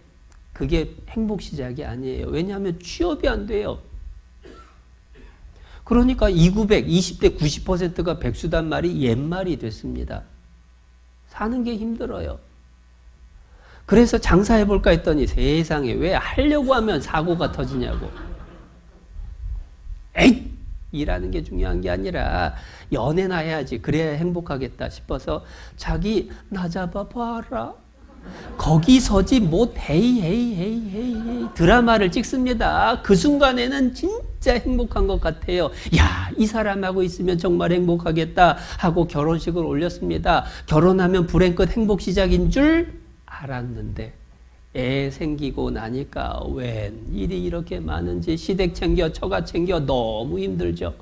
[SPEAKER 1] 그게 행복 시작이 아니에요. 왜냐하면 취업이 안 돼요. 그러니까 20대 90%가 백수단 말이 옛말이 됐습니다. 사는 게 힘들어요. 그래서 장사해볼까 했더니 세상에 왜 하려고 하면 사고가 터지냐고. 에이! 일하는 게 중요한 게 아니라 연애나 해야지. 그래야 행복하겠다 싶어서 자기 나 잡아봐라. 거기서지 못 헤이 드라마를 찍습니다. 그 순간에는 진짜 행복한 것 같아요. 야, 이 사람하고 있으면 정말 행복하겠다 하고 결혼식을 올렸습니다. 결혼하면 불행 끝 행복 시작인 줄 알았는데 애 생기고 나니까 웬 일이 이렇게 많은지 시댁 챙겨 처가 챙겨 너무 힘들죠.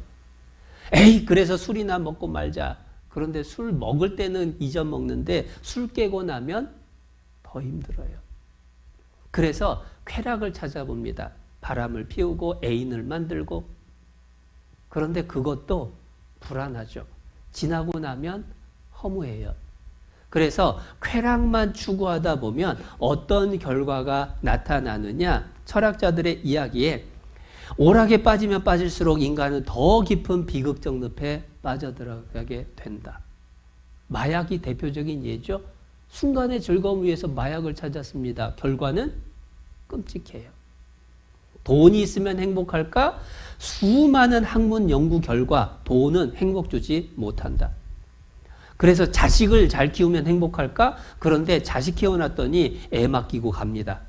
[SPEAKER 1] 에이, 그래서 술이나 먹고 말자. 그런데 술 먹을 때는 잊어먹는데 술 깨고 나면 더 힘들어요. 그래서 쾌락을 찾아봅니다. 바람을 피우고 애인을 만들고. 그런데 그것도 불안하죠. 지나고 나면 허무해요. 그래서 쾌락만 추구하다 보면 어떤 결과가 나타나느냐? 철학자들의 이야기에 오락에 빠지면 빠질수록 인간은 더 깊은 비극적 늪에 빠져들어가게 된다. 마약이 대표적인 예죠. 순간의 즐거움 위해서 마약을 찾았습니다. 결과는 끔찍해요. 돈이 있으면 행복할까? 수많은 학문 연구 결과 돈은 행복 주지 못한다. 그래서 자식을 잘 키우면 행복할까? 그런데 자식 키워놨더니 애 맡기고 갑니다.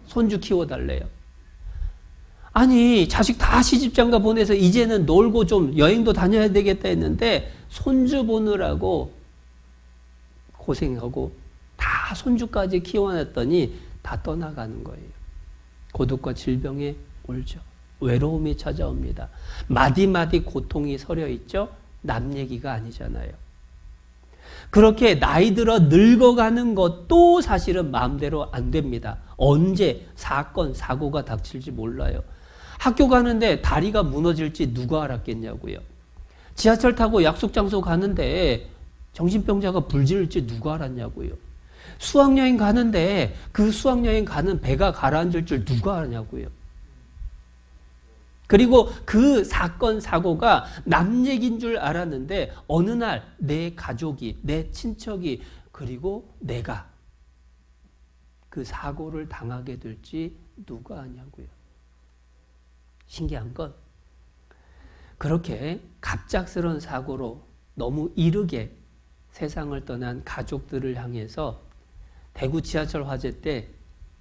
[SPEAKER 1] 손주 키워달래요. 아니, 자식 다 시집장가 보내서 이제는 놀고 좀 여행도 다녀야 되겠다 했는데 손주 보느라고 고생하고 다 손주까지 키워놨더니 다 떠나가는 거예요. 고독과 질병에 옳죠. 외로움이 찾아옵니다. 마디마디 고통이 서려 있죠. 남 얘기가 아니잖아요. 그렇게 나이 들어 늙어가는 것도 사실은 마음대로 안 됩니다. 언제 사건, 사고가 닥칠지 몰라요. 학교 가는데 다리가 무너질지 누가 알았겠냐고요. 지하철 타고 약속 장소 가는데 정신병자가 불지를지 누가 알았냐고요. 수학여행 가는데 그 수학여행 가는 배가 가라앉을 줄 누가 아냐고요. 그리고 그 사건, 사고가 남 얘기인 줄 알았는데 어느 날 내 가족이, 내 친척이, 그리고 내가 그 사고를 당하게 될지 누가 아냐고요. 신기한 건 그렇게 갑작스러운 사고로 너무 이르게 세상을 떠난 가족들을 향해서 대구 지하철 화재 때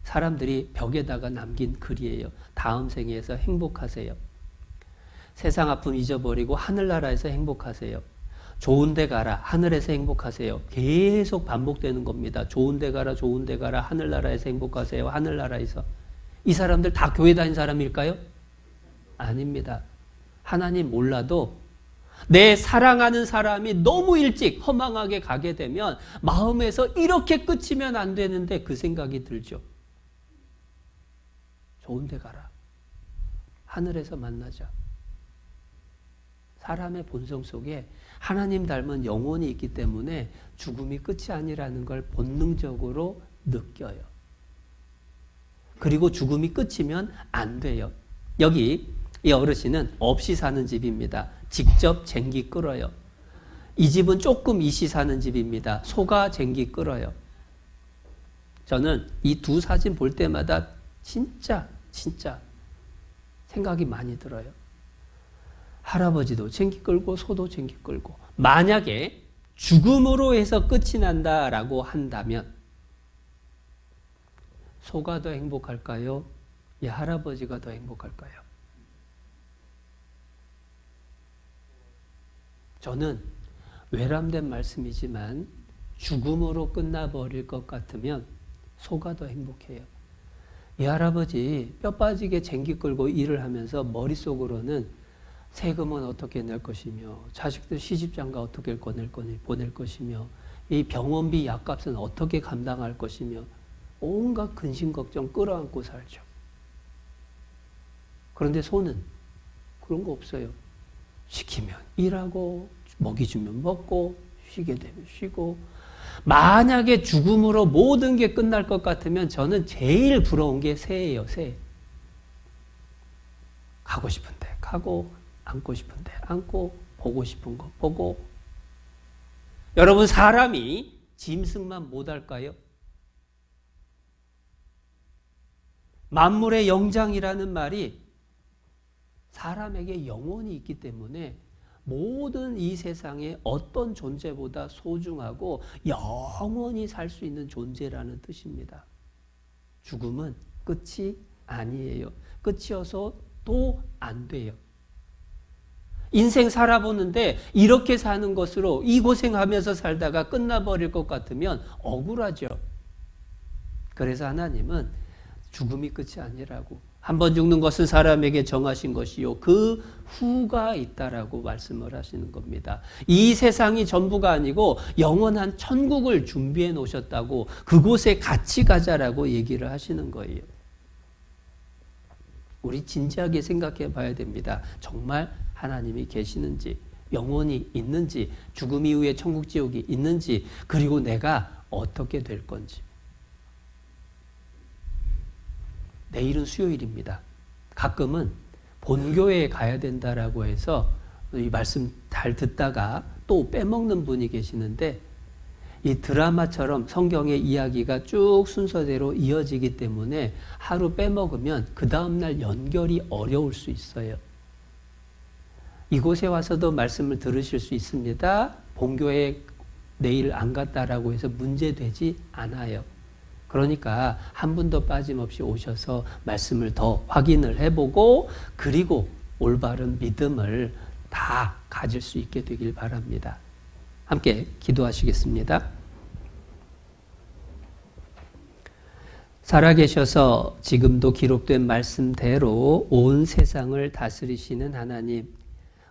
[SPEAKER 1] 사람들이 벽에다가 남긴 글이에요. 다음 생에서 행복하세요. 세상 아픔 잊어버리고 하늘나라에서 행복하세요. 좋은 데 가라. 하늘에서 행복하세요. 계속 반복되는 겁니다. 좋은 데 가라. 좋은 데 가라. 하늘나라에서 행복하세요. 하늘나라에서. 이 사람들 다 교회 다닌 사람일까요? 아닙니다. 하나님 몰라도 내 사랑하는 사람이 너무 일찍 허망하게 가게 되면 마음에서 이렇게 끝이면 안 되는데 그 생각이 들죠. 좋은 데 가라. 하늘에서 만나자. 사람의 본성 속에 하나님 닮은 영혼이 있기 때문에 죽음이 끝이 아니라는 걸 본능적으로 느껴요. 그리고 죽음이 끝이면 안 돼요. 여기 이 어르신은 없이 사는 집입니다. 직접 쟁기 끌어요. 이 집은 조금 이시 사는 집입니다. 소가 쟁기 끌어요. 저는 이 두 사진 볼 때마다 진짜 생각이 많이 들어요. 할아버지도 쟁기 끌고 소도 쟁기 끌고 만약에 죽음으로 해서 끝이 난다라고 한다면 소가 더 행복할까요? 이 할아버지가 더 행복할까요? 저는 외람된 말씀이지만 죽음으로 끝나버릴 것 같으면 소가 더 행복해요. 이 할아버지 뼈 빠지게 쟁기 끌고 일을 하면서 머릿속으로는 세금은 어떻게 낼 것이며 자식들 시집장가 어떻게 보낼 것이며 이 병원비 약값은 어떻게 감당할 것이며 온갖 근심 걱정 끌어안고 살죠. 그런데 소는 그런 거 없어요. 시키면 일하고 먹이 주면 먹고 쉬게 되면 쉬고. 만약에 죽음으로 모든 게 끝날 것 같으면 저는 제일 부러운 게 새예요. 새. 가고 싶은데 가고 안고 싶은데 안고 보고 싶은 거 보고. 여러분 사람이 짐승만 못할까요? 만물의 영장이라는 말이 사람에게 영혼이 있기 때문에 모든 이 세상의 어떤 존재보다 소중하고 영원히 살 수 있는 존재라는 뜻입니다. 죽음은 끝이 아니에요. 끝이어서도 안 돼요. 인생 살아보는데 이렇게 사는 것으로 이 고생하면서 살다가 끝나버릴 것 같으면 억울하죠. 그래서 하나님은 죽음이 끝이 아니라고, 한 번 죽는 것은 사람에게 정하신 것이요 그 후가 있다라고 말씀을 하시는 겁니다. 이 세상이 전부가 아니고 영원한 천국을 준비해 놓으셨다고, 그곳에 같이 가자라고 얘기를 하시는 거예요. 우리 진지하게 생각해 봐야 됩니다. 정말 하나님이 계시는지, 영혼이 있는지, 죽음 이후에 천국 지옥이 있는지, 그리고 내가 어떻게 될 건지. 내일은 수요일입니다. 가끔은 본교회에 가야 된다라고 해서 이 말씀 잘 듣다가 또 빼먹는 분이 계시는데, 이 드라마처럼 성경의 이야기가 쭉 순서대로 이어지기 때문에 하루 빼먹으면 그 다음날 연결이 어려울 수 있어요. 이곳에 와서도 말씀을 들으실 수 있습니다. 본교회 내일 안 갔다라고 해서 문제되지 않아요. 그러니까 한 분도 빠짐없이 오셔서 말씀을 더 확인을 해보고, 그리고 올바른 믿음을 다 가질 수 있게 되길 바랍니다. 함께 기도하시겠습니다. 살아계셔서 지금도 기록된 말씀대로 온 세상을 다스리시는 하나님,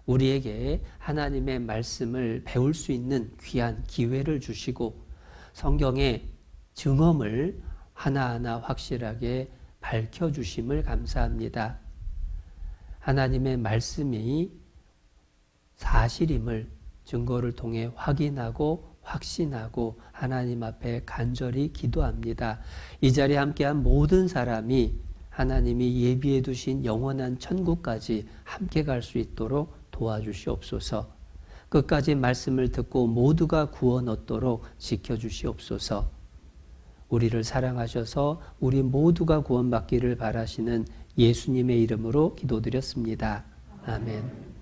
[SPEAKER 1] 우리에게 하나님의 말씀을 배울 수 있는 귀한 기회를 주시고 성경의 증언을 하나하나 확실하게 밝혀주심을 감사합니다. 하나님의 말씀이 사실임을 증거를 통해 확인하고 확신하고 하나님 앞에 간절히 기도합니다. 이 자리에 함께한 모든 사람이 하나님이 예비해 두신 영원한 천국까지 함께 갈 수 있도록 도와주시옵소서. 끝까지 말씀을 듣고 모두가 구원 얻도록 지켜주시옵소서. 우리를 사랑하셔서 우리 모두가 구원받기를 바라시는 예수님의 이름으로 기도드렸습니다. 아멘.